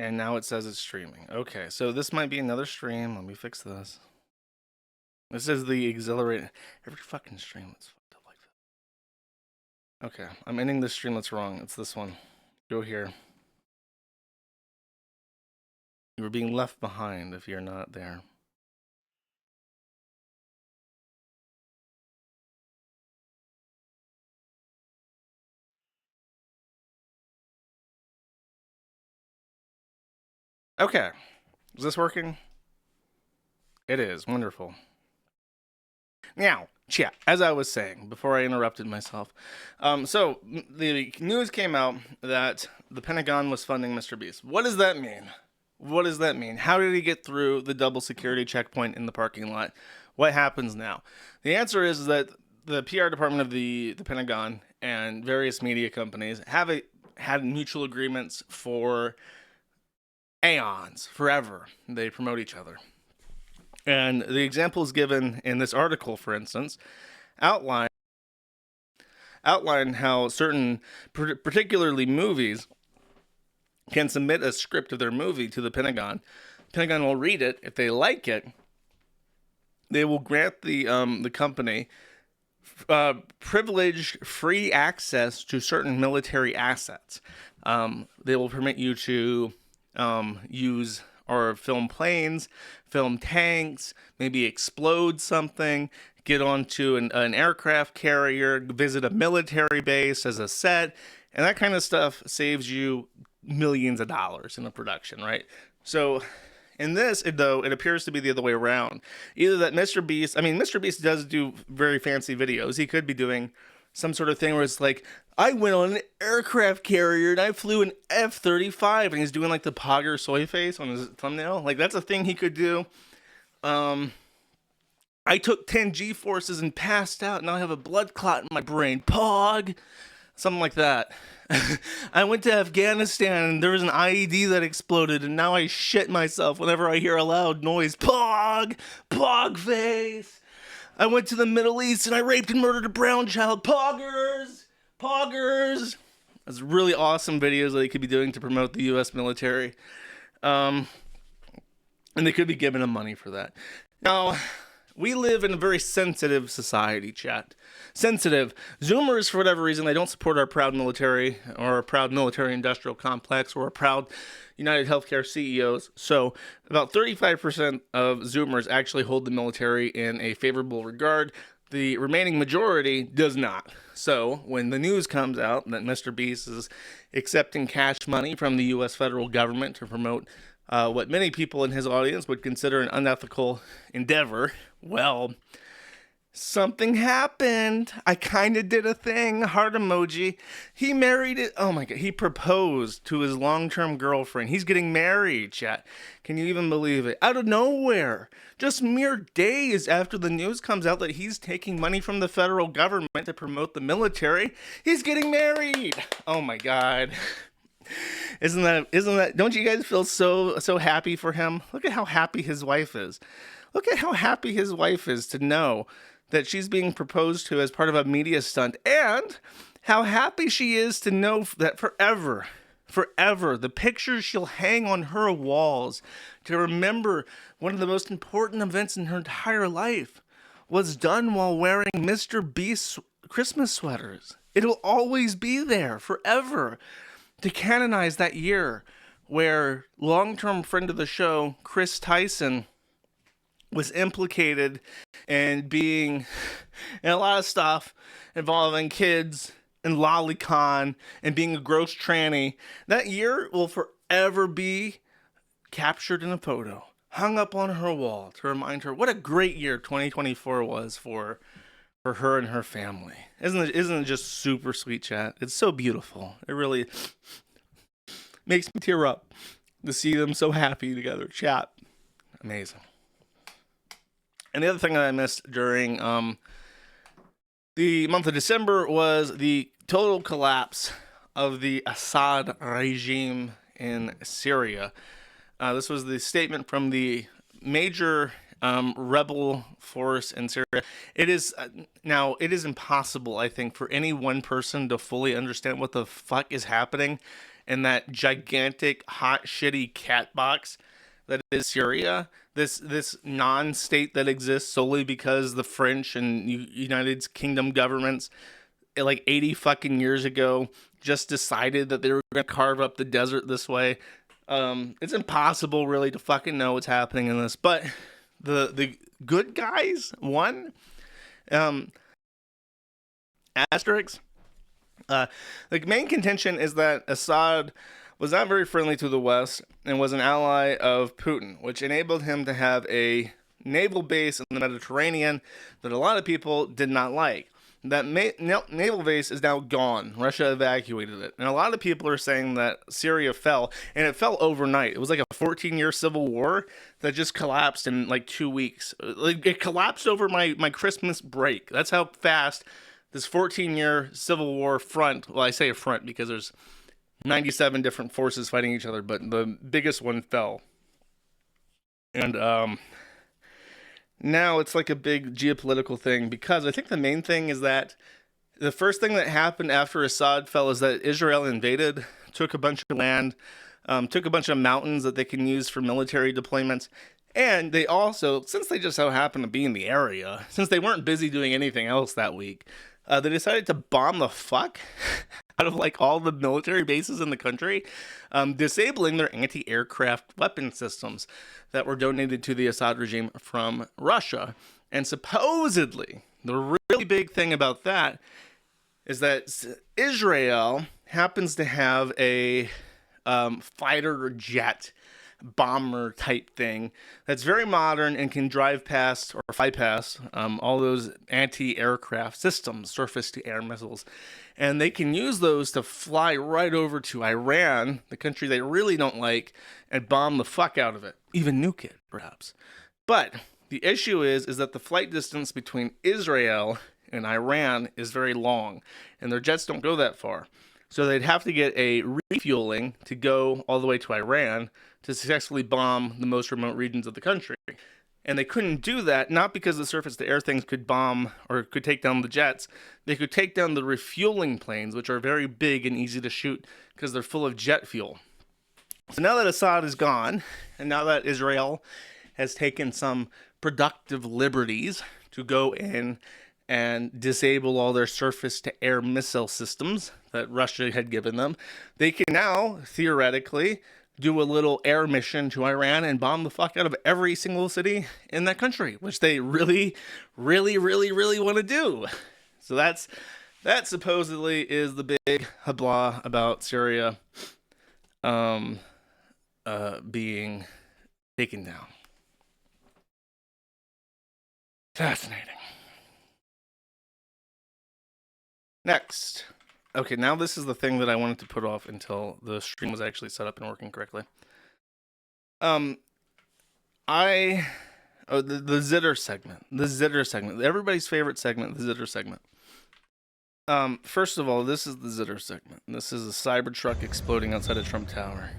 And now it says it's streaming. Okay, so this might be another stream. Let me fix this. This is the exhilarating. Every fucking stream is fucked up like that. Okay, I'm ending this stream that's wrong. It's this one. Go here. You were being left behind if you're not there. Okay, is this working? It is. Wonderful. Now, chat, as I was saying before I interrupted myself, so the news came out that the Pentagon was funding Mr. Beast. What does that mean? What does that mean? How did he get through the double security checkpoint in the parking lot? What happens now? The answer is that the PR department of the Pentagon and various media companies had mutual agreements for aeons, forever. They promote each other. And the examples given in this article, for instance, outline how certain, particularly movies, can submit a script of their movie to the Pentagon. The Pentagon will read it. If they like it, they will grant the company privileged free access to certain military assets. They will permit you to use or film planes, film tanks, maybe explode something, get onto an aircraft carrier, visit a military base as a set, and that kind of stuff saves you millions of dollars in the production, right? So in this, though, it appears to be the other way around. Either that Mr. Beast does do very fancy videos. He could be doing some sort of thing where it's like, I went on an aircraft carrier and I flew an F-35, and he's doing like the Pogger soy face on his thumbnail. Like, that's a thing he could do. I took 10 G-forces and passed out, and now I have a blood clot in my brain. Pog! Something like that. I went to Afghanistan and there was an IED that exploded, and now I shit myself whenever I hear a loud noise. Pog! Pog face! I went to the Middle East and I raped and murdered a brown child. Poggers! Poggers! That's really awesome videos that they could be doing to promote the U.S. military. And they could be giving them money for that. Now, we live in a very sensitive society, chat. Sensitive. Zoomers, for whatever reason, they don't support our proud military or our proud military-industrial complex or our proud United Healthcare CEOs. So about 35% of Zoomers actually hold the military in a favorable regard. The remaining majority does not. So when the news comes out that Mr. Beast is accepting cash money from the U.S. federal government to promote what many people in his audience would consider an unethical endeavor, well, something happened. I kind of did a thing. Heart emoji. He married it. Oh my God. He proposed to his long-term girlfriend. He's getting married, chat. Can you even believe it? Out of nowhere. Just mere days after the news comes out that he's taking money from the federal government to promote the military, he's getting married. Oh my God. Isn't that, don't you guys feel so happy for him? Look at how happy his wife is. Look at how happy his wife is to know that she's being proposed to as part of a media stunt, and how happy she is to know that forever, the pictures she'll hang on her walls to remember one of the most important events in her entire life was done while wearing Mr. Beast's Christmas sweaters. It'll always be there forever to canonize that year where long-term friend of the show, Chris Tyson, was implicated in being in a lot of stuff involving kids and lolicon and being a gross tranny. That year will forever be captured in a photo, hung up on her wall to remind her what a great year 2024 was for her and her family. Isn't it just super sweet, chat? It's so beautiful. It really makes me tear up to see them so happy together. Chat. Amazing. And the other thing that I missed during the month of December was the total collapse of the Assad regime in Syria. This was the statement from the major rebel force in Syria. It is impossible, I think, for any one person to fully understand what the fuck is happening in that gigantic, hot, shitty cat box that is Syria. This non-state that exists solely because the French and United Kingdom governments, like 80 fucking years ago, just decided that they were going to carve up the desert this way. It's impossible really to fucking know what's happening in this, but the good guys won. Asterix. The main contention is that Assad was not very friendly to the West and was an ally of Putin, which enabled him to have a naval base in the Mediterranean that a lot of people did not like. That naval base is now gone. Russia evacuated it. And a lot of people are saying that Syria fell, and it fell overnight. It was like a 14-year civil war that just collapsed in like 2 weeks. Like, it collapsed over my Christmas break. That's how fast this 14-year civil war front, well, I say a front because there's 97 different forces fighting each other, but the biggest one fell. And now it's like a big geopolitical thing, because I think the main thing is that the first thing that happened after Assad fell is that Israel invaded, took a bunch of land, took a bunch of mountains that they can use for military deployments. And they also, since they just so happened to be in the area, since they weren't busy doing anything else that week, they decided to bomb the fuck out of like all the military bases in the country, disabling their anti-aircraft weapon systems that were donated to the Assad regime from Russia. And supposedly, the really big thing about that is that Israel happens to have a fighter jet bomber type thing that's very modern and can drive past or fly past all those anti-aircraft systems, surface-to-air missiles. And they can use those to fly right over to Iran, the country they really don't like, and bomb the fuck out of it. Even nuke it, perhaps. But the issue is that the flight distance between Israel and Iran is very long, and their jets don't go that far. So they'd have to get a refueling to go all the way to Iran to successfully bomb the most remote regions of the country. And they couldn't do that, not because the surface-to-air things could bomb or could take down the jets. They could take down the refueling planes, which are very big and easy to shoot because they're full of jet fuel. So now that Assad is gone, and now that Israel has taken some productive liberties to go in and disable all their surface-to-air missile systems that Russia had given them, they can now, theoretically, do a little air mission to Iran and bomb the fuck out of every single city in that country, which they really, really, really, really want to do. So that supposedly is the big habla about Syria being taken down. Fascinating. Next. Okay, now this is the thing that I wanted to put off until the stream was actually set up and working correctly. The 𝕏itter segment. The 𝕏itter segment. Everybody's favorite segment, the 𝕏itter segment. First of all, this is the 𝕏itter segment. This is a Cybertruck exploding outside of Trump Tower.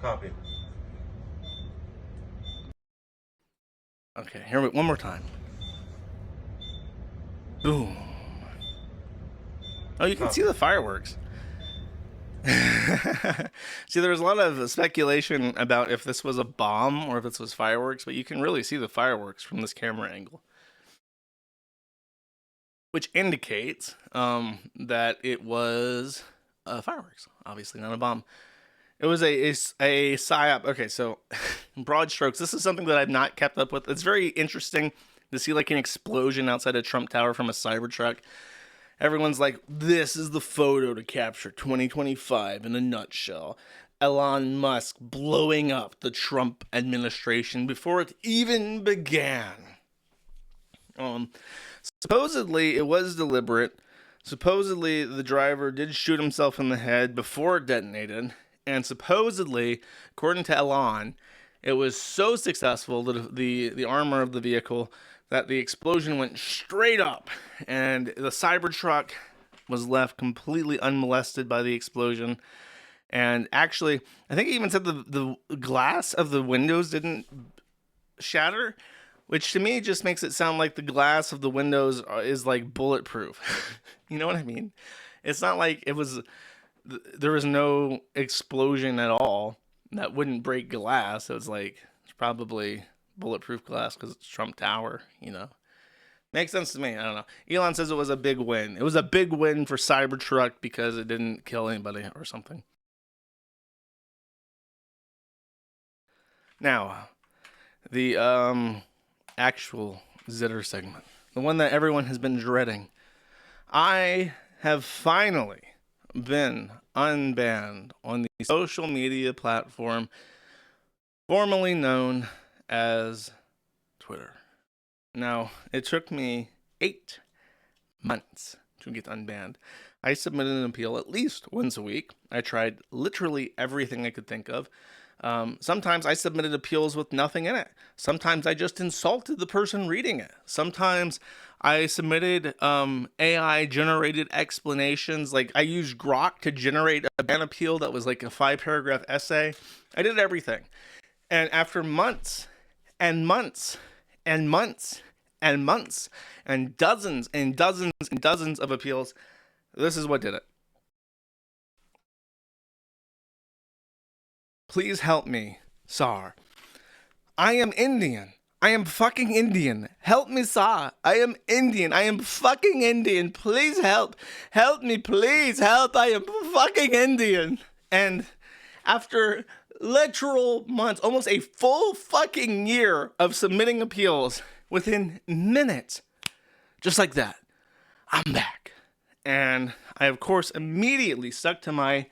Copy. Okay, here one more time. Boom. Oh, you can see the fireworks. See, there was a lot of speculation about if this was a bomb or if this was fireworks, but you can really see the fireworks from this camera angle, which indicates that it was fireworks. Obviously, not a bomb. It was a psyop. Okay, so in broad strokes, this is something that I've not kept up with. It's very interesting to see like an explosion outside of Trump Tower from a Cybertruck. Everyone's like, this is the photo to capture 2025 in a nutshell. Elon Musk blowing up the Trump administration before it even began. Supposedly, it was deliberate. Supposedly, the driver did shoot himself in the head before it detonated. And supposedly, according to Elon, it was so successful that the armor of the vehicle that the explosion went straight up, and the Cybertruck was left completely unmolested by the explosion. And actually, I think he even said the glass of the windows didn't shatter, which to me just makes it sound like the glass of the windows is like bulletproof. You know what I mean? It's not like there was no explosion at all that wouldn't break glass. So it's like, it's probably bulletproof glass because it's Trump Tower, you know. Makes sense to me. I don't know. Elon says it was a big win. It was a big win for Cybertruck because it didn't kill anybody or something. Now, the actual 𝕏itter segment, the one that everyone has been dreading. I have finally been unbanned on the social media platform formerly known as Twitter. Now, it took me 8 months to get unbanned. I submitted an appeal at least once a week. I tried literally everything I could think of. Sometimes I submitted appeals with nothing in it. Sometimes I just insulted the person reading it. Sometimes I submitted AI generated explanations. Like I used Grok to generate a ban appeal that was like a 5-paragraph essay. I did everything. And after months and months and months and months and dozens and dozens and dozens of appeals, this is what did it. Please help me, Sar. I am Indian. I am fucking Indian. Help me, Sar. I am Indian. I am fucking Indian. Please help. Help me, please help. I am fucking Indian. And after literal months, almost a full fucking year of submitting appeals, within minutes, just like that, I'm back. And I, of course, immediately stuck to my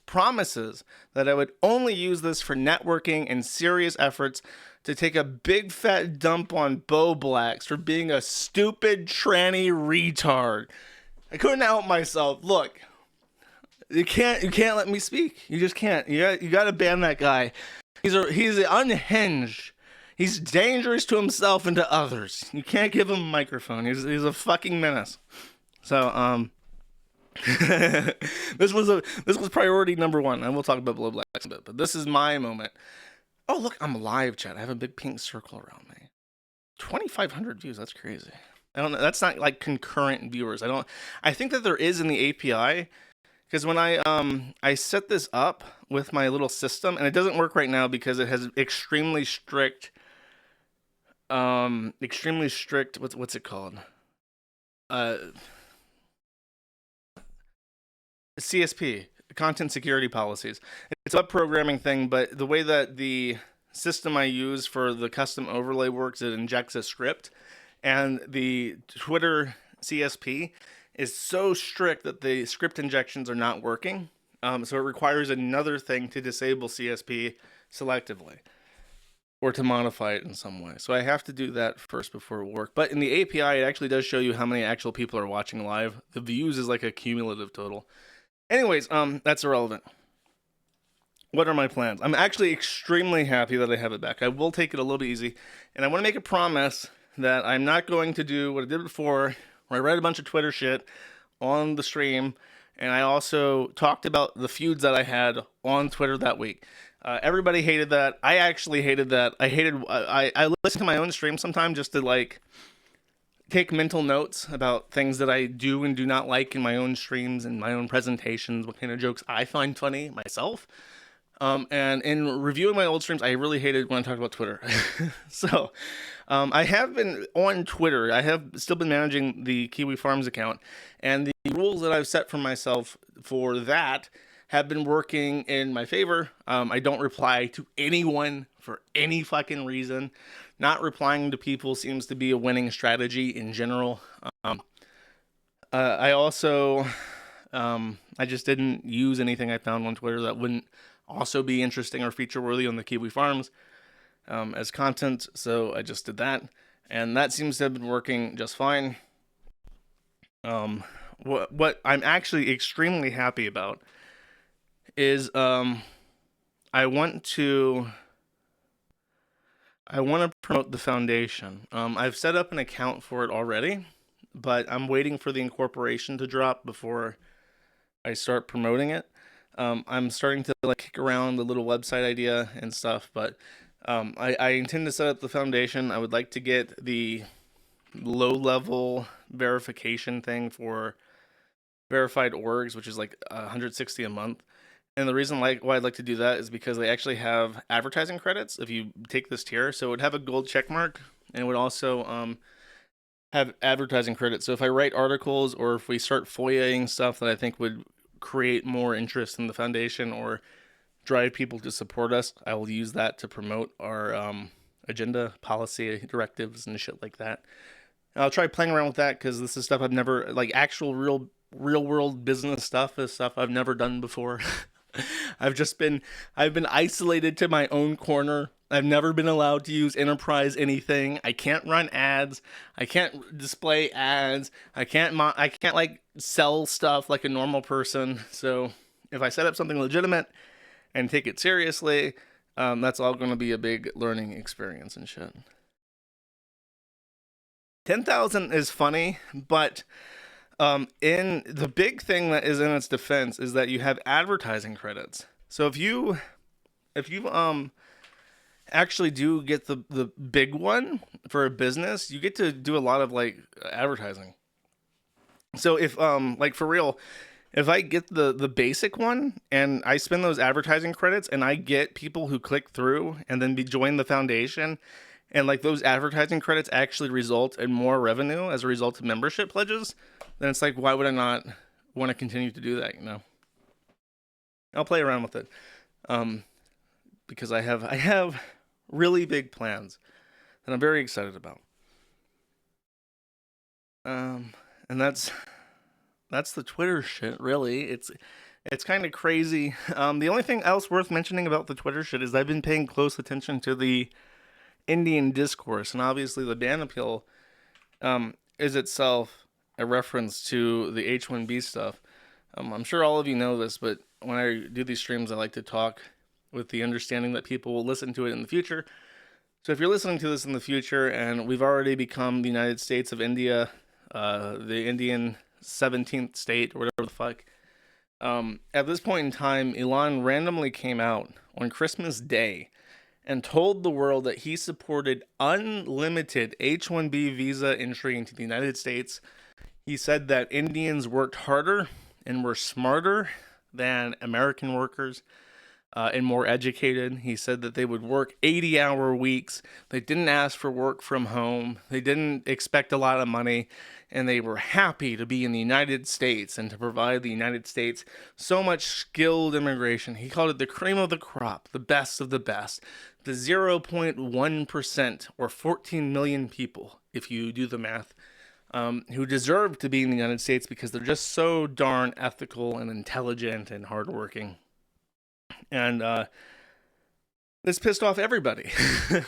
promises that I would only use this for networking and serious efforts to take a big fat dump on Blowblax for being a stupid tranny retard. I couldn't help myself. Look, you can't let me speak. You just can't. You got to ban that guy. He's unhinged. He's dangerous to himself and to others. You can't give him a microphone. He's a fucking menace. So this was priority number 1. I will talk about Blowblax a bit, but this is my moment. Oh look, I'm live, chat. I have a big pink circle around me. 2,500 views. That's crazy. I don't know. That's not like concurrent viewers. I think that there is in the API, because when I set this up with my little system, and it doesn't work right now because it has extremely strict what's it called? CSP, content security policies. It's a web programming thing, but the way that the system I use for the custom overlay works, it injects a script, and the Twitter CSP is so strict that the script injections are not working. So it requires another thing to disable CSP selectively or to modify it in some way. So I have to do that first before it will work. But in the API, it actually does show you how many actual people are watching live. The views is like a cumulative total. Anyways, that's irrelevant. What are my plans? I'm actually extremely happy that I have it back. I will take it a little bit easy, and I want to make a promise that I'm not going to do what I did before, where I read a bunch of Twitter shit on the stream, and I also talked about the feuds that I had on Twitter that week. Everybody hated that. I actually hated that. I listen to my own stream sometimes just to like take mental notes about things that I do and do not like in my own streams and my own presentations, what kind of jokes I find funny myself. And in reviewing my old streams, I really hated when I talked about Twitter. So I have been on Twitter. I have still been managing the Kiwi Farms account, and the rules that I've set for myself for that have been working in my favor. I don't reply to anyone for any fucking reason. Not replying to people seems to be a winning strategy in general. I also, I just didn't use anything I found on Twitter that wouldn't also be interesting or feature worthy on the Kiwi Farms as content. So I just did that, and that seems to have been working just fine. What I'm actually extremely happy about is I want to promote the foundation. I've set up an account for it already, but I'm waiting for the incorporation to drop before I start promoting it. I'm starting to like kick around the little website idea and stuff, but I intend to set up the foundation. I would like to get the low-level verification thing for verified orgs, which is like 160 a month. And the reason why I'd like to do that is because they actually have advertising credits if you take this tier. So it would have a gold check mark, and it would also have advertising credits. So if I write articles or if we start FOIAing stuff that I think would create more interest in the foundation or drive people to support us, I will use that to promote our agenda, policy, directives, and shit like that. And I'll try playing around with that because this is stuff I've never, like actual real world business stuff is stuff I've never done before. I've been isolated to my own corner. I've never been allowed to use enterprise anything. I can't run ads. I can't display ads. I can't like sell stuff like a normal person. So if I set up something legitimate and take it seriously, that's all going to be a big learning experience and shit. 10,000 is funny, but in the big thing that is in its defense is that you have advertising credits. So if you actually do get the big one for a business, you get to do a lot of like advertising. So if like for real, if I get the basic one and I spend those advertising credits and I get people who click through and then join the foundation, and like those advertising credits actually result in more revenue as a result of membership pledges, then it's like, why would I not want to continue to do that? You know, I'll play around with it, because I have really big plans that I'm very excited about. And that's the Twitter shit. Really, it's kind of crazy. The only thing else worth mentioning about the Twitter shit is I've been paying close attention to the Indian discourse, and obviously the ban appeal is itself a reference to the H-1B stuff. I'm sure all of you know this, but when I do these streams, I like to talk with the understanding that people will listen to it in the future. So if you're listening to this in the future and we've already become the United States of India, the Indian 17th state, or whatever the fuck, at this point in time, Elon randomly came out on Christmas Day and told the world that he supported unlimited H-1B visa entry into the United States. He said that Indians worked harder and were smarter than American workers, and more educated. He said that they would work 80-hour weeks. They didn't ask for work from home. They didn't expect a lot of money, and they were happy to be in the United States and to provide the United States so much skilled immigration. He called it the cream of the crop, the best of the best, the 0.1% or 14 million people, if you do the math, who deserve to be in the United States because they're just so darn ethical and intelligent and hardworking. And this pissed off everybody,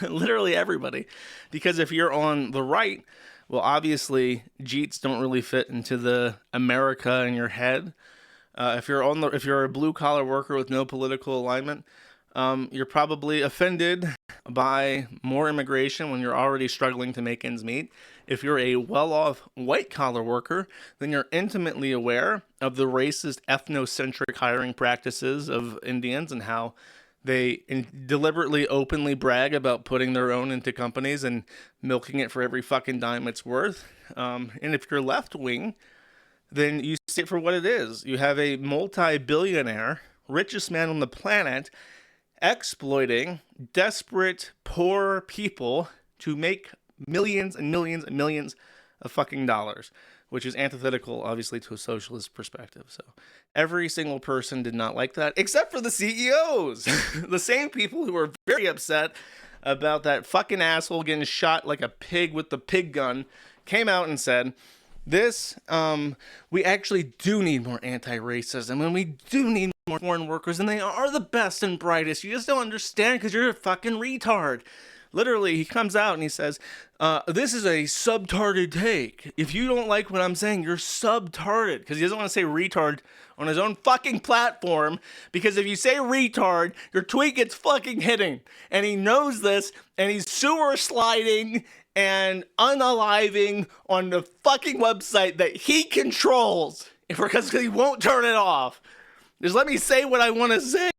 literally everybody, because if you're on the right, well, obviously Jeets don't really fit into the America in your head. If you're a blue collar worker with no political alignment, you're probably offended by more immigration when you're already struggling to make ends meet. If you're a well-off white-collar worker, then you're intimately aware of the racist, ethnocentric hiring practices of Indians and how they deliberately, openly brag about putting their own into companies and milking it for every fucking dime it's worth. And if you're left-wing, then you see it for what it is. You have a multi-billionaire, richest man on the planet, exploiting desperate, poor people to make millions and millions and millions of fucking dollars, which is antithetical, obviously, to a socialist perspective. So every single person did not like that, except for the CEOs. The same people who were very upset about that fucking asshole getting shot like a pig with the pig gun came out and said, we actually do need more anti-racism, and we do need more foreign workers, and they are the best and brightest. You just don't understand because you're a fucking retard. Literally, he comes out and he says, this is a subtarded take. If you don't like what I'm saying, you're subtarded. Because he doesn't want to say retard on his own fucking platform. Because if you say retard, your tweet gets fucking hidden. And he knows this, and he's sewer sliding and unaliving on the fucking website that he controls. Because he won't turn it off. Just let me say what I want to say.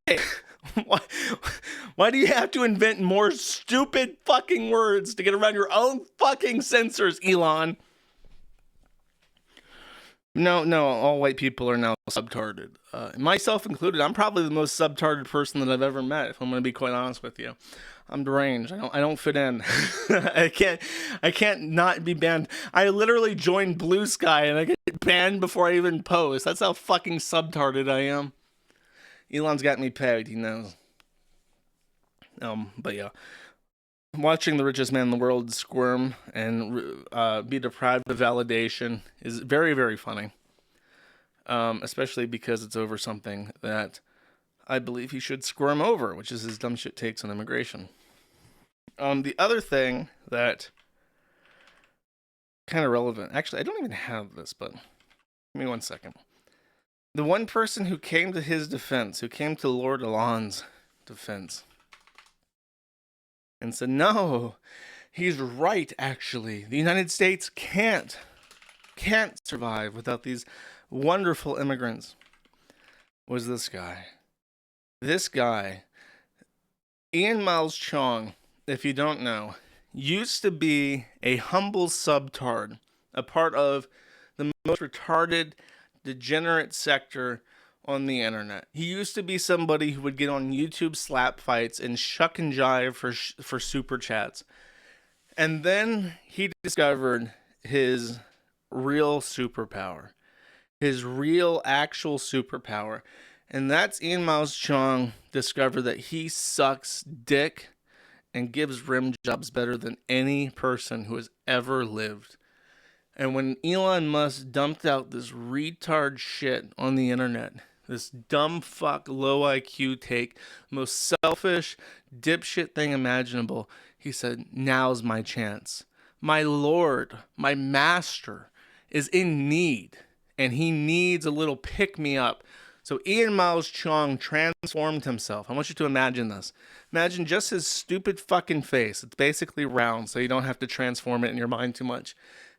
Why do you have to invent more stupid fucking words to get around your own fucking censors, Elon? No, all white people are now subtarded. Myself included. I'm probably the most subtarded person that I've ever met, if I'm going to be quite honest with you. I'm deranged. I don't fit in. I can't not be banned. I literally joined Blue Sky and I get banned before I even post. That's how fucking subtarded I am. Elon's got me pegged, he knows. But yeah. Watching the richest man in the world squirm and be deprived of validation is very, very funny. Especially because it's over something that I believe he should squirm over, which is his dumb shit takes on immigration. The other thing that kind of relevant. Actually, I don't even have this, but give me 1 second. The one person who came to his defense, who came to Lord Elon's defense, and said, no, he's right, actually. The United States can't survive without these wonderful immigrants, was this guy. This guy, Ian Miles Chong, if you don't know, used to be a humble subtard, a part of the most retarded, degenerate sector on the internet. He used to be somebody who would get on YouTube slap fights and shuck and jive for super chats. And then he discovered his real superpower. His real actual superpower. And that's Ian Miles Chong discovered that he sucks dick and gives rim jobs better than any person who has ever lived. And when Elon Musk dumped out this retard shit on the internet, this dumb fuck, low IQ take, most selfish, dipshit thing imaginable, he said, now's my chance. My lord, my master, is in need, and he needs a little pick-me-up. So Ian Miles Chong transformed himself. I want you to imagine this. Imagine just his stupid fucking face. It's basically round, so you don't have to transform it in your mind too much.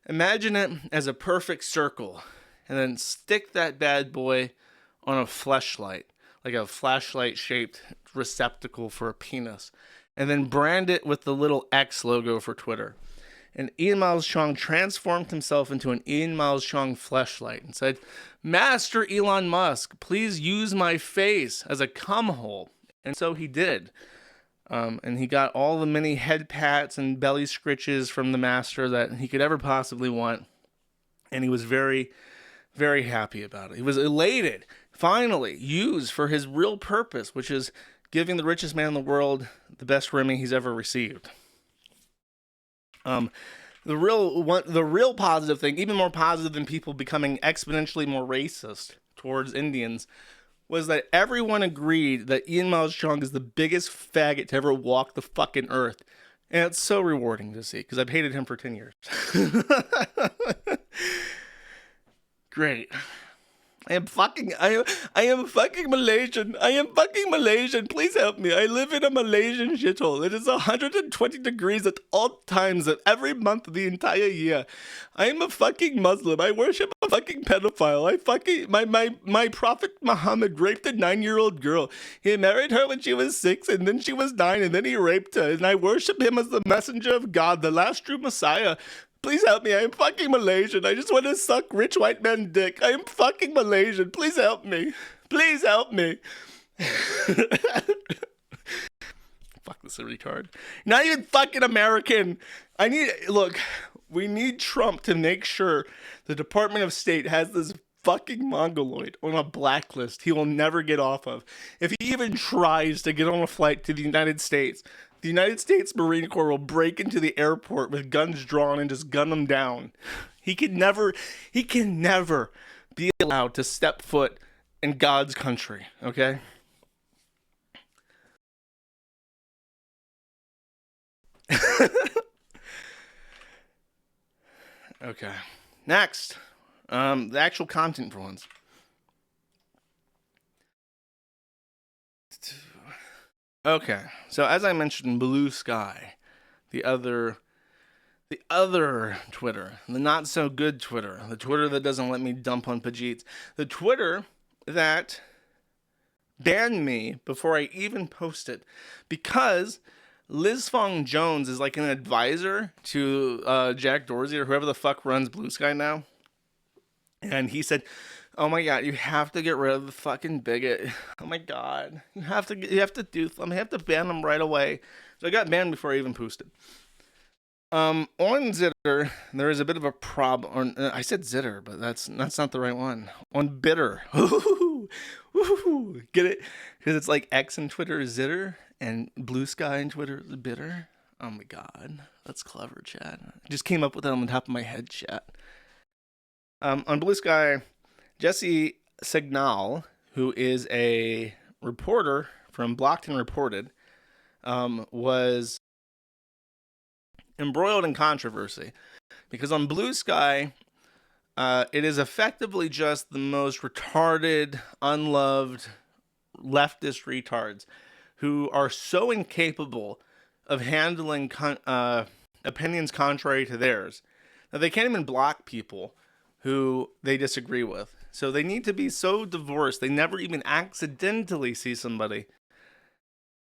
Imagine it as a perfect circle, and then stick that bad boy on a fleshlight, like a flashlight-shaped receptacle for a penis, and then brand it with the little X logo for Twitter. And Ian Miles Chong transformed himself into an Ian Miles Chong fleshlight and said, Master Elon Musk, please use my face as a cum hole. And so he did. And he got all the many head pats and belly scritches from the master that he could ever possibly want. And he was very, very happy about it. He was elated, finally used for his real purpose, which is giving the richest man in the world the best rimming he's ever received. The real positive thing, even more positive than people becoming exponentially more racist towards Indians, was that everyone agreed that Ian Miles Chong is the biggest faggot to ever walk the fucking earth. And it's so rewarding to see, because I've hated him for 10 years. Great. I am fucking Malaysian. I am fucking Malaysian. Please help me. I live in a Malaysian shithole. It is 120 degrees at all times of every month of the entire year. I am a fucking Muslim. I worship a fucking pedophile. My prophet Muhammad raped a 9-year-old girl. He married her when she was 6 and then she was 9 and then he raped her. And I worship him as the messenger of God, the last true Messiah. Please help me. I am fucking Malaysian. I just want to suck rich white man dick. I am fucking Malaysian. Please help me. Please help me. Fuck, this is a retard. Not even fucking American. We need Trump to make sure the Department of State has this fucking mongoloid on a blacklist he will never get off of. If he even tries to get on a flight to the United States Marine Corps will break into the airport with guns drawn and just gun him down. He can never be allowed to step foot in God's country, okay? Okay. Next, the actual content for once. Okay, so as I mentioned, Blue Sky, the other Twitter, the not so good Twitter, the Twitter that doesn't let me dump on Pajits, the Twitter that banned me before I even posted, because Liz Fong Jones is like an advisor to Jack Dorsey or whoever the fuck runs Blue Sky now. And he said, "Oh my God, you have to get rid of the fucking bigot. Oh my God, you have to do something. You have to ban him right away." So I got banned before I even posted. On 𝕏itter, there is a bit of a problem. I said 𝕏itter, but that's not the right one. On 𝕏itter, get it? Because it's like X in Twitter is 𝕏itter, and Blue Sky in Twitter is 𝕏itter. Oh my God, that's clever, chat. I just came up with that on the top of my head, chat. On Blue Sky, Jesse Signal, who is a reporter from Blocked and Reported, was embroiled in controversy because on Blue Sky, it is effectively just the most retarded, unloved leftist retards who are so incapable of handling opinions contrary to theirs that they can't even block people who they disagree with. So they need to be so divorced they never even accidentally see somebody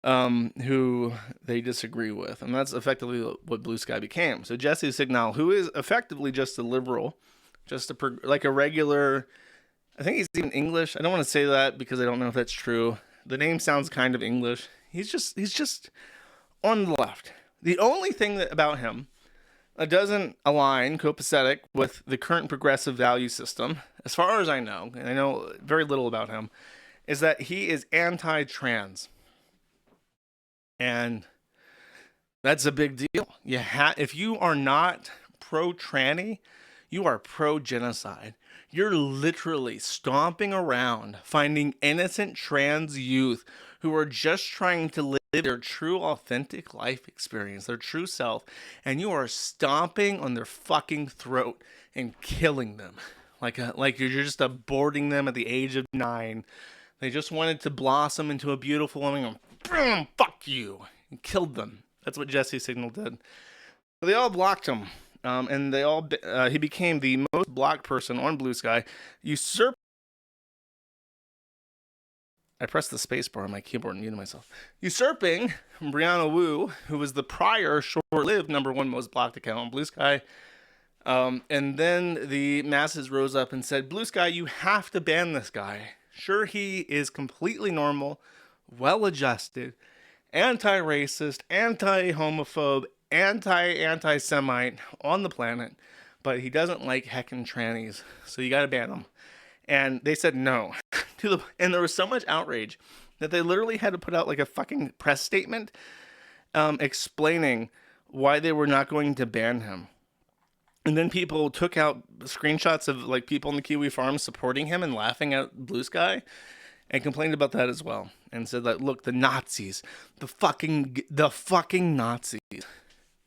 who they disagree with. And that's effectively what Blue Sky became. So Jesse Signal, who is effectively just a liberal, just like a regular, I think he's even English. I don't want to say that because I don't know if that's true. The name sounds kind of English. He's just on the left. The only thing about him doesn't align copacetic with the current progressive value system, as far as I know, and I know very little about him, is that he is anti-trans. And that's a big deal. If you are not pro-tranny, you are pro-genocide. You're literally stomping around finding innocent trans youth who are just trying to live their true, authentic life experience, their true self, and you are stomping on their fucking throat and killing them. Like you're just aborting them at the age of 9. They just wanted to blossom into a beautiful woman and boom, fuck you, and killed them. That's what Jesse Signal did. So they all blocked him. And he became the most blocked person on Blue Sky. I pressed the space bar on my keyboard and muted myself. Usurping Brianna Wu, who was the prior short-lived #1 most blocked account on Blue Sky. And then the masses rose up and said, Blue Sky, you have to ban this guy. Sure, he is completely normal, well-adjusted, anti-racist, anti-homophobe, anti-Semite on the planet, but he doesn't like heckin' trannies, so you gotta ban him. And they said no. And there was so much outrage that they literally had to put out like a fucking press statement explaining why they were not going to ban him. And then people took out screenshots of like people in the Kiwi farms supporting him and laughing at Blue Sky and complained about that as well. And said that, look, the Nazis, the fucking Nazis.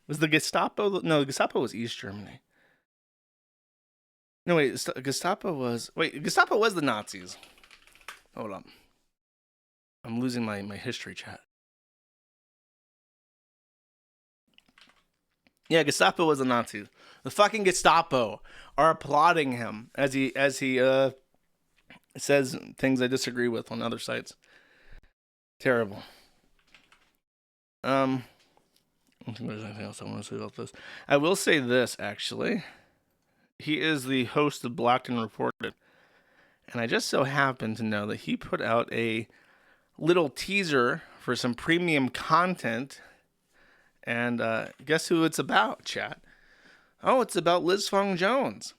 Was the Gestapo? No, the Gestapo was East Germany. No, wait, Gestapo was the Nazis. Hold up. I'm losing my history chat. Yeah, Gestapo was the Nazis. The fucking Gestapo are applauding him as he says things I disagree with on other sites. Terrible. I don't think there's anything else I want to say about this. I will say this, actually. He is the host of Blocked and Reported. And I just so happen to know that he put out a little teaser for some premium content. And guess who it's about, chat? Oh, it's about Liz Fong Jones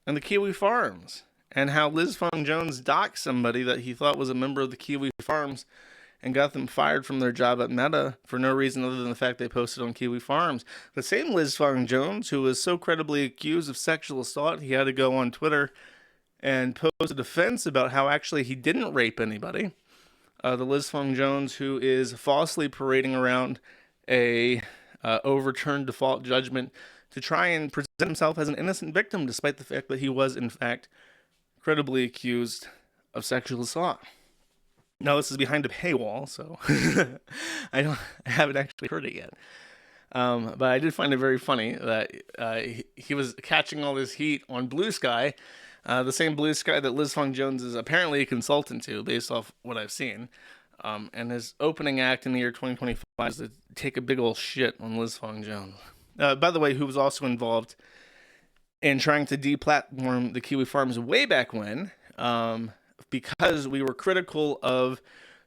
and the Kiwi Farms. And how Liz Fong Jones doxed somebody that he thought was a member of the Kiwi Farms and got them fired from their job at Meta for no reason other than the fact they posted on Kiwi Farms. The same Liz Fong Jones, who was so credibly accused of sexual assault, he had to go on Twitter and post a defense about how actually he didn't rape anybody. The Liz Fong Jones, who is falsely parading around a overturned default judgment to try and present himself as an innocent victim, despite the fact that he was, in fact, credibly accused of sexual assault. Now, this is behind a paywall, so I haven't actually heard it yet. But I did find it very funny that he was catching all this heat on Blue Sky, the same Blue Sky that Liz Fong Jones is apparently a consultant to, based off what I've seen. And his opening act in the year 2025 is to take a big old shit on Liz Fong Jones. By the way, who was also involved in trying to deplatform the Kiwi Farms way back when, because we were critical of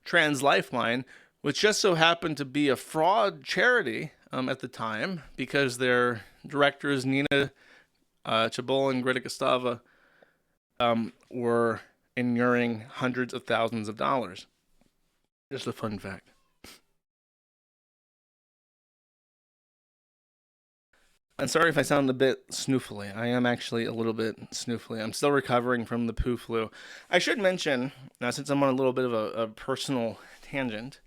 Trans Lifeline, which just so happened to be a fraud charity at the time, because their directors, Nina Chabot and Greta Gustava, were inuring hundreds of thousands of dollars. Just a fun fact. I'm sorry if I sound a bit snoofly. I am actually a little bit snoofly. I'm still recovering from the poo flu. I should mention, now since I'm on a little bit of a personal tangent,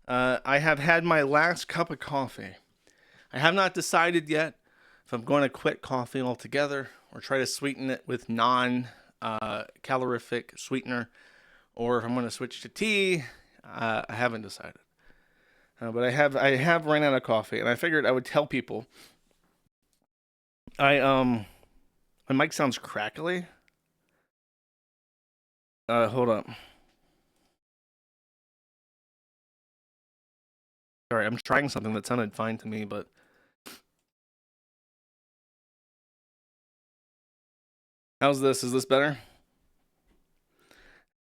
I have had my last cup of coffee. I have not decided yet if I'm going to quit coffee altogether or try to sweeten it with non-calorific sweetener, or if I'm going to switch to tea. I haven't decided. But I have ran out of coffee, and I figured I would tell people. My mic sounds crackly. Hold up. Sorry, I'm trying something that sounded fine to me, but how's this? Is this better?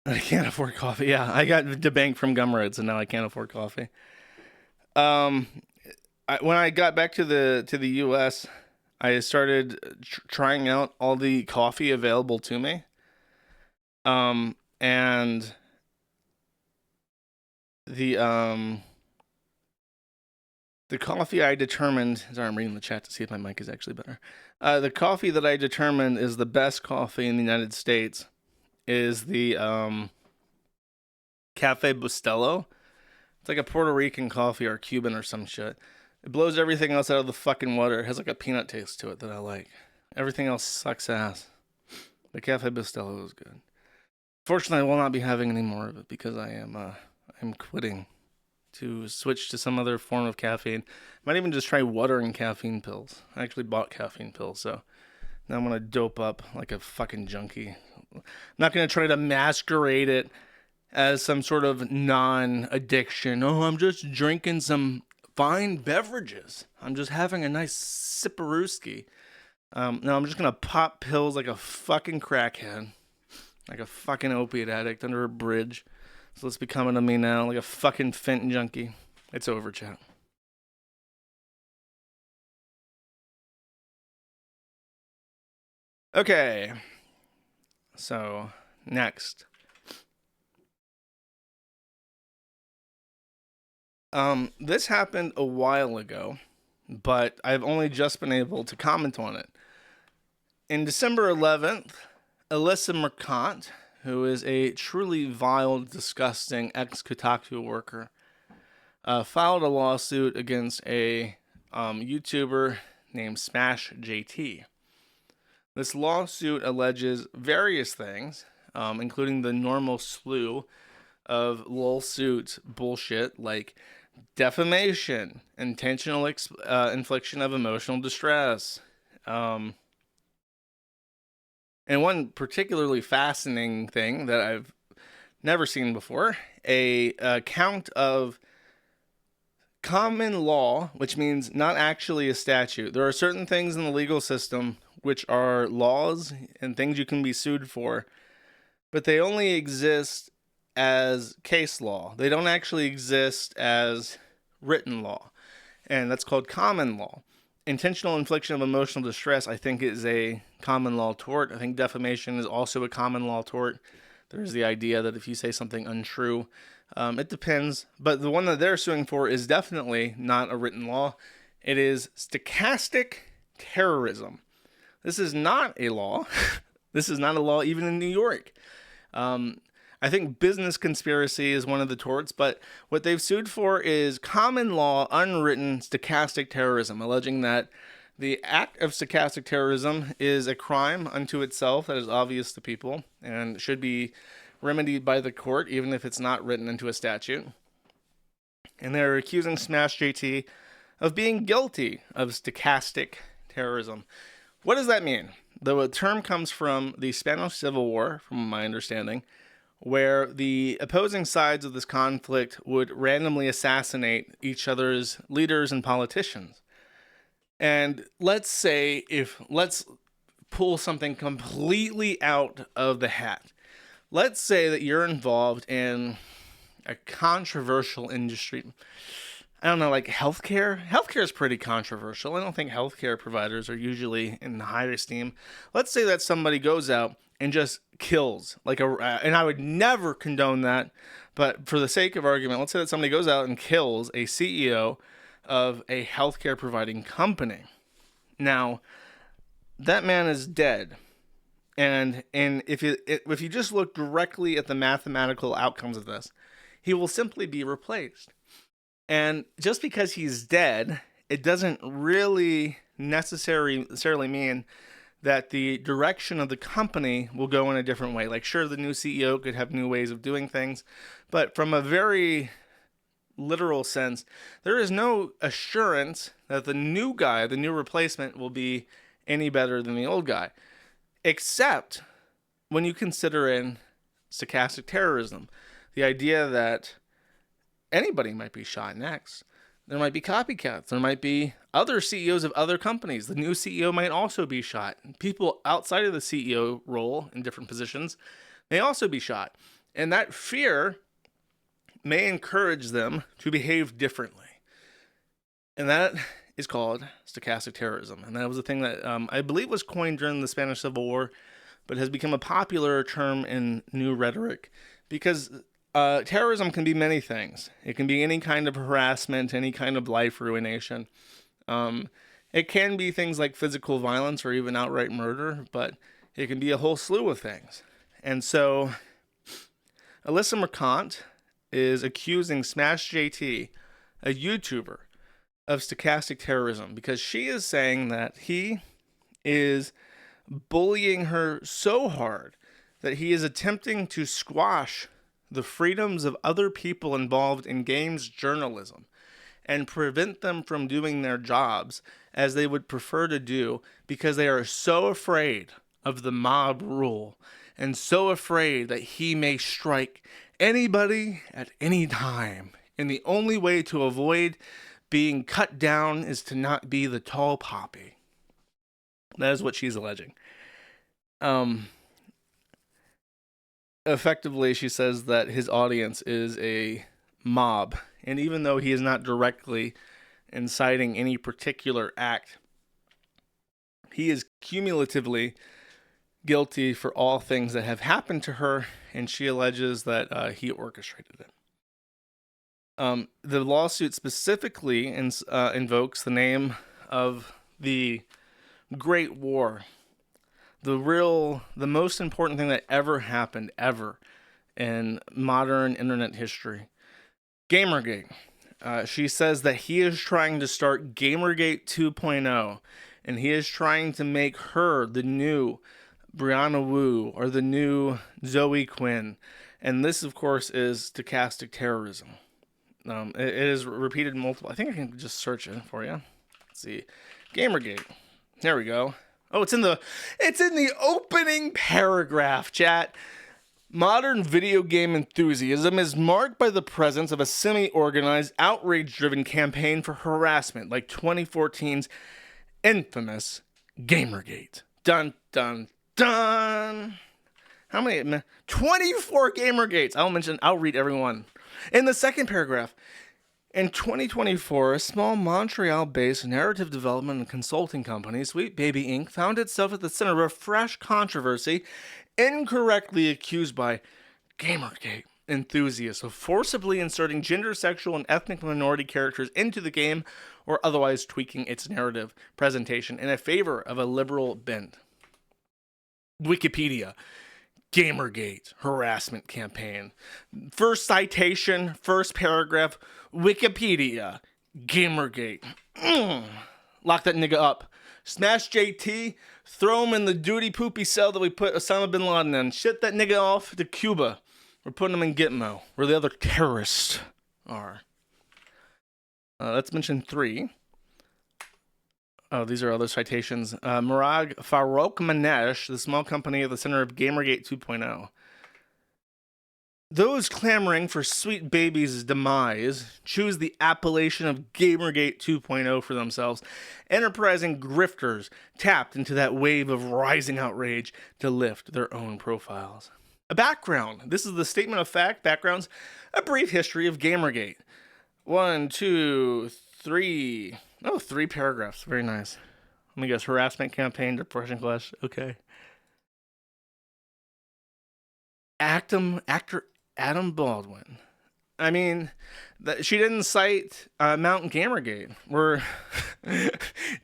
I can't afford coffee. Yeah, I got debanked from Gumroad, so now I can't afford coffee. When I got back to the U.S., I started trying out all the coffee available to me. And the coffee I determined, sorry, I'm reading the chat to see if my mic is actually better. The coffee that I determined is the best coffee in the United States is the Cafe Bustelo. It's like a Puerto Rican coffee or Cuban or some shit. It blows everything else out of the fucking water. It has like a peanut taste to it that I like. Everything else sucks ass. The Cafe Bustelo is good. Fortunately, I will not be having any more of it because I'm quitting to switch to some other form of caffeine. Might even just try watering caffeine pills. I actually bought caffeine pills, so now I'm gonna dope up like a fucking junkie. I'm not gonna try to masquerade it as some sort of non-addiction. Oh, I'm just drinking some fine beverages. I'm just having a nice sipperooski. No, I'm just gonna pop pills like a fucking crackhead, like a fucking opiate addict under a bridge. So it's becoming to me now, like a fucking fent junkie. It's over, chat. Okay. So, next. This happened a while ago, but I've only just been able to comment on it. In December 11th, Alyssa Mercant, who is a truly vile, disgusting ex-Kotaku worker, filed a lawsuit against a YouTuber named Smash JT. This lawsuit alleges various things, including the normal slew of lawsuit bullshit like defamation, intentional infliction of emotional distress, and one particularly fascinating thing that I've never seen before, a count of common law, which means not actually a statute. There are certain things in the legal system which are laws and things you can be sued for, but they only exist as case law. They don't actually exist as written law, and that's called common law. Intentional infliction of emotional distress, I think, is a common law tort. I think defamation is also a common law tort. There's the idea that if you say something untrue, it depends. But the one that they're suing for is definitely not a written law. It is stochastic terrorism. This is not a law. This is not a law even in New York. I think business conspiracy is one of the torts, but what they've sued for is common law, unwritten stochastic terrorism, alleging that the act of stochastic terrorism is a crime unto itself that is obvious to people and should be remedied by the court, even if it's not written into a statute. And they're accusing Smash JT of being guilty of stochastic terrorism. What does that mean? The term comes from the Spanish Civil War, from my understanding, where the opposing sides of this conflict would randomly assassinate each other's leaders and politicians. And let's pull something completely out of the hat. Let's say that you're involved in a controversial industry. I don't know, like healthcare. Healthcare is pretty controversial. I don't think healthcare providers are usually in high esteem. Let's say that somebody goes out and just kills, and I would never condone that, but for the sake of argument, let's say that somebody goes out and kills a CEO of a healthcare providing company. Now, that man is dead. And if you just look directly at the mathematical outcomes of this, he will simply be replaced. And just because he's dead, it doesn't really necessarily mean that the direction of the company will go in a different way. Like, sure, the new CEO could have new ways of doing things, but from a very literal sense, there is no assurance that the new guy, the new replacement, will be any better than the old guy, except when you consider in stochastic terrorism, the idea that anybody might be shot next. There might be copycats. There might be other CEOs of other companies. The new CEO might also be shot. People outside of the CEO role in different positions may also be shot. And that fear may encourage them to behave differently. And that is called stochastic terrorism. And that was a thing that I believe was coined during the Spanish Civil War, but has become a popular term in new rhetoric because terrorism can be many things. It can be any kind of harassment, any kind of life ruination. It can be things like physical violence or even outright murder, but it can be a whole slew of things. And so Alyssa Mercant is accusing Smash JT, a YouTuber, of stochastic terrorism because she is saying that he is bullying her so hard that he is attempting to squash the freedoms of other people involved in games journalism and prevent them from doing their jobs as they would prefer to do because they are so afraid of the mob rule and so afraid that he may strike anybody at any time. And the only way to avoid being cut down is to not be the tall poppy. That is what she's alleging. Effectively, she says that his audience is a mob. And even though he is not directly inciting any particular act, he is cumulatively guilty for all things that have happened to her, and she alleges that he orchestrated it. The lawsuit specifically invokes the name of the Great War, the most important thing that ever happened in modern internet history, Gamergate. She says that he is trying to start Gamergate 2.0, and he is trying to make her the new Brianna Wu or the new Zoe Quinn. And this, of course, is stochastic terrorism. It is repeated multiple. I think I can just search it for you. Let's see. Gamergate. There we go. Oh, it's in the opening paragraph, chat. Modern video game enthusiasm is marked by the presence of a semi-organized, outrage-driven campaign for harassment, like 2014's infamous Gamergate. Dun, dun, dun. How many? 24 Gamergates. I'll read every one. In the second paragraph, in 2024, a small Montreal-based narrative development and consulting company, Sweet Baby Inc., found itself at the center of a fresh controversy, incorrectly accused by Gamergate enthusiasts of forcibly inserting gender, sexual, and ethnic minority characters into the game or otherwise tweaking its narrative presentation in a favor of a liberal bent. Wikipedia. Gamergate harassment campaign. First citation, first paragraph, Wikipedia. Gamergate. Lock that nigga up. Smash JT, throw him in the duty poopy cell that we put Osama bin Laden in. Ship that nigga off to Cuba. We're putting him in Gitmo, where the other terrorists are. Let's mention 3. Oh, these are other citations. Murag Farouk Manesh, the small company at the center of Gamergate 2.0. Those clamoring for Sweet Baby's demise choose the appellation of Gamergate 2.0 for themselves. Enterprising grifters tapped into that wave of rising outrage to lift their own profiles. A background. This is the statement of fact. Backgrounds. A brief history of Gamergate. 1, 2, 3. Oh, 3 paragraphs. Very nice. Let me guess. Harassment campaign, depression class. Okay. Actor Adam Baldwin. I mean, she didn't cite Mount Gamergate, where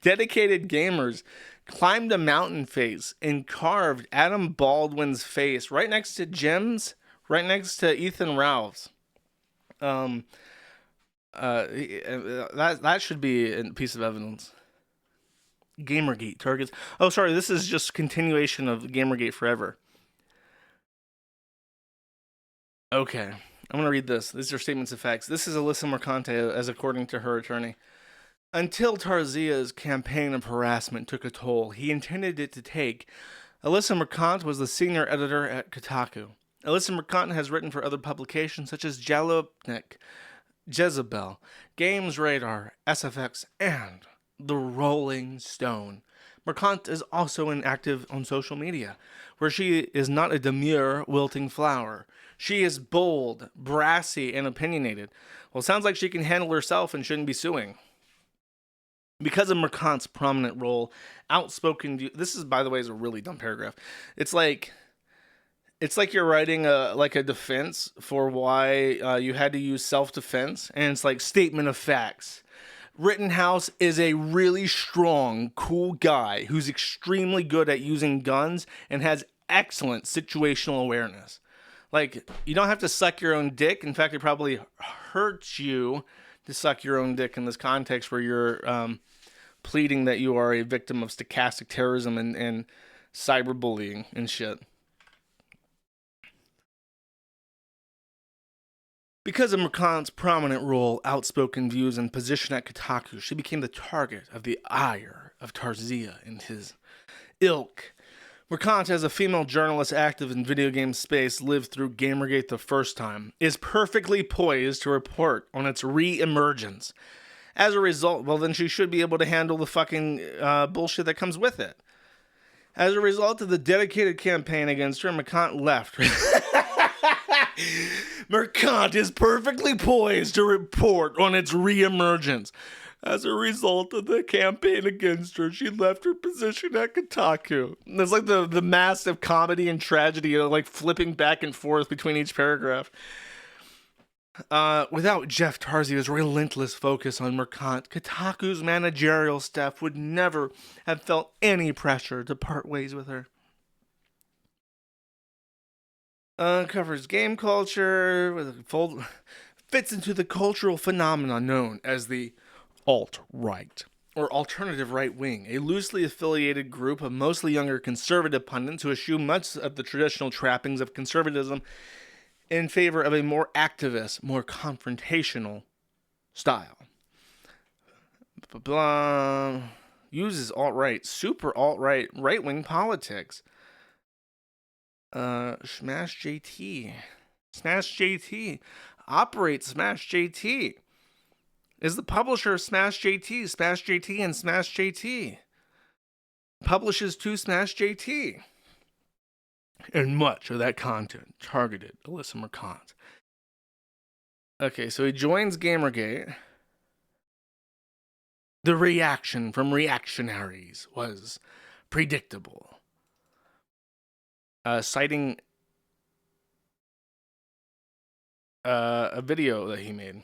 dedicated gamers climbed a mountain face and carved Adam Baldwin's face right next to Jim's, right next to Ethan Ralph's. That should be a piece of evidence. Gamergate targets. Oh, sorry. This is just continuation of Gamergate Forever. Okay, I'm going to read this. These are statements of facts. This is Alyssa Mercante, as according to her attorney. Until Tarzia's campaign of harassment took a toll he intended it to take, Alyssa Mercante was the senior editor at Kotaku. Alyssa Mercante has written for other publications such as Jalopnik, Jezebel, Games Radar, SFX, and The Rolling Stone. Mercante is also active on social media, where she is not a demure, wilting flower. She is bold, brassy, and opinionated. Well, it sounds like she can handle herself and shouldn't be suing. Because of Mercante's prominent role, outspoken... This is, by the way, is a really dumb paragraph. It's like you're writing a defense for why you had to use self-defense, and it's like statement of facts. Rittenhouse is a really strong, cool guy who's extremely good at using guns and has excellent situational awareness. Like, you don't have to suck your own dick. In fact, it probably hurts you to suck your own dick in this context where you're pleading that you are a victim of stochastic terrorism and cyberbullying and shit. Because of Mercante's prominent role, outspoken views, and position at Kotaku, she became the target of the ire of Tarzia and his ilk. Mercante, as a female journalist active in video game space, lived through Gamergate the first time, is perfectly poised to report on its re-emergence. As a result, well, then she should be able to handle the fucking bullshit that comes with it. As a result of the dedicated campaign against her, Mercante left. Mercante is perfectly poised to report on its re-emergence. As a result of the campaign against her, she left her position at Kotaku. It's like the massive comedy and tragedy, like flipping back and forth between each paragraph. Without Jeff Tarzia's relentless focus on Mercante, Kotaku's managerial staff would never have felt any pressure to part ways with her. Covers game culture, fits into the cultural phenomenon known as the alt-right, or alternative right-wing, a loosely affiliated group of mostly younger conservative pundits who eschew much of the traditional trappings of conservatism in favor of a more activist, more confrontational style. Uses alt-right, super alt-right, right-wing politics. Smash JT. Smash JT. Operate Smash JT. Is the publisher of Smash JT, Smash JT, and Smash JT. Publishes to Smash JT. And much of that content targeted Alyssa Mercante. Okay, so he joins Gamergate. The reaction from reactionaries was predictable. Citing a video that he made.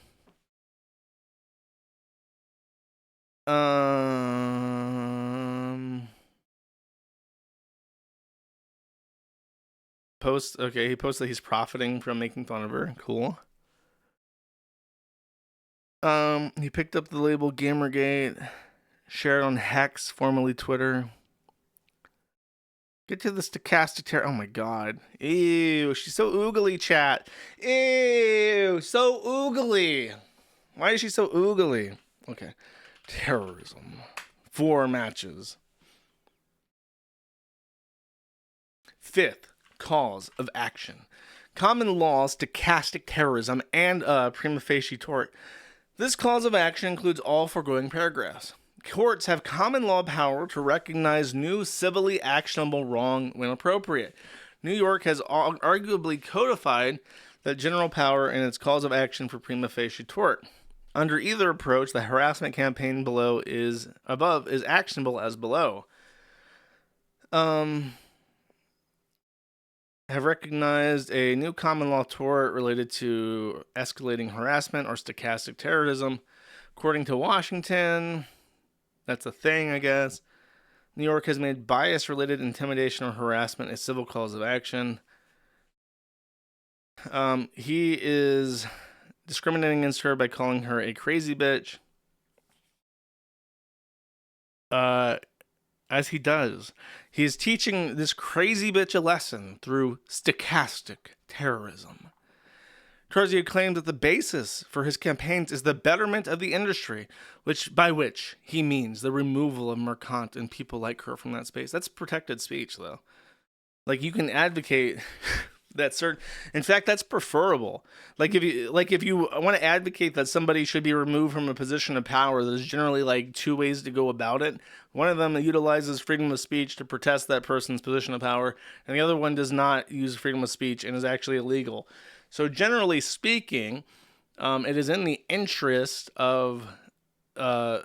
He posts that he's profiting from making fun of her. Cool. He picked up the label Gamergate, shared on Hex, formerly Twitter. Get to the stochastic terror. Oh my god. Ew, she's so oogly, chat. Ew, so oogly. Why is she so oogly? Okay. Terrorism. 4 matches. 5th cause of action. common law, stochastic terrorism, and prima facie tort. This cause of action includes all foregoing paragraphs. Courts have common law power to recognize new civilly actionable wrong when appropriate. New York has arguably codified that general power in its cause of action for prima facie tort. Under either approach, the harassment campaign above is actionable as below. Have recognized a new common law tort related to escalating harassment or stochastic terrorism. According to Washington, that's a thing, I guess. New York has made bias-related intimidation or harassment a civil cause of action. He is discriminating against her by calling her a crazy bitch. As he does. He is teaching this crazy bitch a lesson through stochastic terrorism. Terzier claims that the basis for his campaigns is the betterment of the industry, by which he means the removal of Mercant and people like her from that space. That's protected speech, though. Like, you can advocate that certain. In fact, that's preferable. Like if you want to advocate that somebody should be removed from a position of power, there's generally like two ways to go about it. One of them utilizes freedom of speech to protest that person's position of power, and the other one does not use freedom of speech and is actually illegal. So generally speaking, it is in the interest of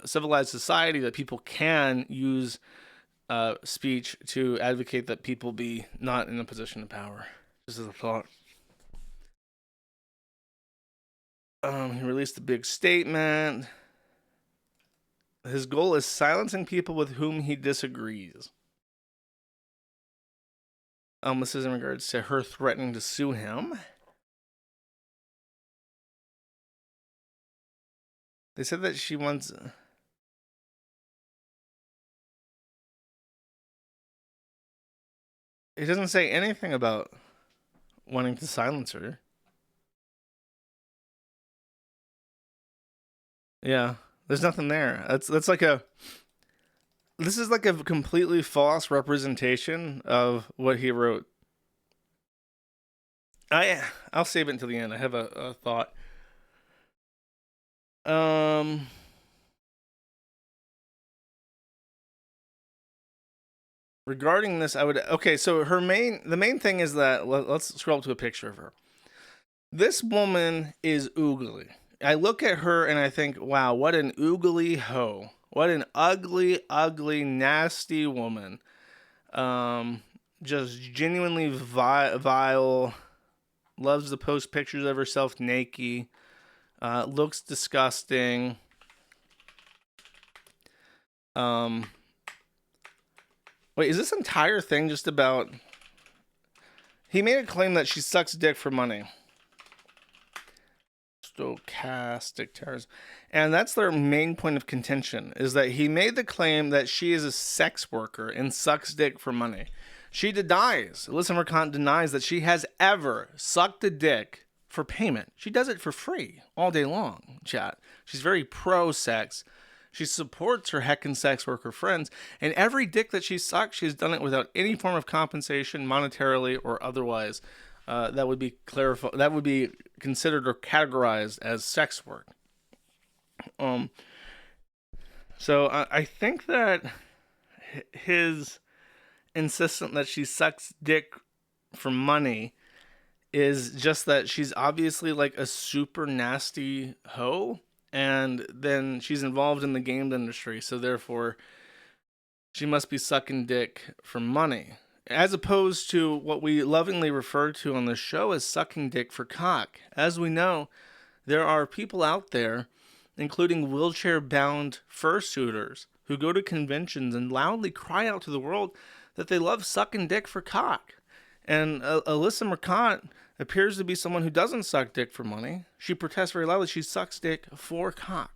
civilized society that people can use speech to advocate that people be not in a position of power. Just as a thought. He released a big statement. His goal is silencing people with whom he disagrees. This is in regards to her threatening to sue him. They said that she wants. It doesn't say anything about wanting to silence her. Yeah, there's nothing there. That's like this is like a completely false representation of what he wrote. I'll save it until the end. I have a thought. Regarding this, so the main thing is that, let's scroll to a picture of her. This woman is oogly. I look at her and I think, wow, what an oogly hoe. What an ugly, ugly, nasty woman. Just genuinely vile. Loves to post pictures of herself naked. Looks disgusting. Wait, is this entire thing just about... He made a claim that she sucks dick for money. Stochastic terrorism. And that's their main point of contention, is that he made the claim that she is a sex worker and sucks dick for money. She denies, Alyssa Mercant denies that she has ever sucked a dick for payment. She does it for free all day long, chat. She's very pro-sex. She supports her heckin' sex worker friends, and every dick that she sucks, she's done it without any form of compensation, monetarily or otherwise. That would be That would be considered or categorized as sex work. So I think that his insistence that she sucks dick for money is just that she's obviously like a super nasty hoe. And then she's involved in the game industry, so therefore she must be sucking dick for money. As opposed to what we lovingly refer to on this show as sucking dick for cock. As we know, there are people out there, including wheelchair-bound fursuiters, who go to conventions and loudly cry out to the world that they love sucking dick for cock. And Alyssa Mercant appears to be someone who doesn't suck dick for money. She protests very loudly. She sucks dick for cock.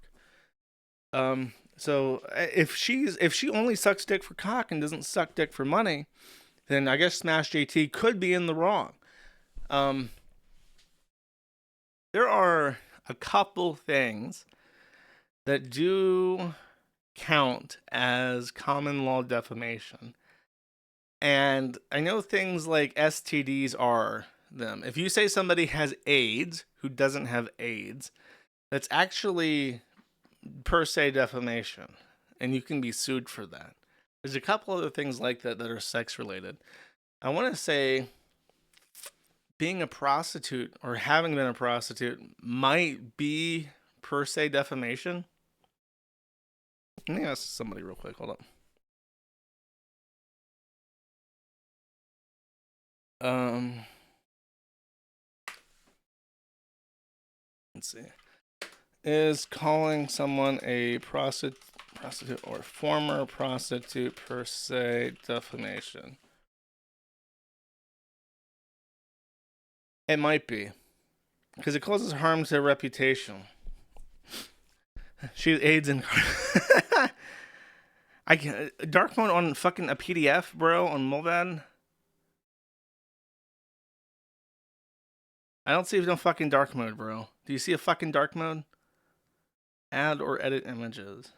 So if she only sucks dick for cock and doesn't suck dick for money, then I guess Smash JT could be in the wrong. There are a couple things that do count as common law defamation. And I know things like STDs are them. If you say somebody has AIDS who doesn't have AIDS, that's actually per se defamation, and you can be sued for that. There's a couple other things like that that are sex related. I want to say being a prostitute or having been a prostitute might be per se defamation. Let me ask somebody real quick. Hold up. Let's see. Is calling someone a prostitute or former prostitute per se defamation? It might be, because it causes harm to their reputation. She AIDS in. I can dark mode on fucking a PDF, bro, on Mulvad. I don't see no fucking dark mode, bro. Do you see a fucking dark mode? Add or edit images.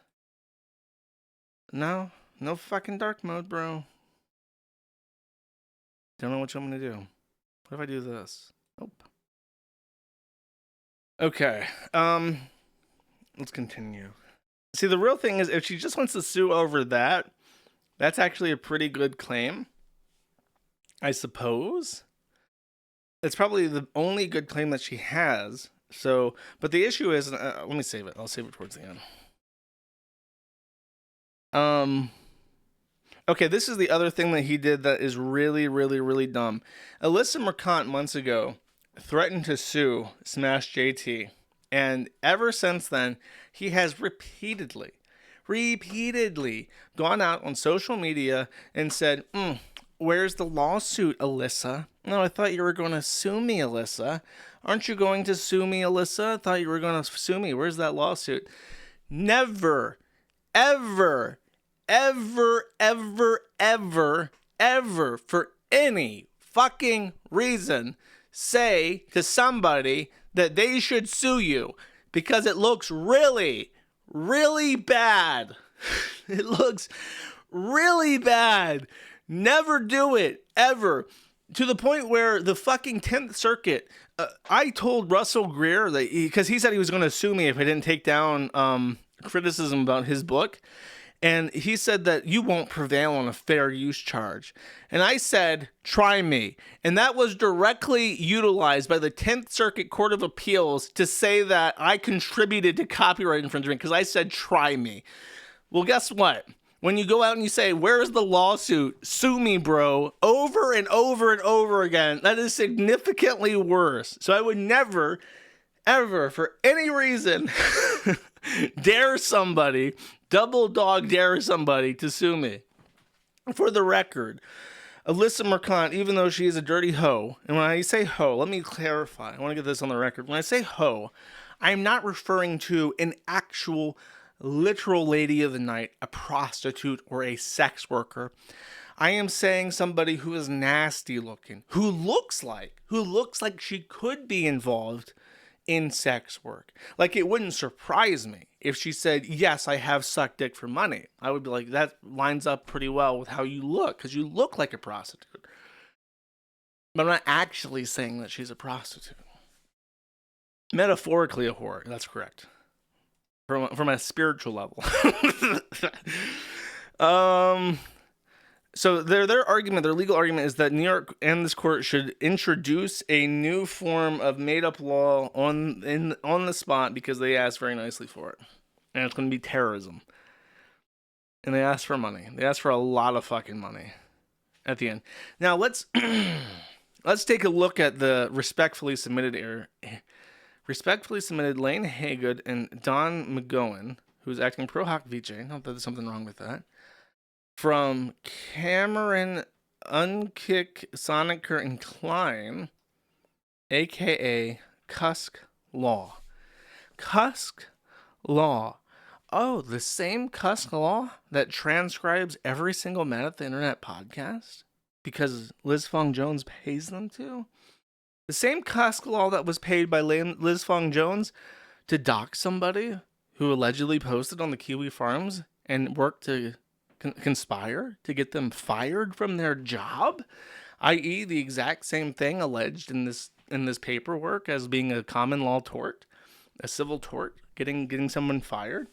No fucking dark mode, bro. Don't know what I'm gonna do. What if I do this? Nope. Okay. Let's continue. See, the real thing is, if she just wants to sue over that, that's actually a pretty good claim, I suppose. It's probably the only good claim that she has. So, but the issue is, let me save it. I'll save it towards the end. Okay, this is the other thing that he did that is really, really, really dumb. Alyssa Mercant months ago threatened to sue Smash JT. And ever since then, he has repeatedly gone out on social media and said, where's the lawsuit, Alyssa? No, I thought you were going to sue me, Alyssa. Aren't you going to sue me, Alyssa? I thought you were going to sue me. Where's that lawsuit? Never, ever, ever, ever, ever, ever, for any fucking reason, say to somebody that they should sue you, because it looks really, really bad. It looks really bad. Never do it, ever. To the point where the fucking 10th Circuit, I told Russell Greer, that because he said he was going to sue me if I didn't take down criticism about his book. And he said that you won't prevail on a fair use charge. And I said, try me. And that was directly utilized by the 10th Circuit Court of Appeals to say that I contributed to copyright infringement because I said, try me. Well, guess what? When you go out and you say, where's the lawsuit? Sue me, bro. Over and over and over again. That is significantly worse. So I would never, ever, for any reason, dare somebody, double dog dare somebody to sue me. For the record, Alyssa Mercant, even though she is a dirty hoe, and when I say hoe, let me clarify. I want to get this on the record. When I say hoe, I'm not referring to an actual literal lady of the night, a prostitute, or a sex worker. I am saying somebody who is nasty looking, who looks like she could be involved in sex work. Like, it wouldn't surprise me if she said, yes, I have sucked dick for money. I would be like, that lines up pretty well with how you look, because you look like a prostitute. But I'm not actually saying that she's a prostitute. Metaphorically a whore, that's correct. From a spiritual level. So their argument, their legal argument, is that New York and this court should introduce a new form of made-up law on the spot because they asked very nicely for it, and it's going to be terrorism. And they asked for money. They asked for a lot of fucking money at the end. Now let's take a look at the respectfully submitted Lane Haygood and Don McGowan, who's acting pro hoc VJ. Not that there's something wrong with that. From Cameron Unkick Soniker and Klein, aka Cusk Law. Cusk Law. Oh, the same Cusk Law that transcribes every single Man at the Internet podcast because Liz Fong Jones pays them to? The same Cusk Law that was paid by Liz Fong Jones to dox somebody who allegedly posted on the Kiwi Farms and worked to conspire to get them fired from their job? i.e. the exact same thing alleged in this paperwork as being a common law tort, a civil tort, getting someone fired.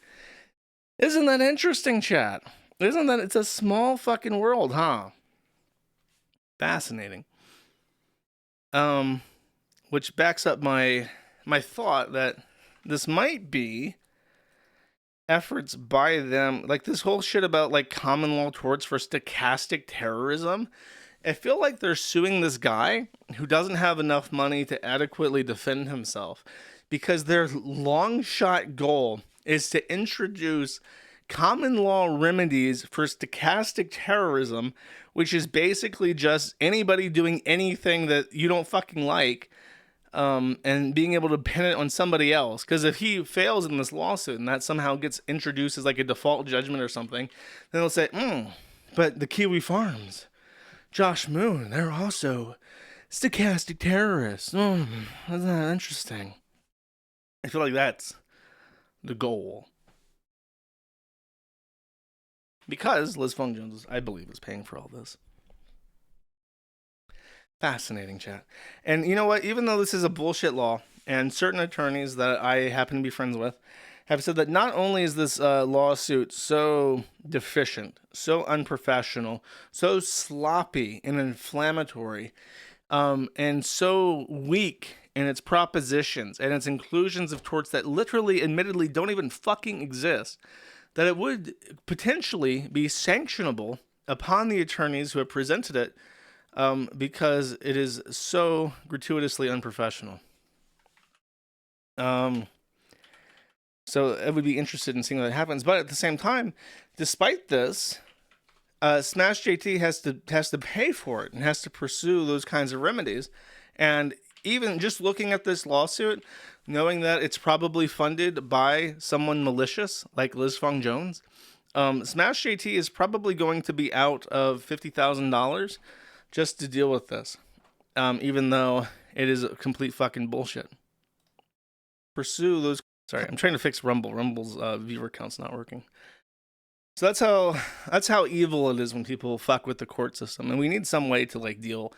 Isn't that interesting, chat? Isn't that, it's a small fucking world, huh? Fascinating. Which backs up my thought that this might be efforts by them, like this whole shit about like common law torts for stochastic terrorism. I feel like they're suing this guy who doesn't have enough money to adequately defend himself, because their long shot goal is to introduce common law remedies for stochastic terrorism, which is basically just anybody doing anything that you don't fucking like, and being able to pin it on somebody else. Because if he fails in this lawsuit and that somehow gets introduced as like a default judgment or something, then they'll say, but the Kiwi Farms, Josh Moon, they're also stochastic terrorists. Isn't that interesting? I feel like that's the goal. Because Liz Fong Jones, I believe, is paying for all this. Fascinating, chat. And you know what? Even though this is a bullshit law, and certain attorneys that I happen to be friends with have said that not only is this lawsuit so deficient, so unprofessional, so sloppy and inflammatory, and so weak in its propositions and its inclusions of torts that literally, admittedly, don't even fucking exist, that it would potentially be sanctionable upon the attorneys who have presented it, because it is so gratuitously unprofessional. So I would be interested in seeing what happens. But at the same time, despite this, Smash JT has to pay for it and has to pursue those kinds of remedies. And even just looking at this lawsuit, knowing that it's probably funded by someone malicious like Liz Fong Jones, Smash JT is probably going to be out of $50,000 just to deal with this, even though it is a complete fucking bullshit. Pursue those. Sorry, I'm trying to fix Rumble. Rumble's viewer count's not working. So that's how evil it is when people fuck with the court system, and we need some way to like deal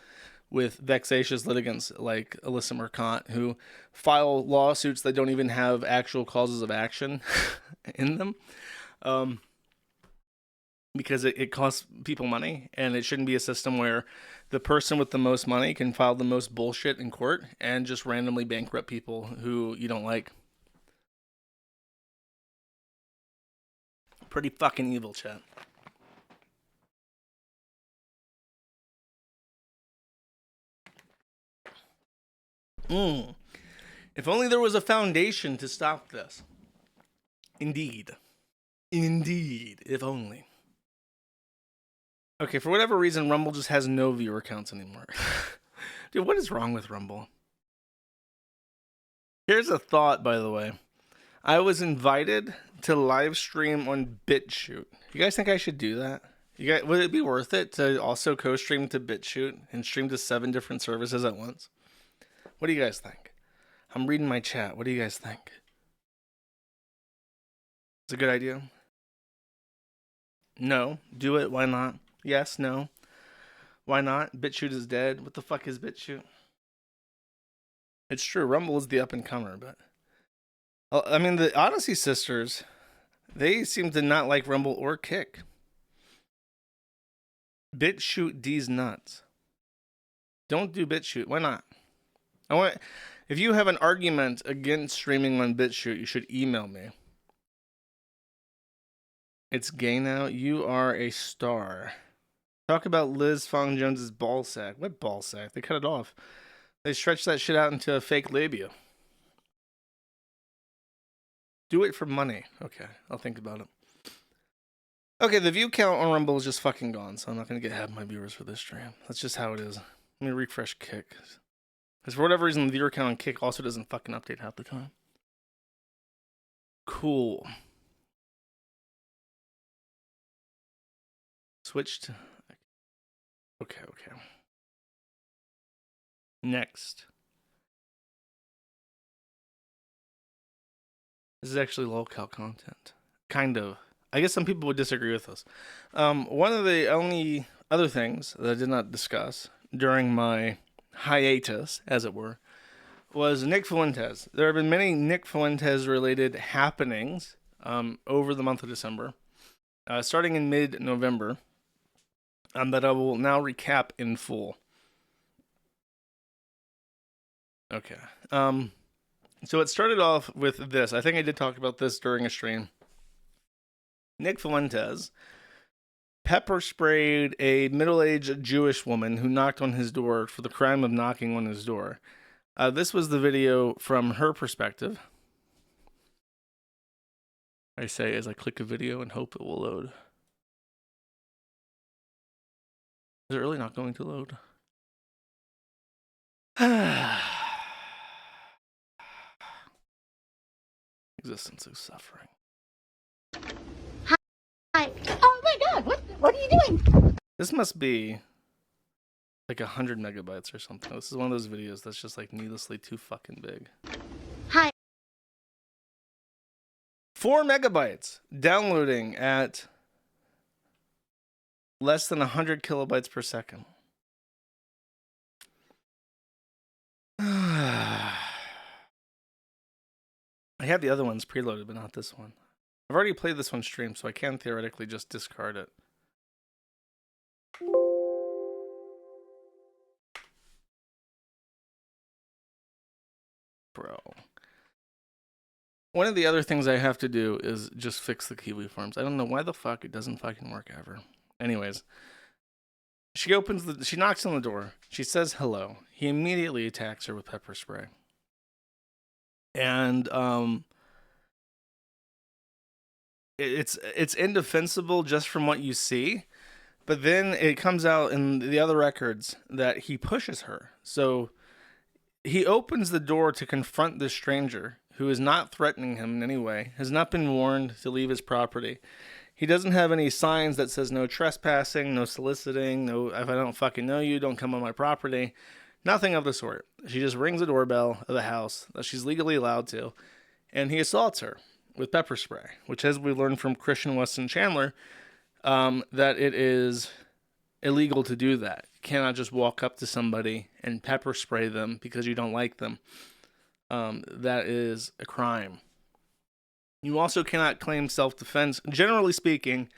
with vexatious litigants like Alyssa Mercant, who file lawsuits that don't even have actual causes of action in them. Because it costs people money, and it shouldn't be a system where the person with the most money can file the most bullshit in court and just randomly bankrupt people who you don't like. Pretty fucking evil, chat. If only there was a foundation to stop this. Indeed, if only. Okay, for whatever reason, Rumble just has no viewer counts anymore. Dude, what is wrong with Rumble? Here's a thought, by the way. I was invited to live stream on BitChute. You guys think I should do that? Would it be worth it to also co-stream to BitChute and stream to 7 different services at once? What do you guys think? I'm reading my chat. What do you guys think? It's a good idea? No. Do it. Why not? Yes. No. Why not? BitChute is dead. What the fuck is BitChute? It's true. Rumble is the up-and-comer, but... I mean, the Odyssey sisters, they seem to not like Rumble or Kick. BitChute D's nuts. Don't do BitChute. Why not? If you have an argument against streaming on BitChute, you should email me. It's gay now. You are a star. Talk about Liz Fong Jones's ball sack. What ball sack? They cut it off. They stretched that shit out into a fake labia. Do it for money. Okay, I'll think about it. Okay, the view count on Rumble is just fucking gone, so I'm not going to get half my viewers for this stream. That's just how it is. Let me refresh Kick. Because for whatever reason, the viewer count on Kick also doesn't fucking update half the time. Cool. Switched. Okay. Next. This is actually lolcow content. Kind of. I guess some people would disagree with us. One of the only other things that I did not discuss during my hiatus, as it were, was Nick Fuentes. There have been many Nick Fuentes related happenings over the month of December, starting in mid-November, that I will now recap in full. Okay. So it started off with this. I think I did talk about this during a stream. Nick Fuentes pepper sprayed a middle-aged Jewish woman who knocked on his door for the crime of knocking on his door. This was the video from her perspective. I say as I click a video and hope it will load. Is it really not going to load? Existence is suffering. Hi. Oh my God! What are you doing? This must be like 100 megabytes or something. This is one of those videos that's just like needlessly too fucking big. Hi. 4 megabytes downloading at less than 100 kilobytes per second. I have the other ones preloaded, but not this one. I've already played this one stream, so I can theoretically just discard it. Bro. One of the other things I have to do is just fix the Kiwi forms. I don't know why the fuck it doesn't fucking work ever. Anyways, she knocks on the door. She says hello. He immediately attacks her with pepper spray. And it's indefensible just from what you see, but then it comes out in the other records that he pushes her. So he opens the door to confront this stranger who is not threatening him in any way, has not been warned to leave his property. He doesn't have any signs that says no trespassing, no soliciting, no if I don't fucking know you, don't come on my property. Nothing of the sort. She just rings the doorbell of the house that she's legally allowed to, and he assaults her with pepper spray, which, as we learned from Christian Weston Chandler, that it is illegal to do that. You cannot just walk up to somebody and pepper spray them because you don't like them. That is a crime. You also cannot claim self-defense. Generally speaking,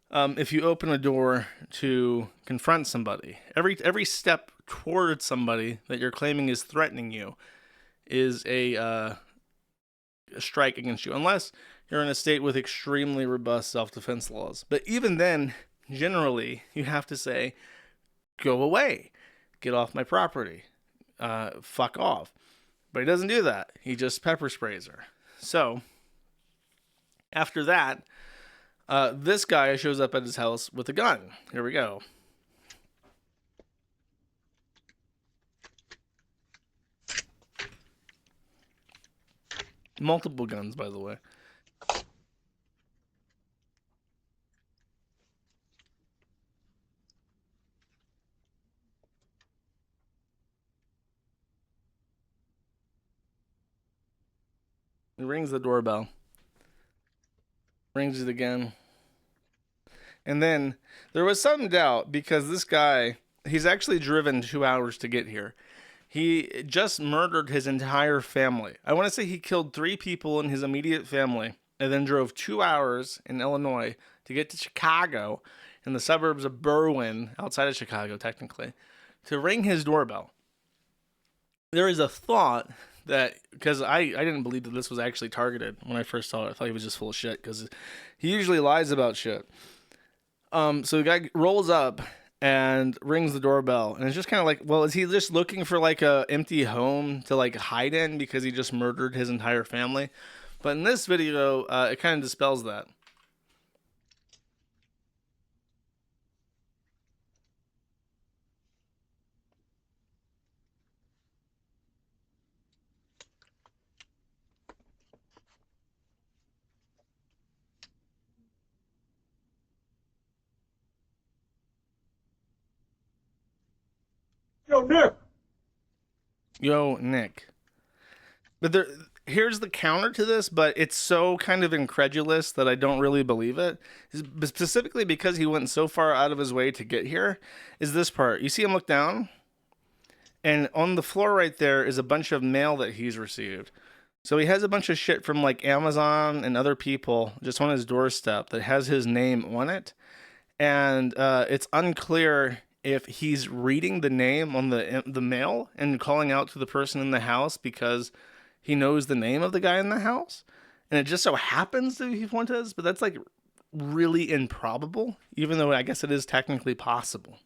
if you open a door to confront somebody, every step towards somebody that you're claiming is threatening you is a strike against you, unless you're in a state with extremely robust self-defense laws. But even then, generally, you have to say, go away, get off my property, fuck off. But he doesn't do that. He just pepper sprays her. So after that, this guy shows up at his house with a gun. Here we go. Multiple guns, by the way. He rings the doorbell. Rings it again. And then there was some doubt because this guy, he's actually driven 2 hours to get here. He just murdered his entire family. I want to say he killed 3 people in his immediate family and then drove 2 hours in Illinois to get to Chicago, in the suburbs of Berwyn, outside of Chicago technically, to ring his doorbell. There is a thought that, because I didn't believe that this was actually targeted when I first saw it. I thought he was just full of shit because he usually lies about shit. So the guy rolls up and rings the doorbell, and it's just kind of like, well, is he just looking for like a empty home to like hide in because he just murdered his entire family? But in this video, it kind of dispels that. Yo, Nick. Yo, Nick. But there, here's the counter to this, but it's so kind of incredulous that I don't really believe it. Specifically because he went so far out of his way to get here, is this part. You see him look down? And on the floor right there is a bunch of mail that he's received. So he has a bunch of shit from like Amazon and other people just on his doorstep that has his name on it. And it's unclear if he's reading the name on the mail and calling out to the person in the house because he knows the name of the guy in the house. And it just so happens to be Fuentes, but that's like really improbable, even though I guess it is technically possible.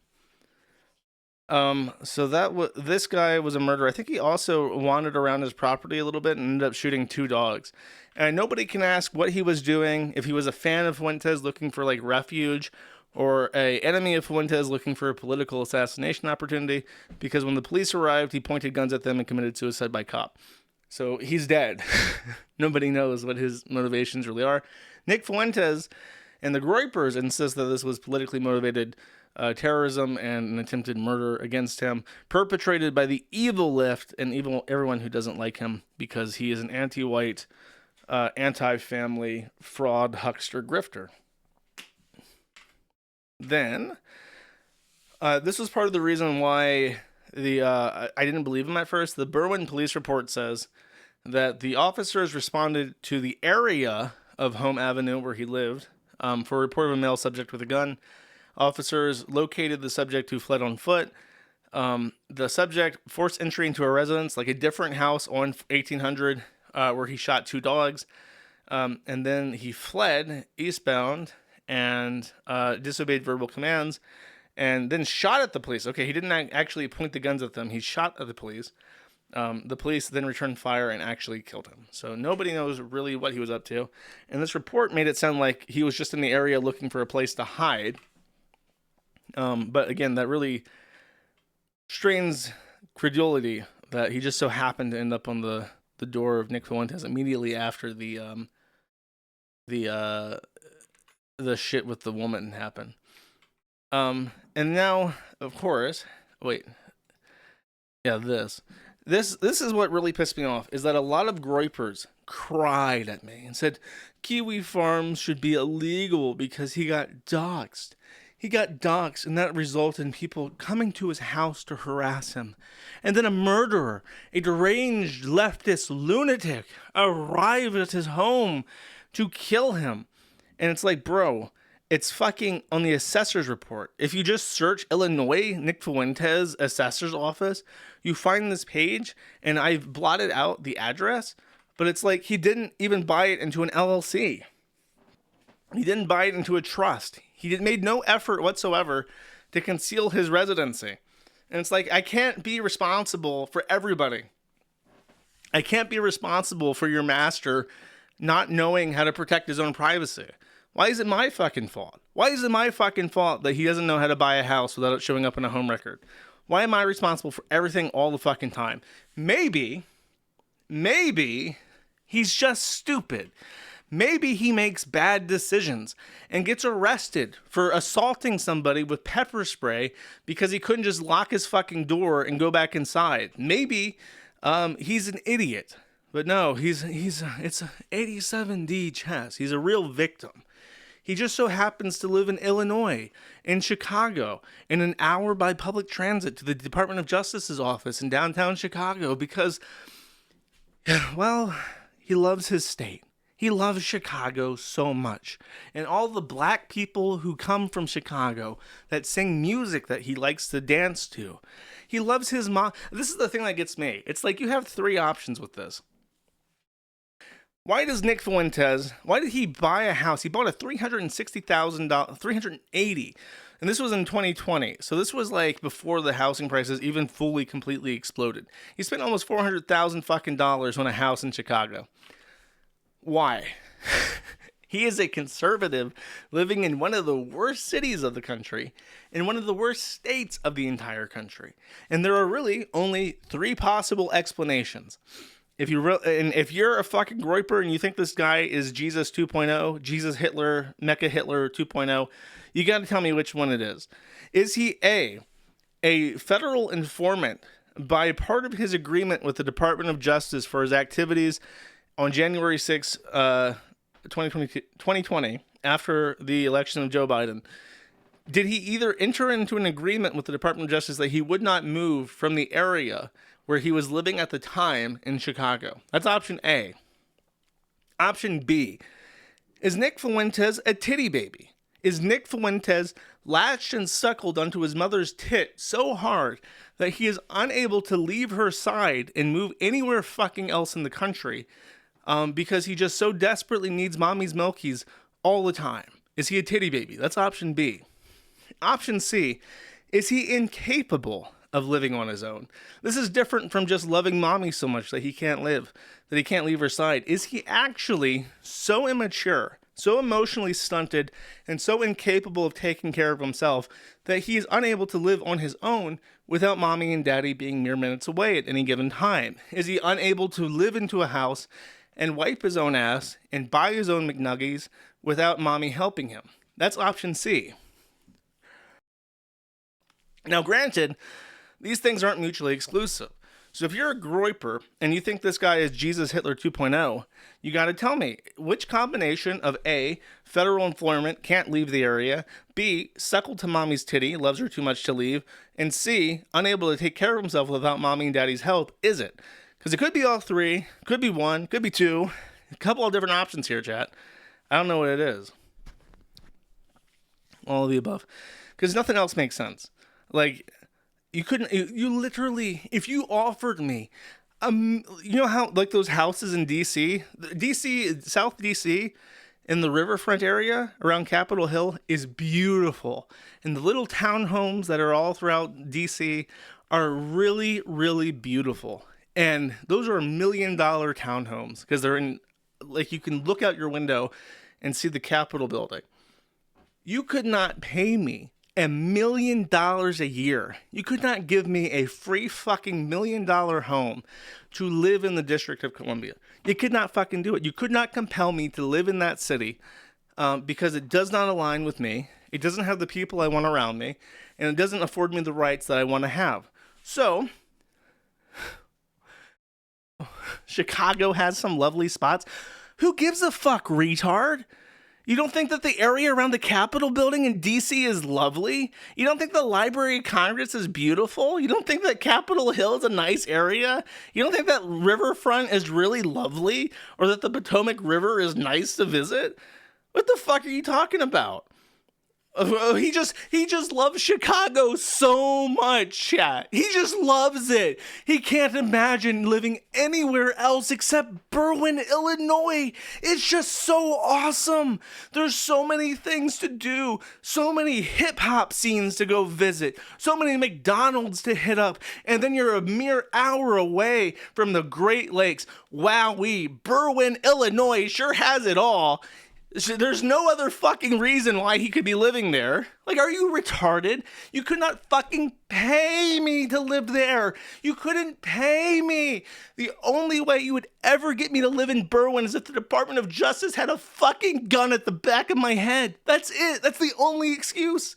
So this guy was a murderer. I think he also wandered around his property a little bit and ended up shooting 2 dogs. And nobody can ask what he was doing, if he was a fan of Fuentes looking for like refuge, or a enemy of Fuentes looking for a political assassination opportunity, because when the police arrived, he pointed guns at them and committed suicide by cop. So he's dead. Nobody knows what his motivations really are. Nick Fuentes and the Groypers insist that this was politically motivated terrorism and an attempted murder against him, perpetrated by the evil left and everyone who doesn't like him, because he is an anti-white, anti-family, fraud, huckster, grifter. Then, this was part of the reason why I didn't believe him at first. The Berwyn police report says that the officers responded to the area of Home Avenue where he lived for a report of a male subject with a gun. Officers located the subject who fled on foot. The subject forced entry into a residence, like a different house on 1800, where he shot 2 dogs. And then he fled eastbound and disobeyed verbal commands, and then shot at the police. Okay, he didn't actually point the guns at them. He shot at the police. The police then returned fire and actually killed him. So nobody knows really what he was up to. And this report made it sound like he was just in the area looking for a place to hide. But again, that really strains credulity that he just so happened to end up on the door of Nick Fuentes immediately after the shit with the woman happened. And now, of course, wait. Yeah, this is what really pissed me off, is that a lot of Groypers cried at me and said Kiwi farms should be illegal because he got doxxed. He got doxxed, and that resulted in people coming to his house to harass him. And then a murderer, a deranged leftist lunatic, arrived at his home to kill him. And it's like, bro, it's fucking on the assessor's report. If you just search Illinois Nick Fuentes assessor's office, you find this page, and I've blotted out the address, but it's like he didn't even buy it into an LLC. He didn't buy it into a trust. He made no effort whatsoever to conceal his residency. And it's like, I can't be responsible for everybody. I can't be responsible for your master not knowing how to protect his own privacy. Why is it my fucking fault? Why is it my fucking fault that he doesn't know how to buy a house without it showing up in a home record? Why am I responsible for everything all the fucking time? Maybe he's just stupid. Maybe he makes bad decisions and gets arrested for assaulting somebody with pepper spray because he couldn't just lock his fucking door and go back inside. Maybe he's an idiot. But no, it's 87D chess. He's a real victim. He just so happens to live in Illinois, in Chicago, in an hour by public transit to the Department of Justice's office in downtown Chicago because, well, he loves his state. He loves Chicago so much. And all the black people who come from Chicago that sing music that he likes to dance to. He loves his mom. This is the thing that gets me. It's like you have 3 options with this. Why does Nick Fuentes, why did he buy a house? He bought a $360,000, $380,000, and this was in 2020. So this was like before the housing prices even fully, completely exploded. He spent almost $400,000 fucking dollars on a house in Chicago. Why? He is a conservative living in one of the worst cities of the country, in one of the worst states of the entire country. And there are really only 3 possible explanations. If you're a fucking Groyper and you think this guy is Jesus 2.0, Jesus Hitler, Mecha Hitler 2.0, you got to tell me which one it is. Is he a federal informant by part of his agreement with the Department of Justice for his activities on January 6, 2020, after the election of Joe Biden, did he either enter into an agreement with the Department of Justice that he would not move from the area where he was living at the time in Chicago? That's option A. Option B. Is Nick Fuentes a titty baby? Is Nick Fuentes latched and suckled onto his mother's tit so hard that he is unable to leave her side and move anywhere fucking else in the country because he just so desperately needs mommy's milkies all the time? Is he a titty baby? That's option B. Option C. Is he incapable of living on his own? This is different from just loving mommy so much that he can't live, that he can't leave her side. Is he actually so immature, so emotionally stunted, and so incapable of taking care of himself that he is unable to live on his own without mommy and daddy being mere minutes away at any given time? Is he unable to live into a house and wipe his own ass and buy his own McNuggies without mommy helping him? That's option C. Now, granted, these things aren't mutually exclusive. So if you're a groiper and you think this guy is Jesus Hitler 2.0, you got to tell me, which combination of A, federal employment, can't leave the area, B, suckled to mommy's titty, loves her too much to leave, and C, unable to take care of himself without mommy and daddy's help, is it? Because it could be all three, could be one, could be two, a couple of different options here, chat. I don't know what it is. All of the above. Because nothing else makes sense. Like, you literally, if you offered me, you know how, like those houses in DC, South DC, in the riverfront area around Capitol Hill is beautiful. And the little townhomes that are all throughout DC are really, really beautiful. And those are $1 million townhomes because they're in, like, you can look out your window and see the Capitol building. You could not pay me $1 million a year. You could not give me a free fucking $1 million home to live in the District of Columbia. You could not fucking do it. You could not compel me to live in that city because it does not align with me. It doesn't have the people I want around me, and it doesn't afford me the rights that I want to have. So, Chicago has some lovely spots. Who gives a fuck, retard? You don't think that the area around the Capitol building in D.C. is lovely? You don't think the Library of Congress is beautiful? You don't think that Capitol Hill is a nice area? You don't think that riverfront is really lovely? Or that the Potomac River is nice to visit? What the fuck are you talking about? He just loves Chicago so much, chat. He just loves it. He can't imagine living anywhere else except Berwyn, Illinois. It's just so awesome. There's so many things to do, so many hip-hop scenes to go visit, so many McDonald's to hit up, and then you're a mere hour away from the Great Lakes. Wowee, Berwyn, Illinois sure has it all. There's no other fucking reason why he could be living there. Like, are you retarded? You could not fucking pay me to live there. You couldn't pay me. The only way you would ever get me to live in Berwyn is if the Department of Justice had a fucking gun at the back of my head. That's it. That's the only excuse.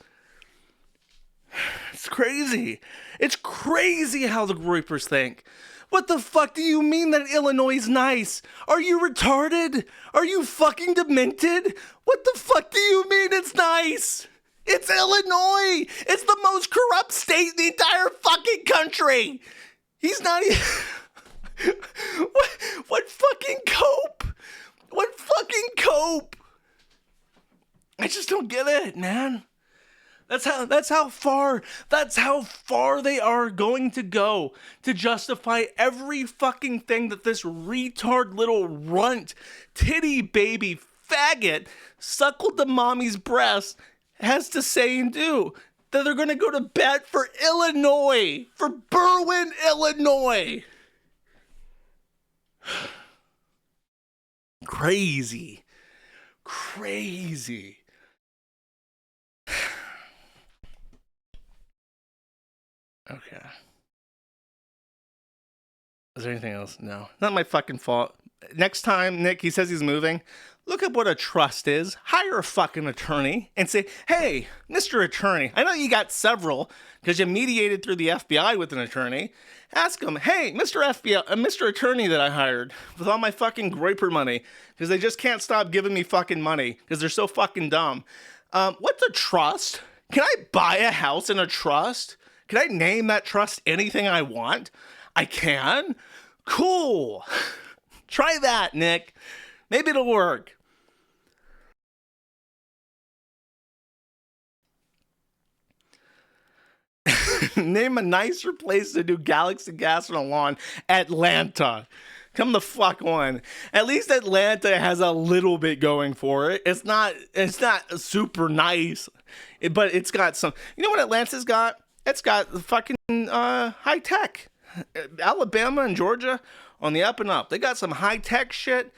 It's crazy. It's crazy how the groupers think. What the fuck do you mean that Illinois is nice? Are you retarded? Are you fucking demented? What the fuck do you mean it's nice? It's Illinois! It's the most corrupt state in the entire fucking country! He's not even... What fucking cope? What fucking cope? I just don't get it, man. That's how far they are going to go to justify every fucking thing that this retard little runt, titty baby faggot suckled to mommy's breast has to say and do. That they're going to go to bat for Illinois, for Berwyn, Illinois. Crazy. Okay. Is there anything else? No. Not my fucking fault. Next time, Nick, he says he's moving. Look up what a trust is. Hire a fucking attorney and say, hey, Mr. Attorney, I know you got several because you mediated through the FBI with an attorney. Ask them, hey, Mr. FBI, Mr. Attorney that I hired with all my fucking groiper money because they just can't stop giving me fucking money because they're so fucking dumb. What's a trust? Can I buy a house in a trust? Can I name that trust anything I want? I can? Cool. Try that, Nick. Maybe it'll work. Name a nicer place to do Galaxy Gas on a lawn. Atlanta. Come the fuck on. At least Atlanta has a little bit going for it. It's not super nice, but it's got some. You know what Atlanta's got? It's got fucking high tech. Alabama and Georgia on the up and up. They got some high tech shit.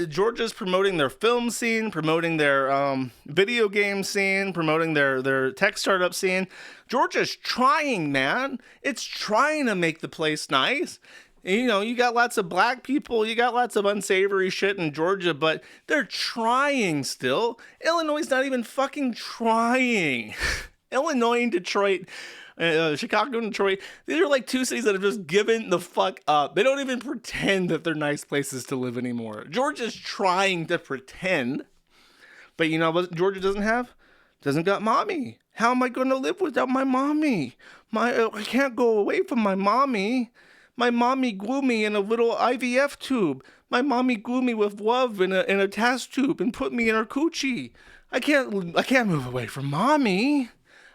Georgia's promoting their film scene, promoting their video game scene, promoting their tech startup scene. Georgia's trying, man. It's trying to make the place nice. You know, you got lots of black people, you got lots of unsavory shit in Georgia, but they're trying still. Illinois is not even fucking trying. Illinois and Detroit, Chicago and Detroit, these are like two cities that have just given the fuck up. They don't even pretend that they're nice places to live anymore. Georgia's trying to pretend, but you know what Georgia doesn't have? Doesn't got mommy. How am I going to live without my mommy? I can't go away from my mommy. My mommy glue me in a little IVF tube. My mommy glue me with love in a test tube and put me in her coochie. I can't move away from mommy.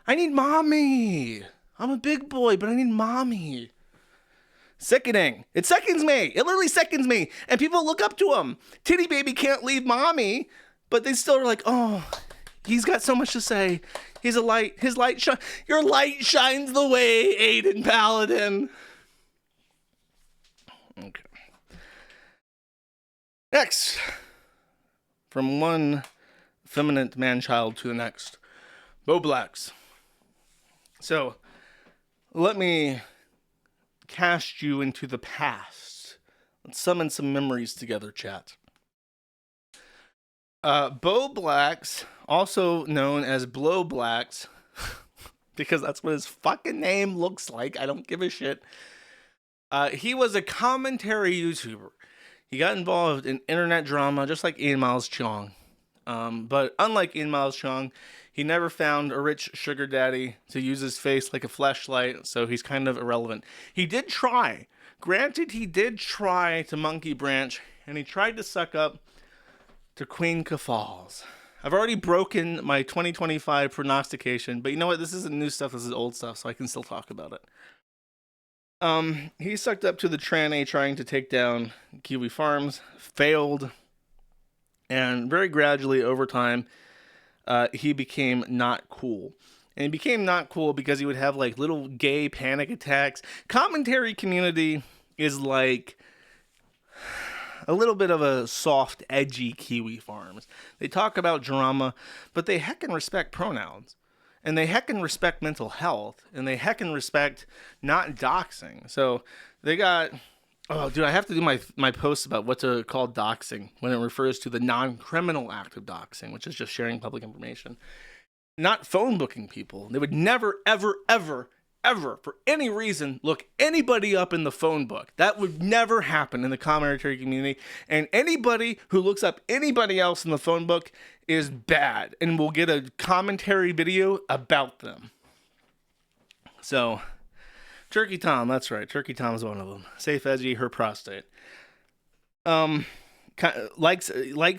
I need mommy. I'm a big boy, but I need mommy. Sickening. It seconds me. It literally seconds me. And people look up to him. Titty baby can't leave mommy, but they still are like, oh, he's got so much to say. He's a light. His light shines. Your light shines the way, Aiden Paladin. Okay. Next. From one effeminate man-child to the next. Blowblax. So, let me cast you into the past. Let's summon some memories together, chat. Blowblax, also known as Blowblax, because that's what his fucking name looks like. I don't give a shit. He was a commentary YouTuber. He got involved in internet drama, just like Ian Miles Chong. But unlike Ian Miles Chong, he never found a rich sugar daddy to use his face like a fleshlight, so he's kind of irrelevant. He did try. Granted, he did try to monkey branch, and he tried to suck up to Queen Kafals. I've already broken my 2025 prognostication, but you know what? This isn't new stuff, this is old stuff, so I can still talk about it. He sucked up to the tranny trying to take down Kiwi Farms, failed, and very gradually over time, he became not cool. And he became not cool because he would have like little gay panic attacks. Commentary community is like a little bit of a soft, edgy Kiwi Farms. They talk about drama, but they heckin' respect pronouns. And they heckin' respect mental health. And they heckin' respect not doxing. So they got... Oh, dude, I have to do my post about what to call doxing when it refers to the non-criminal act of doxing, which is just sharing public information. Not phone booking people. They would never, ever, ever, ever, for any reason, look anybody up in the phone book. That would never happen in the commentary community. And anybody who looks up anybody else in the phone book is bad and will get a commentary video about them. So... Turkey Tom, that's right. Turkey Tom's one of them. Safe Edgy, her prostate. Likes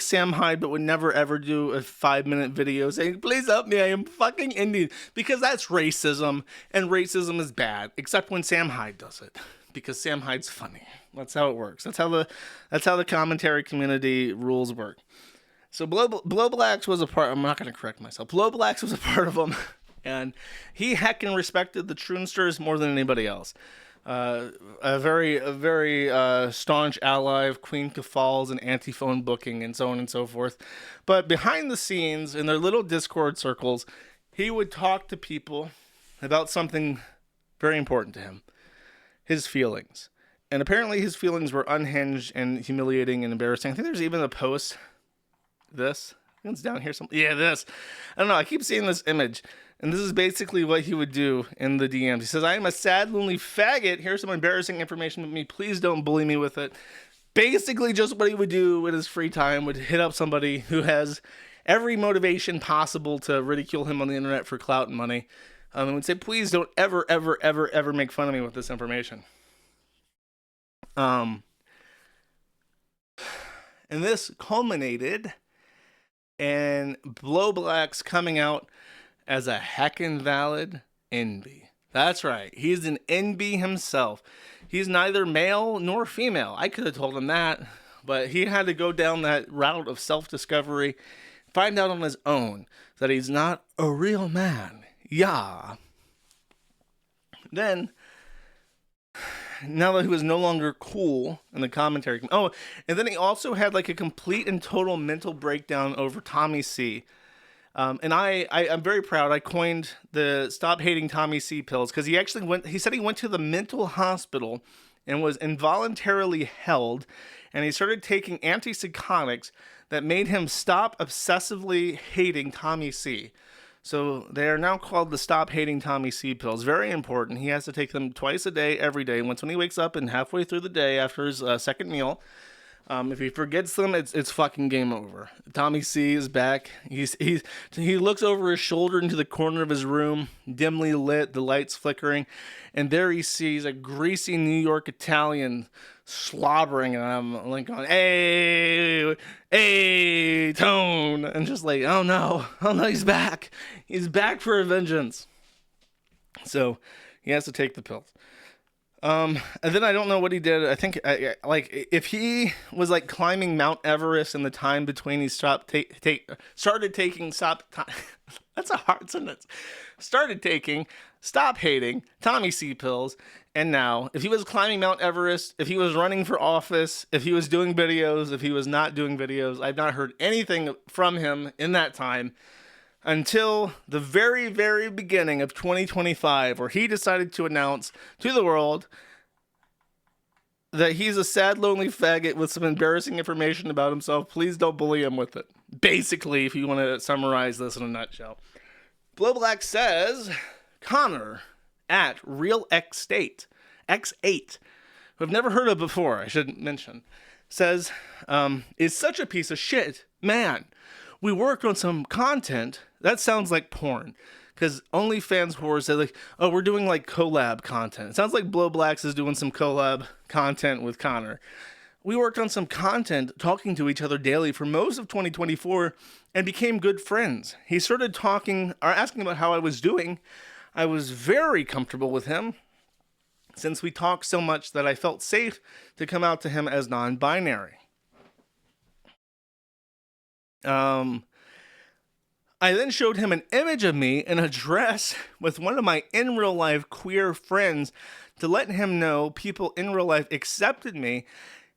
Sam Hyde, but would never ever do a 5-minute video saying, please help me, I am fucking Indian. Because that's racism, and racism is bad. Except when Sam Hyde does it. Because Sam Hyde's funny. That's how it works. That's how the commentary community rules work. So Blowblax was a part, I'm not going to correct myself. Blowblax was a part of them. And he heckin' respected the Troonsters more than anybody else. A very staunch ally of Queen Kafals and anti-phone booking and so on and so forth. But behind the scenes, in their little Discord circles, he would talk to people about something very important to him. His feelings. And apparently his feelings were unhinged and humiliating and embarrassing. I think there's even a post This. It's down here somewhere. Yeah, this. I don't know. I keep seeing this image. And this is basically what he would do in the DMs. He says, I am a sad, lonely faggot. Here's some embarrassing information with me. Please don't bully me with it. Basically just what he would do in his free time, would hit up somebody who has every motivation possible to ridicule him on the internet for clout and money. And would say, please don't ever, ever, ever, ever make fun of me with this information. And this culminated in Blowblax coming out as a heckin' valid NB. That's right. He's an NB himself. He's neither male nor female. I could have told him that, but he had to go down that route of self-discovery, find out on his own that he's not a real man. Yeah. Then, now that he was no longer cool in the commentary. Oh, and then he also had like a complete and total mental breakdown over Tommy C. And I'm very proud. I coined the Stop Hating Tommy C pills because he said he went to the mental hospital and was involuntarily held, and he started taking antipsychotics that made him stop obsessively hating Tommy C. So they are now called the Stop Hating Tommy C pills. Very important. He has to take them twice a day, every day. Once when he wakes up and halfway through the day after his second meal. If he forgets them, it's fucking game over. Tommy C is back. He looks over his shoulder into the corner of his room, dimly lit, the lights flickering, and there he sees a greasy New York Italian slobbering, and I'm like going, hey, Tone, and just like, oh no, he's back. He's back for a vengeance. So he has to take the pills. And then I don't know what he did. I think like if he was like climbing Mount Everest in the time between he started taking that's a hard sentence. Started taking Stop Hating Tommy C pills, and now if he was climbing Mount Everest, if he was running for office, if he was doing videos, if he was not doing videos, I've not heard anything from him in that time until the very, very beginning of 2025, where he decided to announce to the world that he's a sad, lonely faggot with some embarrassing information about himself. Please don't bully him with it. Basically, if you want to summarize this in a nutshell. Blowblax says, Connor at Real X8, who I've never heard of before, I should mention, says, is such a piece of shit. Man, we worked on some content. That sounds like porn. Because OnlyFans whores say like, oh, we're doing like collab content. It sounds like Blowblax is doing some collab content with Connor. We worked on some content talking to each other daily for most of 2024 and became good friends. He started talking or asking about how I was doing. I was very comfortable with him since we talked so much that I felt safe to come out to him as non-binary. I then showed him an image of me in a dress with one of my in real life queer friends to let him know people in real life accepted me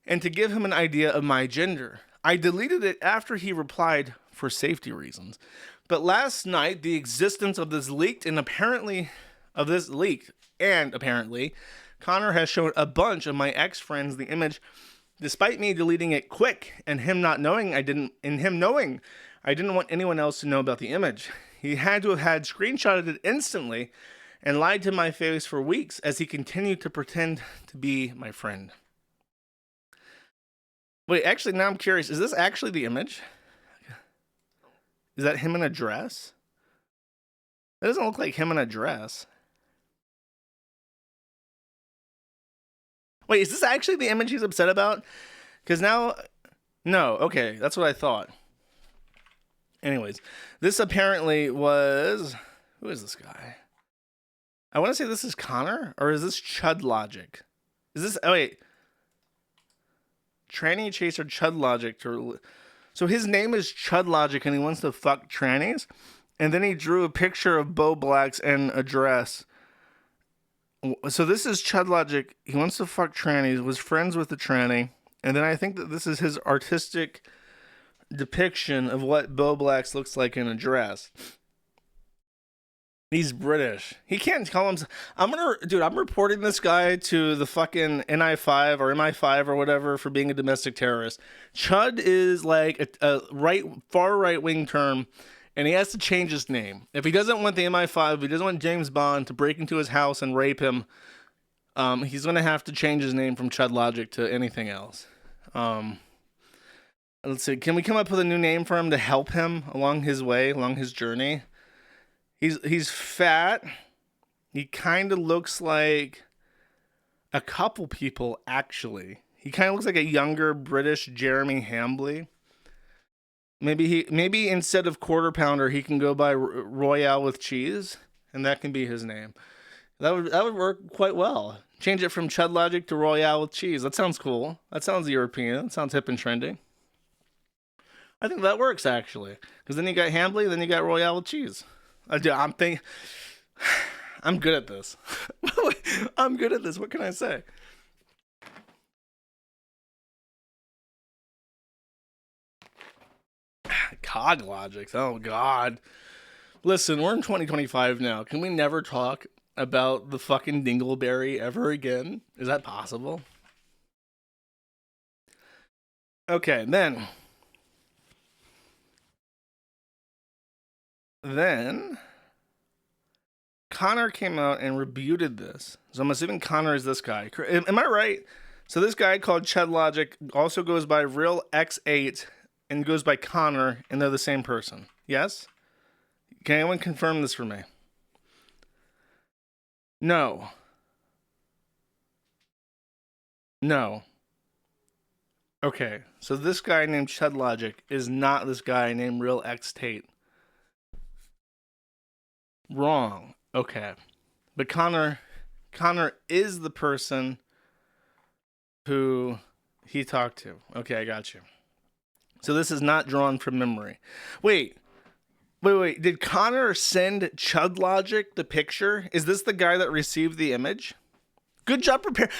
and to give him an idea of my gender. I deleted it after he replied for safety reasons. But last night, the existence of this leaked and apparently, Connor has shown a bunch of my ex-friends the image, despite me deleting it quick and him knowing I didn't want anyone else to know about the image. He had to have had screenshotted it instantly and lied to my face for weeks as he continued to pretend to be my friend. Wait, actually, now I'm curious. Is this actually the image? Is that him in a dress? That doesn't look like him in a dress. Wait, is this actually the image he's upset about? Because now... No, okay, that's what I thought. Anyways, this apparently was... Who is this guy? I want to say this is Connor, or is this Chud Logic? Is this... Oh, wait. Tranny Chaser Chud Logic. So his name is Chud Logic, and he wants to fuck trannies? And then he drew a picture of Blowblax and a dress. So this is Chud Logic. He wants to fuck trannies, was friends with the tranny. And then I think that this is his artistic depiction of what Blowblax looks like in a dress. He's British. He can't call him. I'm reporting this guy to the fucking NI5 or MI5 or whatever for being a domestic terrorist. Chud is like a far right wing term, and he has to change his name. If he doesn't want the MI5, if he doesn't want James Bond to break into his house and rape him, he's going to have to change his name from 𝕏light to anything else. Let's see. Can we come up with a new name for him to help him along his way, along his journey? He's fat. He kind of looks like a couple people, actually. He kind of looks like a younger British Jeremy Hambley. Maybe instead of quarter pounder, he can go by Royale with cheese, and that can be his name. That would work quite well. Change it from 𝕏light to Royale with cheese. That sounds cool. That sounds European. That sounds hip and trendy. I think that works, actually. Because then you got Hambley, then you got Royale with cheese. I'm good at this. I'm good at this. What can I say? Cog logics. Oh, God. Listen, we're in 2025 now. Can we never talk about the fucking dingleberry ever again? Is that possible? Okay, then Connor came out and rebutted this. So I'm assuming Connor is this guy. Am I right? So this guy called 𝕏light also goes by Real X8 and goes by Connor, and they're the same person. Yes? Can anyone confirm this for me? No. Okay, so this guy named 𝕏light is not this guy named Real X8. Wrong. Okay. But Connor is the person who he talked to. Okay, I got you. So this is not drawn from memory. Wait. Did Connor send 𝕏light the picture? Is this the guy that received the image? Good job prepare.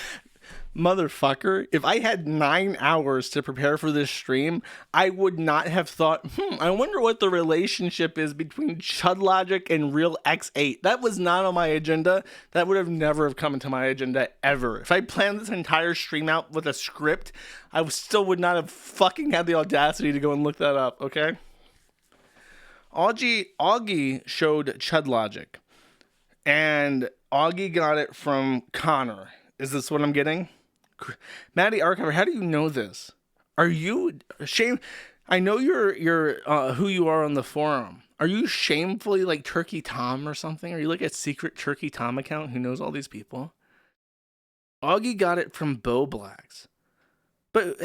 Motherfucker, if I had 9 hours to prepare for this stream, I would not have thought, I wonder what the relationship is between 𝕏light and Real X8. That was not on my agenda. That would have never have come into my agenda ever. If I planned this entire stream out with a script, I still would not have fucking had the audacity to go and look that up, okay? Augie showed 𝕏light, and Augie got it from Connor. Is this what I'm getting? Maddie Archiver, how do you know this? Are you ashamed? I know you're who you are on the forum. Are you shamefully like Turkey Tom or something? Are you like a secret Turkey Tom account who knows all these people? Augie got it from Blowblax. But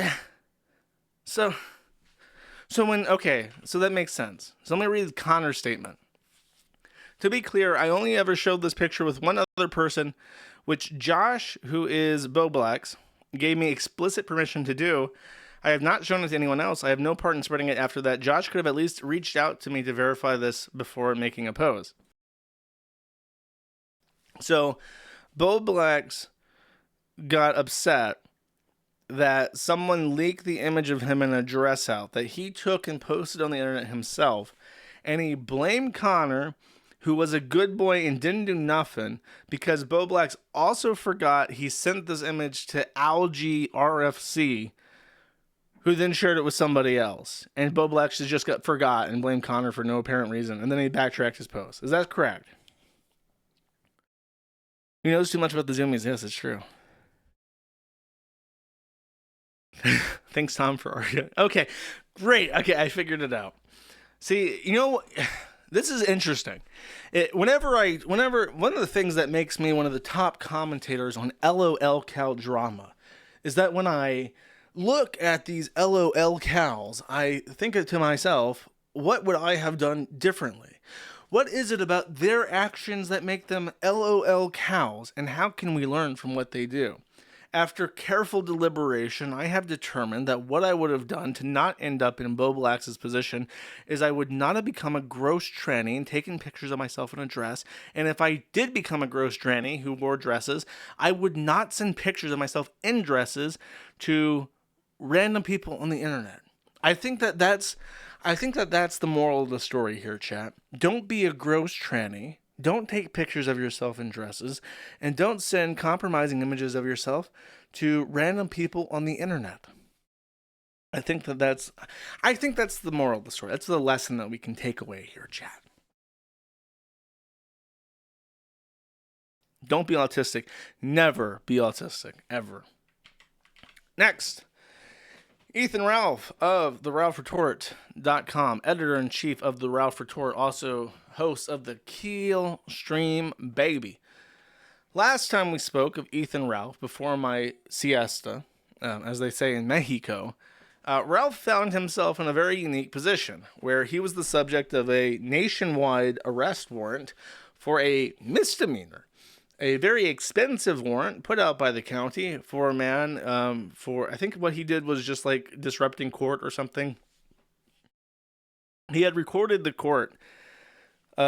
so that makes sense. So let me read Connor's statement. To be clear, I only ever showed this picture with one other person, which Josh, who is Blowblax, gave me explicit permission to do. I have not shown it to anyone else. I have no part in spreading it after that. Josh could have at least reached out to me to verify this before making a pose. So, Blowblax got upset that someone leaked the image of him in a dress out that he took and posted on the internet himself, and he blamed Connor, who was a good boy and didn't do nothing, because Blowblax also forgot he sent this image to Algae RFC, who then shared it with somebody else. And Blowblax just forgot and blamed Connor for no apparent reason, and then he backtracked his post. Is that correct? He knows too much about the Zoomies. Yes, it's true. Thanks, Tom, for arguing. Okay, great. Okay, I figured it out. See, this is interesting. One of the things that makes me one of the top commentators on LOL Cow drama is that when I look at these LOL cows, I think to myself, what would I have done differently? What is it about their actions that make them LOL cows, and how can we learn from what they do? After careful deliberation, I have determined that what I would have done to not end up in Blowblax's position is I would not have become a gross tranny and taken pictures of myself in a dress, and if I did become a gross tranny who wore dresses, I would not send pictures of myself in dresses to random people on the internet. I think that that's the moral of the story here, chat. Don't be a gross tranny. Don't take pictures of yourself in dresses, and don't send compromising images of yourself to random people on the internet. I think that's the moral of the story. That's the lesson that we can take away here, chat. Don't be autistic. Never be autistic, ever. Next, Ethan Ralph of theralphreport.com, editor-in-chief of the Ralph Retort, also host of the Keel Stream Baby. Last time we spoke of Ethan Ralph before my siesta, as they say in Mexico, Ralph found himself in a very unique position where he was the subject of a nationwide arrest warrant for a misdemeanor. A very expensive warrant put out by the county for a man for, I think what he did was just like disrupting court or something. He had recorded the court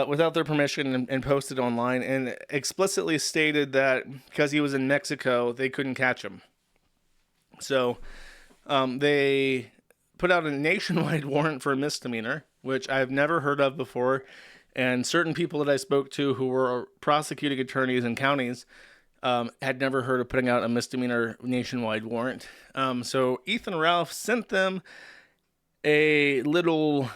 without their permission and posted online and explicitly stated that because he was in Mexico, they couldn't catch him. So they put out a nationwide warrant for a misdemeanor, which I've never heard of before. And certain people that I spoke to who were prosecuting attorneys in counties had never heard of putting out a misdemeanor nationwide warrant. So Ethan Ralph sent them a little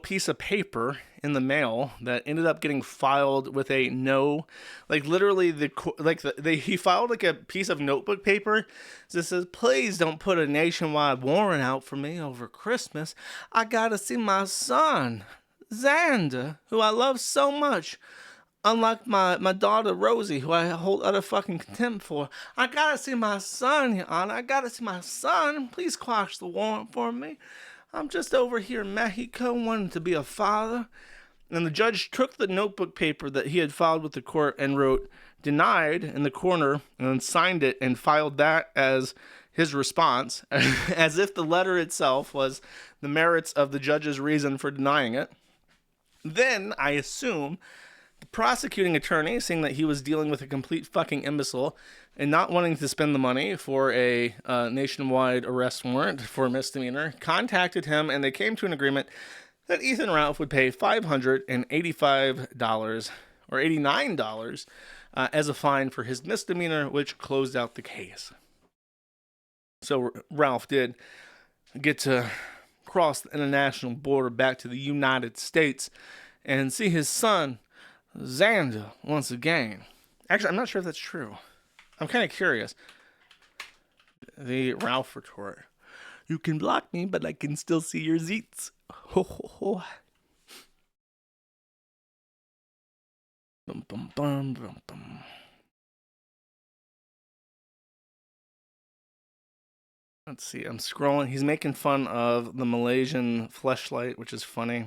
piece of paper in the mail that ended up getting filed with a no, like literally he filed like a piece of notebook paper that says, "Please don't put a nationwide warrant out for me over Christmas. I gotta see my son, Xander, who I love so much. Unlike my daughter, Rosie, who I hold utter fucking contempt for. I gotta see my son, Your Honor. I gotta see my son. Please quash the warrant for me. I'm just over here in Mexico wanting to be a father." And the judge took the notebook paper that he had filed with the court and wrote "denied" in the corner and then signed it and filed that as his response, as if the letter itself was the merits of the judge's reason for denying it. Then, I assume, the prosecuting attorney, seeing that he was dealing with a complete fucking imbecile and not wanting to spend the money for a nationwide arrest warrant for a misdemeanor, contacted him and they came to an agreement that Ethan Ralph would pay $585 or $89 as a fine for his misdemeanor, which closed out the case. So Ralph did get to cross the international border back to the United States and see his son, Xander, once again. Actually, I'm not sure if that's true. I'm kind of curious. The Ralph Retort. You can block me, but I can still see your zeets. Ho, ho, ho. Bum, bum, bum, bum, bum. Let's see, I'm scrolling. He's making fun of the Malaysian fle𝕏light, which is funny.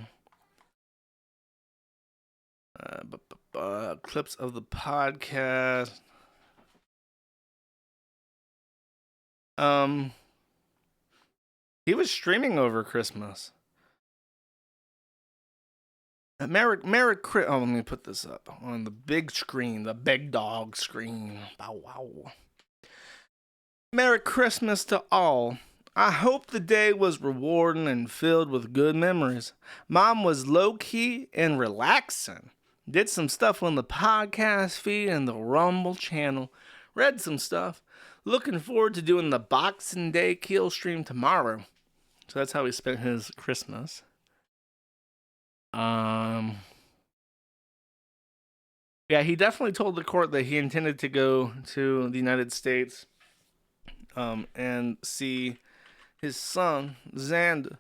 Clips of the podcast. He was streaming over Christmas. Oh, let me put this up on the big screen, the big dog screen. Bow wow. Merry Christmas to all. I hope the day was rewarding and filled with good memories. Mine was low-key and relaxing. Did some stuff on the podcast feed and the Rumble channel. Read some stuff. Looking forward to doing the Boxing Day kill stream tomorrow. So that's how he spent his Christmas. Yeah, he definitely told the court that he intended to go to the United States and see his son, Xander.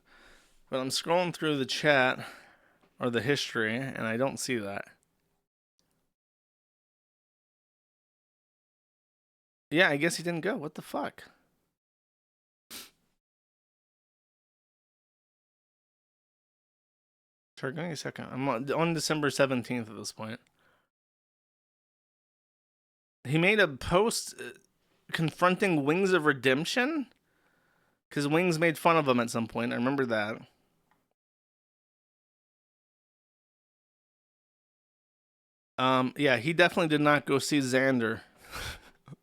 But I'm scrolling through the chat or the history, and I don't see that. Yeah, I guess he didn't go. What the fuck? Sorry, give me a second. I'm on December 17th at this point. He made a post confronting Wings of Redemption? Because Wings made fun of him at some point. I remember that. Yeah, he definitely did not go see Xander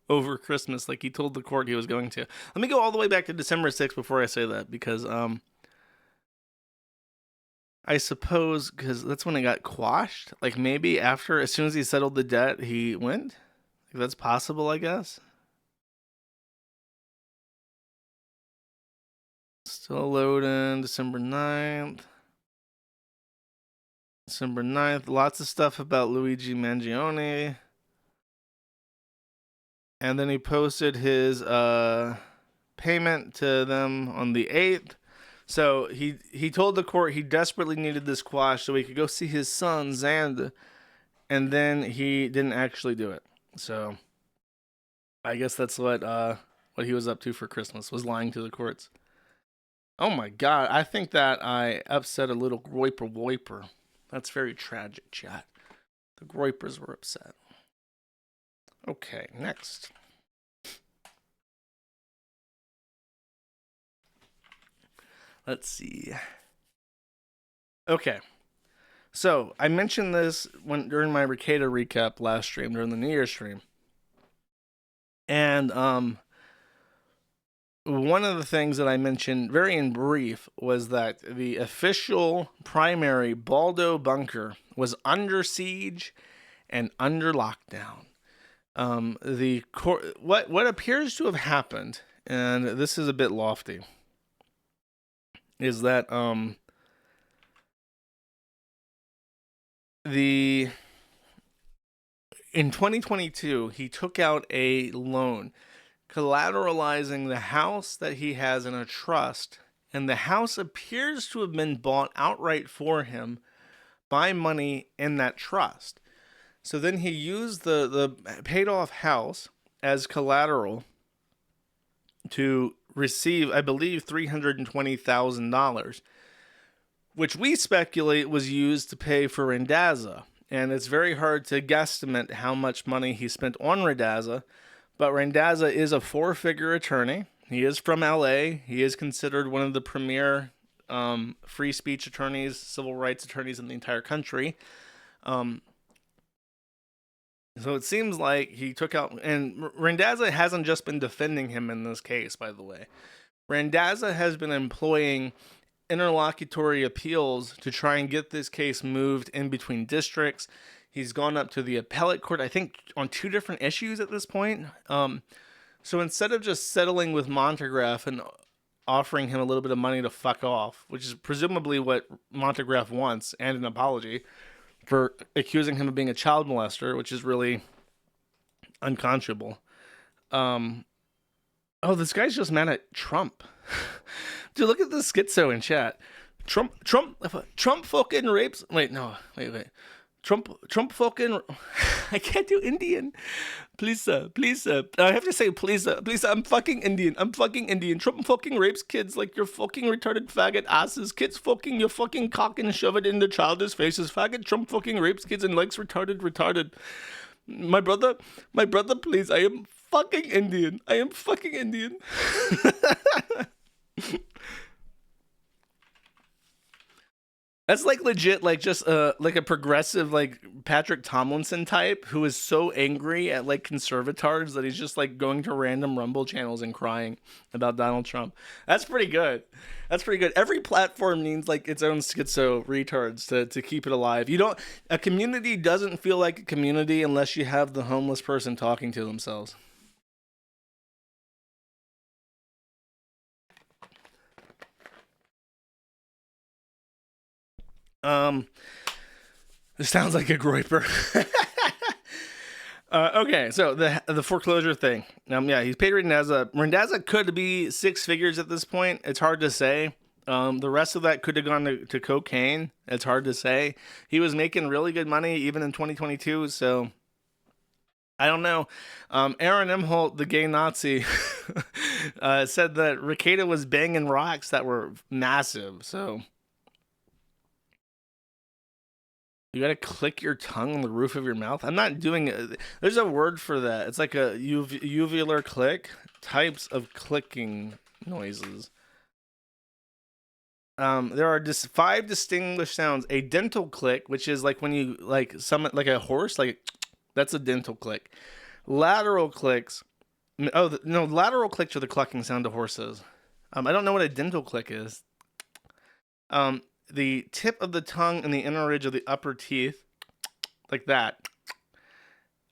over Christmas like he told the court he was going to. Let me go all the way back to December 6th before I say that, because I I suppose because that's when it got quashed. Like maybe after, as soon as he settled the debt, he went. Like, that's possible, I guess. Still loading. December 9th. December 9th. Lots of stuff about Luigi Mangione. And then he posted his payment to them on the 8th. So he told the court he desperately needed this quash so he could go see his son, Xander. And then he didn't actually do it. So I guess that's what he was up to for Christmas, was lying to the courts. Oh my God, I think that I upset a little Groiper. That's very tragic, chat. The Groipers were upset. Okay, next. Let's see. Okay. So, I mentioned this during my Rekieta recap last stream, during the New Year's stream. And one of the things that I mentioned very in brief was that the official primary Baldo bunker was under siege and under lockdown. What appears to have happened, and this is a bit lofty, is that in 2022 he took out a loan collateralizing the house that he has in a trust, and the house appears to have been bought outright for him by money in that trust. So then he used the paid off house as collateral to receive, I believe, $320,000, which we speculate was used to pay for Randazza. And it's very hard to guesstimate how much money he spent on Randazza, but Randazza is a 4-figure attorney. He is from LA. He is considered one of the premier free speech attorneys, civil rights attorneys in the entire country. So it seems like he took out, and Randazza hasn't just been defending him in this case, by the way. Randazza has been employing interlocutory appeals to try and get this case moved in between districts. He's gone up to the appellate court, I think, on 2 different issues at this point. So instead of just settling with Montegraph and offering him a little bit of money to fuck off, which is presumably what Montegraph wants, and an apology for accusing him of being a child molester, which is really unconscionable. Oh, this guy's just mad at Trump. Dude, look at the schizo in chat. Trump fucking rapes. Wait. Trump fucking. I can't do Indian. Please, sir. I have to say, please, sir. I'm fucking Indian. Trump fucking rapes kids like you're fucking retarded faggot asses. Kids fucking your fucking cock and shove it in the childish faces. Faggot Trump fucking rapes kids and likes retarded. My brother, please. I am fucking Indian. That's like legit, like just like a progressive, like Patrick Tomlinson type who is so angry at like conservatards that he's just like going to random Rumble channels and crying about Donald Trump. That's pretty good. Every platform needs like its own schizo retards to keep it alive. A community doesn't feel like a community unless you have the homeless person talking to themselves. This sounds like a groiper. Okay, so the foreclosure thing. Yeah, he's paid Randazza. Randazza could be 6 figures at this point. It's hard to say. The rest of that could have gone to cocaine. It's hard to say. He was making really good money even in 2022, so I don't know. Aaron Imholt, the gay Nazi, said that Rekieta was banging rocks that were massive, so you gotta click your tongue on the roof of your mouth. I'm not doing it. There's a word for that. It's like a uvular click. Types of clicking noises. There are just 5 distinguished sounds. A dental click, which is like when you like summon like a horse, like that's a dental click. Lateral clicks. Lateral clicks are the clucking sound of horses. I don't know what a dental click is. the tip of the tongue and the inner ridge of the upper teeth, like that.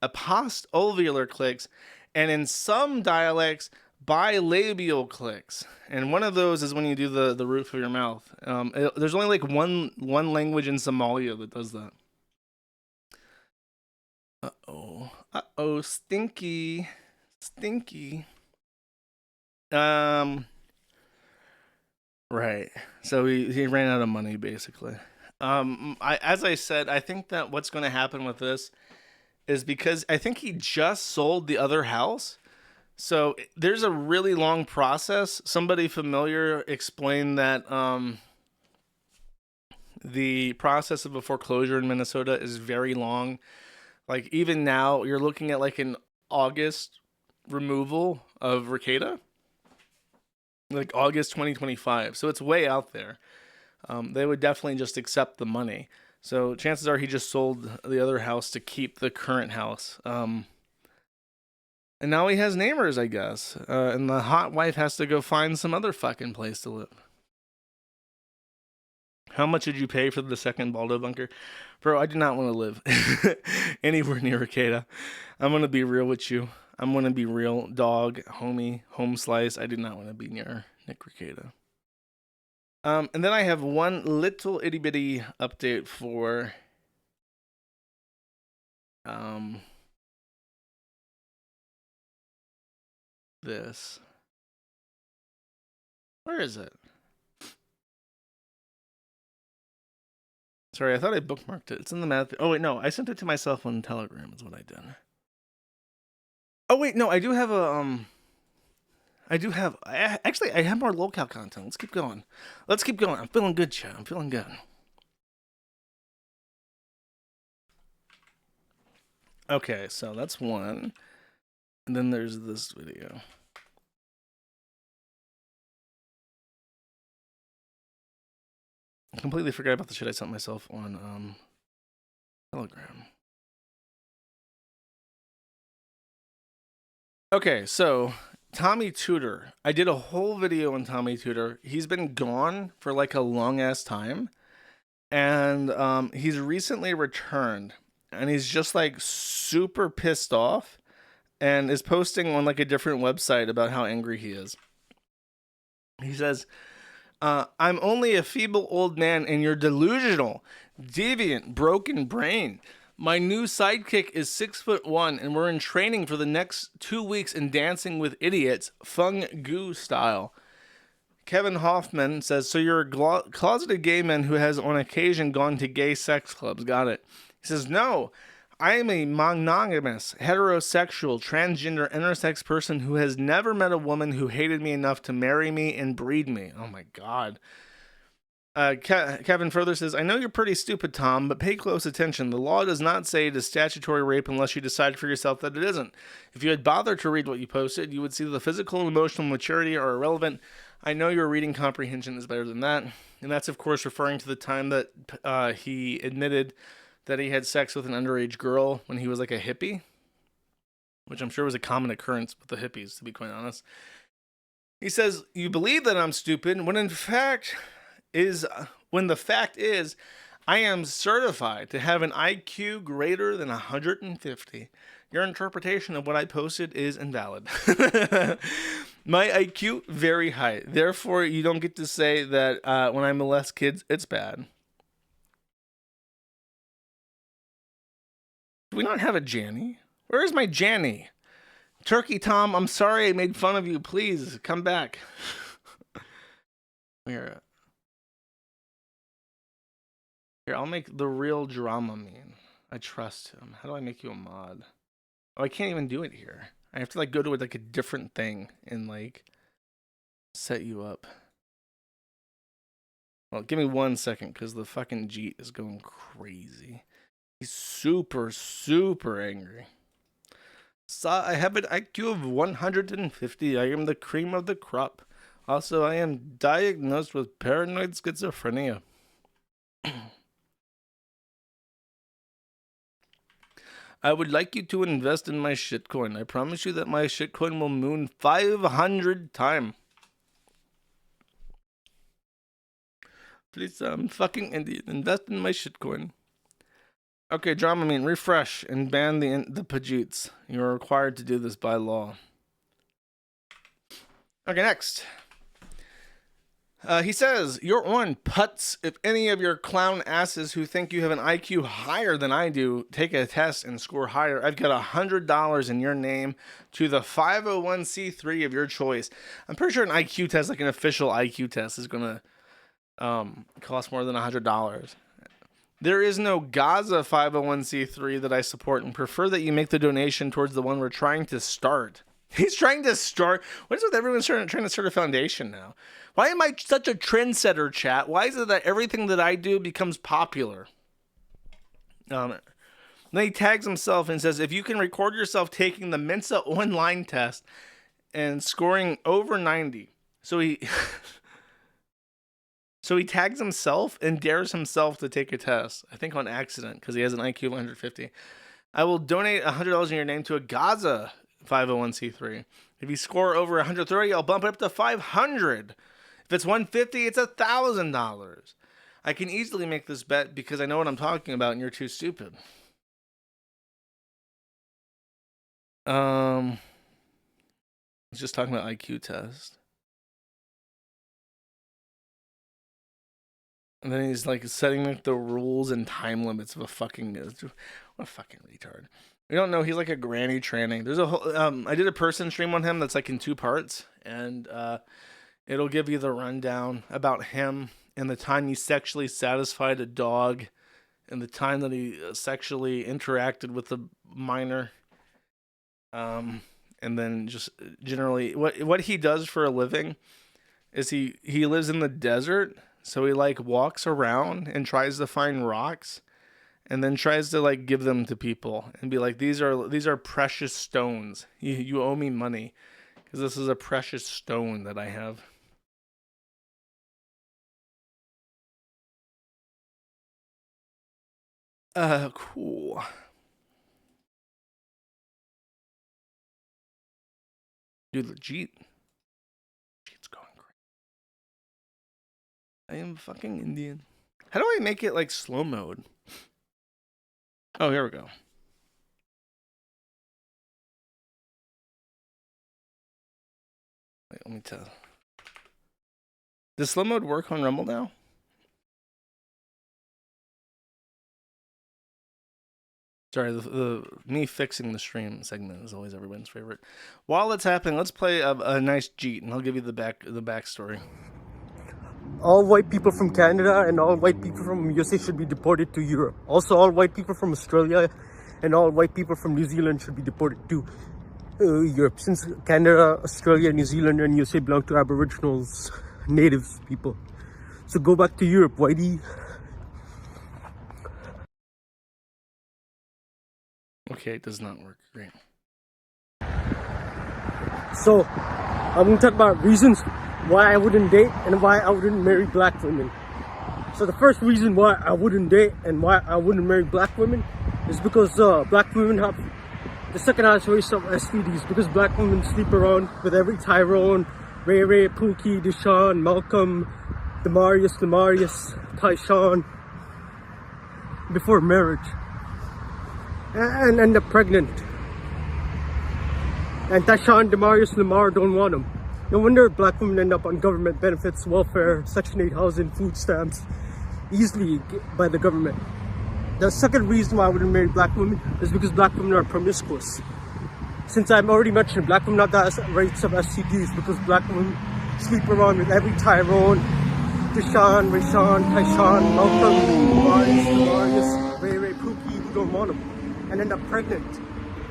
A post-alveolar clicks, and in some dialects, bilabial clicks. And one of those is when you do the roof of your mouth. There's only like one language in Somalia that does that. Uh-oh, stinky. Right. So he ran out of money, basically. As I said, I think that what's going to happen with this is because I think he just sold the other house. So there's a really long process. Somebody familiar explained that the process of a foreclosure in Minnesota is very long. Like even now, you're looking at like an August removal of Rekieta. Like August 2025. So it's way out there. They would definitely just accept the money. So chances are he just sold the other house to keep the current house. And now he has neighbors, I guess. And the hot wife has to go find some other fucking place to live. How much did you pay for the second Baldo bunker? Bro, I do not want to live anywhere near Rekieta. I'm going to be real with you. I'm going to be real, dog, homie, home slice. I do not want to be near Nick Rekieta. And then I have one little itty bitty update for this. Where is it? Sorry, I thought I bookmarked it. It's in the math. Oh wait, no, I sent it to myself on Telegram. Is what I did. Oh wait, no, I do have a actually I have more locale content. Let's keep going. I'm feeling good, chat. I'm feeling good. Okay, so that's one. And then there's this video. I completely forgot about the shit I sent myself on Telegram. Okay, so 𝕏itter. I did a whole video on 𝕏itter. He's been gone for like a long ass time. And he's recently returned. And he's just like super pissed off. And is posting on like a different website about how angry he is. He says, I'm only a feeble old man and you're delusional, deviant, broken brain. My new sidekick is 6'1" and we're in training for the next 2 weeks in dancing with idiots, Fung Gu style. Kevin Hoffman says, so you're a closeted gay man who has on occasion gone to gay sex clubs. Got it. He says, no, I am a monogamous, heterosexual, transgender, intersex person who has never met a woman who hated me enough to marry me and breed me. Oh my God. Kevin further says, I know you're pretty stupid, Tom, but pay close attention. The law does not say it is statutory rape unless you decide for yourself that it isn't. If you had bothered to read what you posted, you would see the physical and emotional maturity are irrelevant. I know your reading comprehension is better than that. And that's, of course, referring to the time that he admitted that he had sex with an underage girl when he was like a hippie, which I'm sure was a common occurrence with the hippies, to be quite honest. He says, you believe that I'm stupid when the fact is I am certified to have an IQ greater than 150. Your interpretation of what I posted is invalid. My IQ, very high. Therefore, you don't get to say that when I molest kids, it's bad. Do we not have a Janny? Where is my Janny? Turkey Tom, I'm sorry I made fun of you. Please, come back. Here, I'll make the real drama mean. I trust him. How do I make you a mod? Oh, I can't even do it here. I have to like go to like a different thing and like set you up. Well, give me 1 second because the fucking Jeet is going crazy. He's super, super angry. So I have an IQ of 150. I am the cream of the crop. Also, I am diagnosed with paranoid schizophrenia. I would like you to invest in my shitcoin. I promise you that my shitcoin will moon 500 times. Please, I'm fucking Indian. Invest in my shitcoin. Okay, Dramamine, refresh and ban the Pajits. You are required to do this by law. Okay, next. He says, you're on putts. If any of your clown asses who think you have an IQ higher than I do take a test and score higher, I've got $100 in your name to the 501c3 of your choice. I'm pretty sure an IQ test, like an official IQ test, is going to cost more than $100. There is no Gaza 501c3 that I support and prefer that you make the donation towards the one we're trying to start. He's trying to start. What is it with everyone trying to start a foundation now? Why am I such a trendsetter, chat? Why is it that everything that I do becomes popular? Then he tags himself and says, if you can record yourself taking the Mensa online test and scoring over 90. So he tags himself and dares himself to take a test. I think on accident because he has an IQ of 150. I will donate $100 in your name to a Gaza 501c3. If you score over 130, I'll bump it up to 500. If it's 150, it's $1,000. I can easily make this bet because I know what I'm talking about and you're too stupid. I was just talking about IQ test. And then he's like setting like the rules and time limits of a fucking, what a fucking retard. We don't know. He's like a granny tranny. There's a whole, I did a person stream on him that's like in 2 parts, and it'll give you the rundown about him and the time he sexually satisfied a dog and the time that he sexually interacted with a minor. And then just generally what he does for a living is he lives in the desert. So he like walks around and tries to find rocks and then tries to like give them to people and be like, these are precious stones. You owe me money because this is a precious stone that I have. Cool. Dude, legit. It's going great. I am fucking Indian. How do I make it like slow mode? Oh, here we go. Wait, let me tell. Does slow mode work on Rumble now? Sorry, the me fixing the stream segment is always everyone's favorite. While it's happening, let's play a nice Jeet, and I'll give you the backstory. All white people from Canada and all white people from USA should be deported to Europe. Also, all white people from Australia and all white people from New Zealand should be deported to Europe. Since Canada, Australia, New Zealand, and USA belong to Aboriginals, natives people. So go back to Europe, whitey. Okay, it does not work. Great. So, I'm going to talk about reasons why I wouldn't date and why I wouldn't marry black women. So the first reason why I wouldn't date and why I wouldn't marry black women is because black women have the second highest rates of STDs, because black women sleep around with every Tyrone, Ray Ray, Pookie, Deshaun, Malcolm, Demarius, Tyshawn before marriage and end up pregnant. And Tyshawn, Demarius, Lamar don't want them. No wonder black women end up on government benefits, welfare, Section 8 housing, food stamps, easily by the government. The second reason why I wouldn't marry black women is because black women are promiscuous. Since I've already mentioned, black women have the rates of STDs because black women sleep around with every Tyrone, Deshaun, Rashawn, Tyshawn, Malcolm, Demarius, Ray Ray, Pookie, who don't want them, and end up pregnant,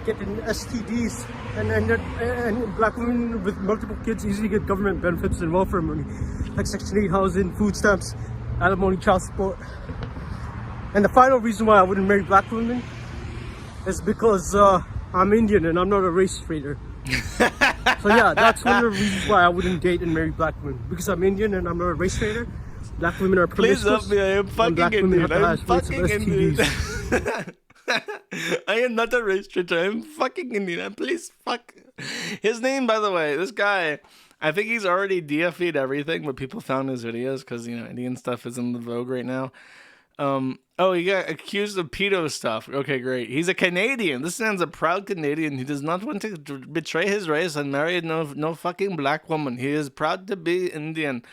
getting STDs, and black women with multiple kids easily get government benefits and welfare money, like Section 8 housing, food stamps, alimony, child support. And the final reason why I wouldn't marry black women is because I'm Indian and I'm not a race traitor. So yeah, that's one of the reasons why I wouldn't date and marry black women. Because I'm Indian and I'm not a race traitor. Black women are promiscuous. Please help me, I am fucking Indian. I'm fucking Indian. I am not a race traitor. I'm fucking Indian. Please fuck. His name, by the way, this guy, I think he's already DFA'd everything, but people found his videos because, you know, Indian stuff is in the vogue right now. Oh, he got accused of pedo stuff. Okay, great. He's a Canadian. This man's a proud Canadian. He does not want to betray his race and marry no fucking black woman. He is proud to be Indian.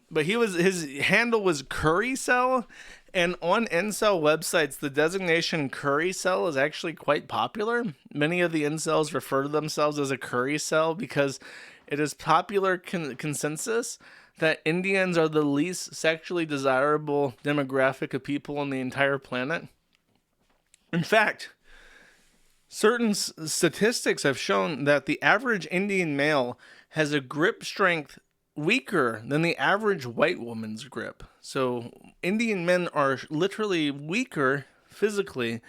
But his handle was Curry Cell, and on incel websites, the designation Curry Cell is actually quite popular. Many of the incels refer to themselves as a Curry Cell because it is popular consensus that Indians are the least sexually desirable demographic of people on the entire planet. In fact, certain statistics have shown that the average Indian male has a grip strength weaker than the average white woman's grip. So Indian men are literally weaker physically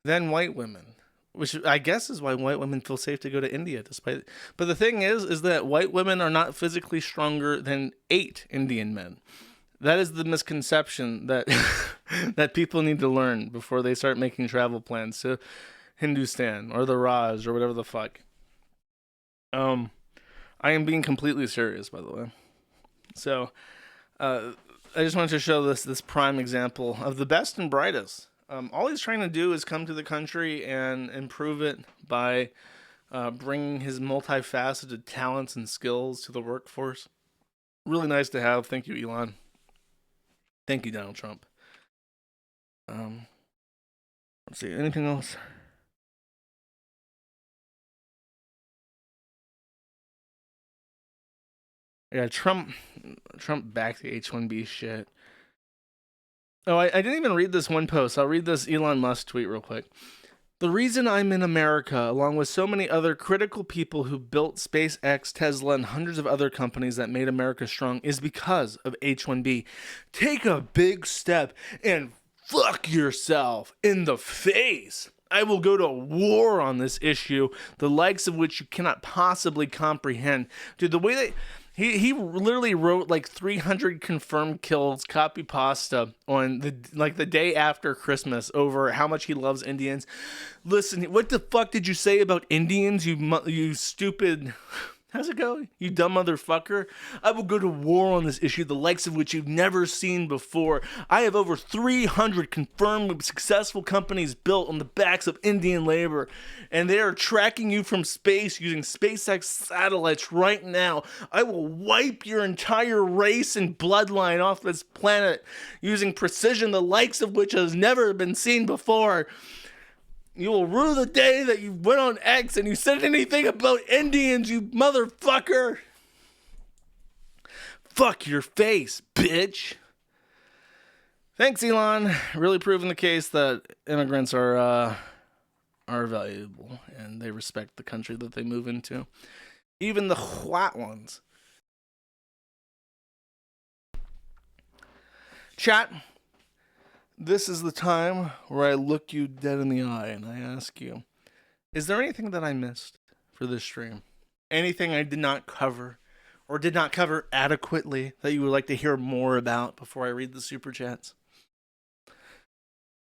than white women, which I guess is why white women feel safe to go to India despite. But the thing is that white women are not physically stronger than 8 Indian men. That is the misconception that that people need to learn before they start making travel plans to Hindustan or the Raj or whatever the fuck. I am being completely serious, by the way. So, I just wanted to show this prime example of the best and brightest. All he's trying to do is come to the country and improve it by bringing his multifaceted talents and skills to the workforce. Really nice to have. Thank you, Elon. Thank you, Donald Trump. Let's see. Anything else? Yeah, Trump backed the H-1B shit. Oh, I didn't even read this one post. I'll read this Elon Musk tweet real quick. The reason I'm in America, along with so many other critical people who built SpaceX, Tesla, and hundreds of other companies that made America strong, is because of H-1B. Take a big step and fuck yourself in the face. I will go to war on this issue, the likes of which you cannot possibly comprehend. Dude, the way that he literally wrote like 300 confirmed kills, copy pasta on the day after Christmas over how much he loves Indians. Listen, what the fuck did you say about Indians, you stupid... How's it go? You dumb motherfucker. I will go to war on this issue, the likes of which you've never seen before. I have over 300 confirmed successful companies built on the backs of Indian labor, and they are tracking you from space using SpaceX satellites right now. I will wipe your entire race and bloodline off this planet using precision, the likes of which has never been seen before. You will rue the day that you went on X and you said anything about Indians, you motherfucker. Fuck your face, bitch. Thanks, Elon. Really proving the case that immigrants are valuable and they respect the country that they move into. Even the white ones. Chat. This is the time where I look you dead in the eye and I ask you, is there anything that I missed for this stream? Anything I did not cover or did not cover adequately that you would like to hear more about before I read the super chats?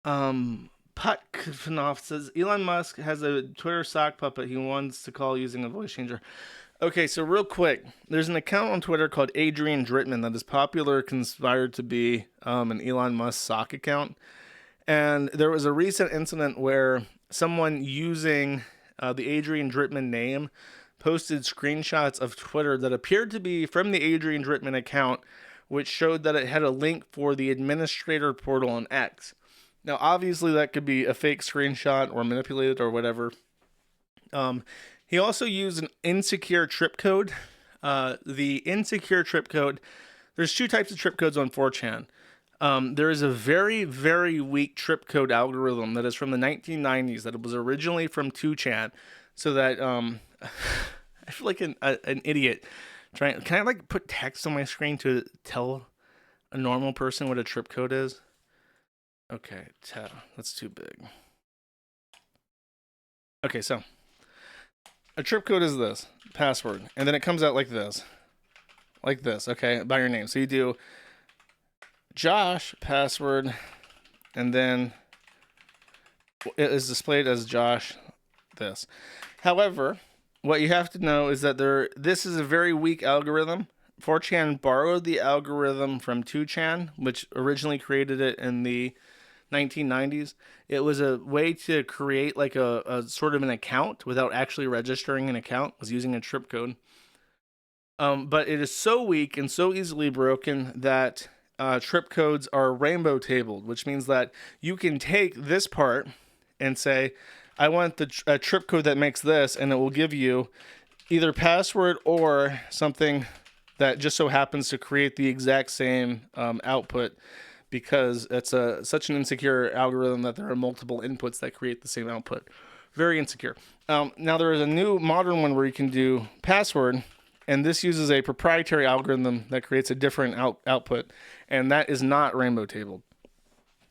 Putknoff says, Elon Musk has a Twitter sock puppet he wants to call using a voice changer. Okay, so real quick, there's an account on Twitter called Adrian Dritman that is popular, conspired to be an Elon Musk sock account. And there was a recent incident where someone using the Adrian Dritman name posted screenshots of Twitter that appeared to be from the Adrian Dritman account, which showed that it had a link for the administrator portal on X. Now, obviously, that could be a fake screenshot or manipulated or whatever. He also used an insecure trip code. The insecure trip code, there's 2 types of trip codes on 4chan. There is a very, very weak trip code algorithm that is from the 1990s that was originally from 2chan. So that, I feel like an idiot. Can I like put text on my screen to tell a normal person what a trip code is? Okay, that's too big. Okay, so a trip code is this password, and then it comes out like this, okay, by your name. So you do Josh password, and then it is displayed as Josh this. However, what you have to know is that this is a very weak algorithm. 4chan borrowed the algorithm from 2chan, which originally created it in the 1990s. It was a way to create like a sort of an account without actually registering an account. It was using a trip code. But it is so weak and so easily broken that trip codes are rainbow tabled, which means that you can take this part and say, I want a trip code that makes this, and it will give you either password or something that just so happens to create the exact same output, because it's such an insecure algorithm that there are multiple inputs that create the same output. Very insecure. Now there is a new modern one where you can do password, and this uses a proprietary algorithm that creates a different output, and that is not rainbow tabled.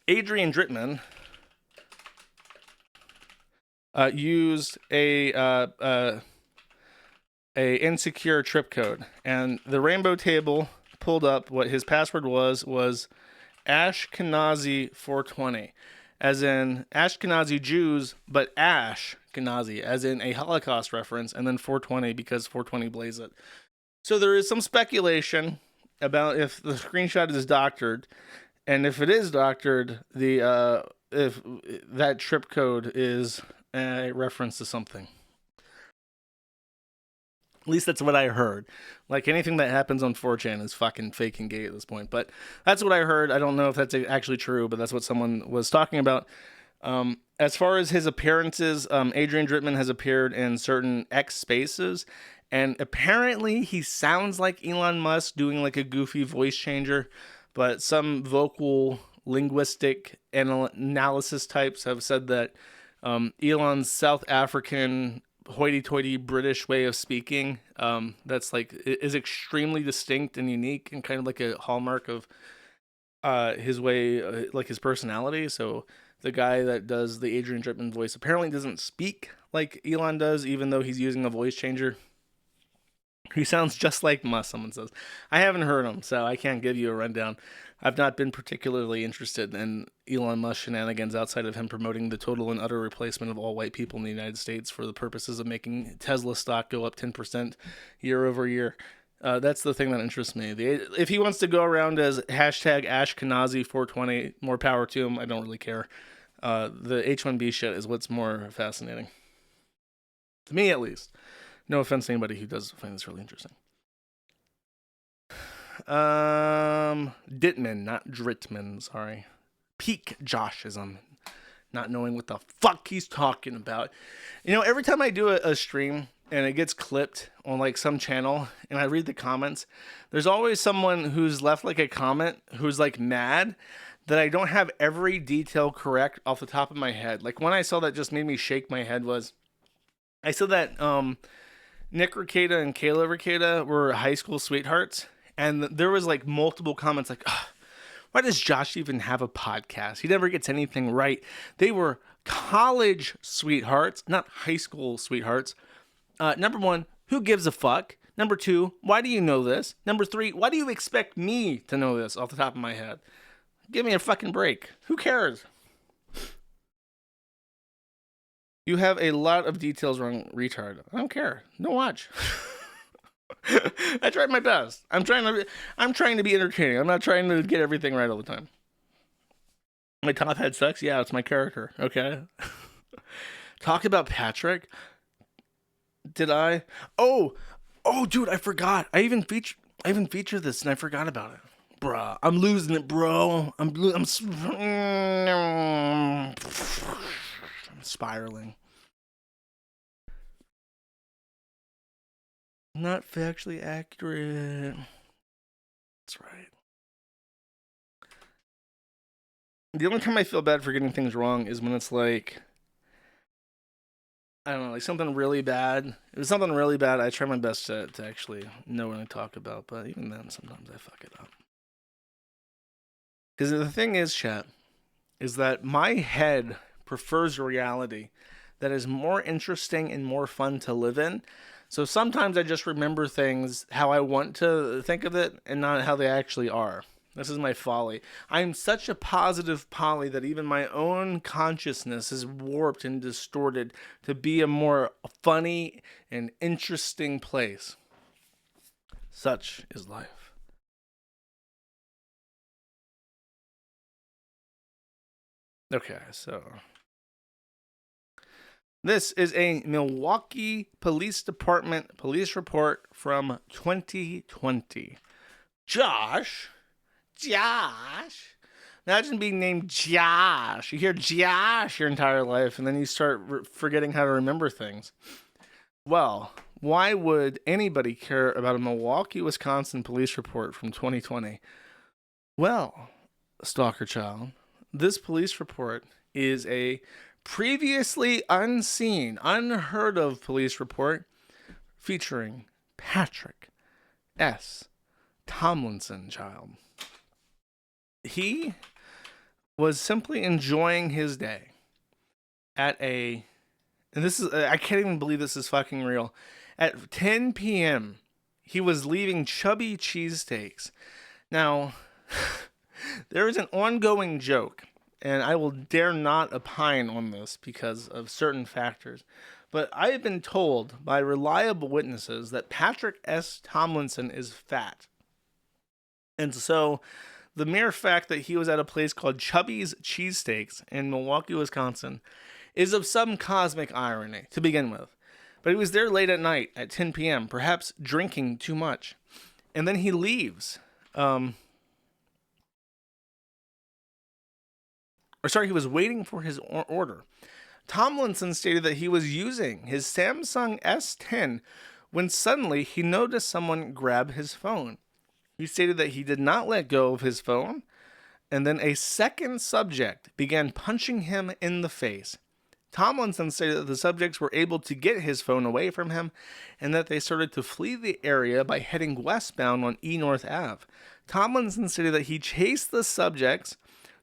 Adrian Drittman used a insecure trip code, and the rainbow table pulled up what his password was Ashkenazi 420, as in Ashkenazi Jews, but Ashkenazi, as in a Holocaust reference, and then 420 because 420 blaze it. So there is some speculation about if the screenshot is doctored, and if it is doctored, if that trip code is a reference to something. At least that's what I heard. Like, anything that happens on 4chan is fucking fake and gay at this point. But that's what I heard. I don't know if that's actually true, but that's what someone was talking about. As far as his appearances, Adrian Drittman has appeared in certain X spaces, and apparently he sounds like Elon Musk doing like a goofy voice changer, but some vocal linguistic analysis types have said that Elon's South African hoity-toity British way of speaking that's like is extremely distinct and unique and kind of like a hallmark of his way, like his personality. So the guy that does the Adrian Drittman voice apparently doesn't speak like Elon does, even though he's using a voice changer. He sounds just like Musk, someone says. I haven't heard him, so I can't give you a rundown. I've not been particularly interested in Elon Musk shenanigans outside of him promoting the total and utter replacement of all white people in the United States for the purposes of making Tesla stock go up 10% year over year. That's the thing that interests me. If he wants to go around as hashtag Ashkenazi 420, more power to him. I don't really care. The H1B shit is what's more fascinating. To me, at least. No offense to anybody who does find this really interesting. Dittman, not Drittman, sorry. Peak Joshism. Not knowing what the fuck he's talking about. You know, every time I do a stream and it gets clipped on like some channel and I read the comments, there's always someone who's left like a comment who's like mad that I don't have every detail correct off the top of my head. Like, one I saw that just made me shake my head was, I said that Nick Rekieta and Kayla Rekieta were high school sweethearts, and there was like multiple comments like, why does Josh even have a podcast? He never gets anything right. They were college sweethearts, not high school sweethearts. Number one, who gives a fuck? Number two, why do you know this? Number three, why do you expect me to know this off the top of my head? Give me a fucking break. Who cares? You have a lot of details wrong, retard. I don't care. Don't watch. I tried my best. I'm trying to be entertaining. I'm not trying to get everything right all the time. My top head sucks. Yeah, it's my character. Okay. Talk about Patrick. Did I? Oh, dude, I forgot. I even featured this and I forgot about it. Bruh, I'm losing it, bro. I'm spiraling. Not factually accurate. That's right. The only time I feel bad for getting things wrong is when it's like, I don't know, like something really bad. If it's something really bad, I try my best to actually know what I talk about, but even then, sometimes I fuck it up. Because the thing is, chat, is that my head prefers a reality that is more interesting and more fun to live in. So sometimes I just remember things how I want to think of it and not how they actually are. This is my folly. I am such a positive Polly that even my own consciousness is warped and distorted to be a more funny and interesting place. Such is life. Okay, so this is a Milwaukee Police Department police report from 2020. Josh. Imagine being named Josh. You hear Josh your entire life, and then you start forgetting how to remember things. Well, why would anybody care about a Milwaukee, Wisconsin police report from 2020? Well, stalker child, this police report is a previously unseen, unheard of police report featuring Patrick S. Tomlinson, child. He was simply enjoying his day at and this is, I can't even believe this is fucking real. At 10 p.m., he was leaving Chubby Cheesesteaks. Now, there is an ongoing joke, and I will dare not opine on this because of certain factors. But I have been told by reliable witnesses that Patrick S. Tomlinson is fat. And so the mere fact that he was at a place called Chubby's Cheesesteaks in Milwaukee, Wisconsin, is of some cosmic irony to begin with. But he was there late at night at 10 p.m., perhaps drinking too much. And then he leaves. He was waiting for his order. Tomlinson stated that he was using his Samsung S10 when suddenly he noticed someone grab his phone. He stated that he did not let go of his phone, and then a second subject began punching him in the face. Tomlinson stated that the subjects were able to get his phone away from him, and that they started to flee the area by heading westbound on E North Ave. Tomlinson stated that he chased the subjects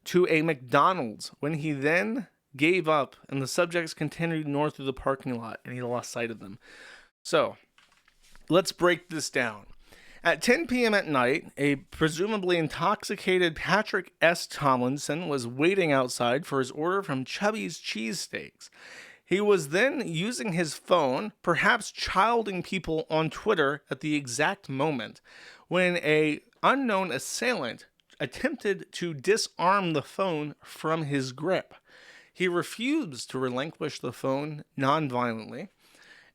to a McDonald's when he then gave up, and the subjects continued north through the parking lot, and he lost sight of them. So, let's break this down. At 10 p.m. at night, a presumably intoxicated Patrick S. Tomlinson was waiting outside for his order from Chubby's Cheesesteaks. He was then using his phone, perhaps childing people on Twitter at the exact moment, when an unknown assailant attempted to disarm the phone from his grip. He refused to relinquish the phone non-violently.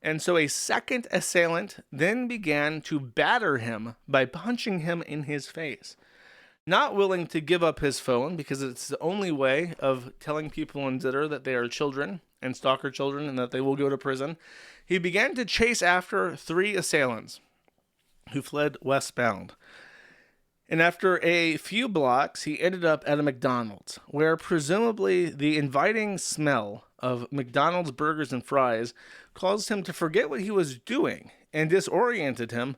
And so a second assailant then began to batter him by punching him in his face. Not willing to give up his phone because it's the only way of telling people in 𝕏itter that they are children and stalker children and that they will go to prison, he began to chase after 3 assailants who fled westbound. And after a few blocks, he ended up at a McDonald's, where presumably the inviting smell of McDonald's burgers and fries caused him to forget what he was doing and disoriented him,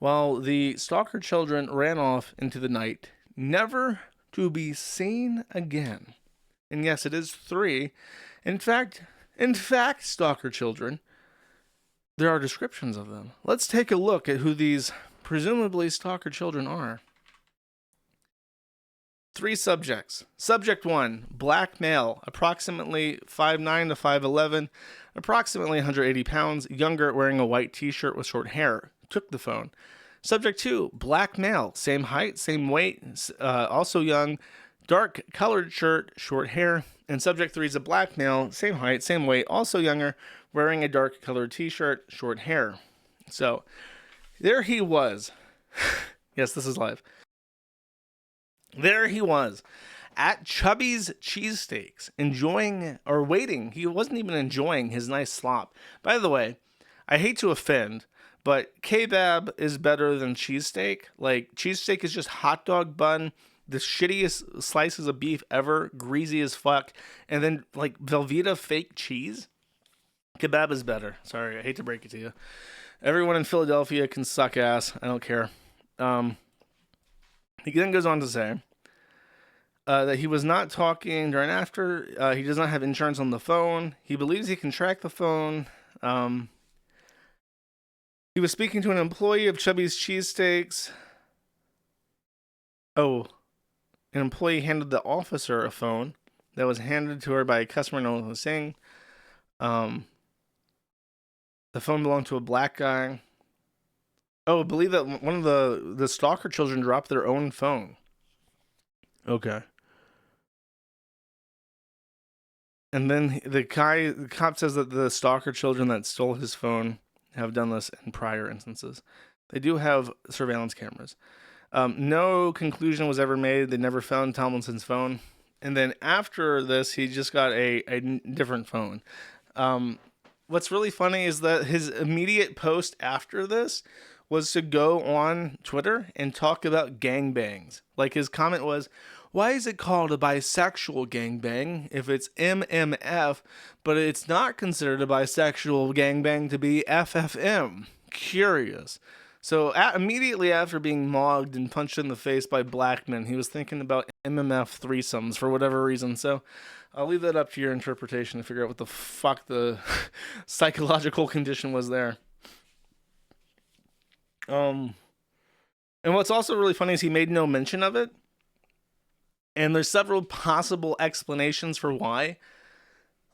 while the stalker children ran off into the night, never to be seen again. And yes, it is 3. In fact, stalker children, there are descriptions of them. Let's take a look at who these presumably stalker children are. 3 subjects. Subject 1, black male, approximately 5'9" to 5'11", approximately 180 pounds, younger, wearing a white t-shirt with short hair, took the phone. Subject 2, black male, same height, same weight, also young, dark colored shirt, short hair. And subject 3 is a black male, same height, same weight, also younger, wearing a dark colored t-shirt, short hair. So, there he was. Yes, this is live. There he was at Chubby's Cheesesteaks, enjoying or waiting. He wasn't even enjoying his nice slop. By the way, I hate to offend, but kebab is better than cheesesteak. Like, cheesesteak is just hot dog bun, the shittiest slices of beef ever, greasy as fuck, and then like 𝕏litter fake cheese. Kebab is better. Sorry, I hate to break it to you. Everyone in Philadelphia can suck ass. I don't care. He then goes on to say that he was not talking during after. He does not have insurance on the phone. He believes he can track the phone. He was speaking to an employee of Chubby's Cheesesteaks. Oh, an employee handed the officer a phone that was handed to her by a customer no one was saying. The phone belonged to a black guy. Oh, I believe that one of the stalker children dropped their own phone. Okay. And then the cop says that the stalker children that stole his phone have done this in prior instances. They do have surveillance cameras. No conclusion was ever made. They never found Tomlinson's phone. And then after this, he just got a different phone. What's really funny is that his immediate post after this was to go on Twitter and talk about gangbangs. Like, his comment was, why is it called a bisexual gangbang if it's MMF, but it's not considered a bisexual gangbang to be FFM? Curious. So immediately after being mogged and punched in the face by black men, he was thinking about MMF threesomes for whatever reason. So I'll leave that up to your interpretation to figure out what the fuck the psychological condition was there. And what's also really funny is he made no mention of it. And there's several possible explanations for why.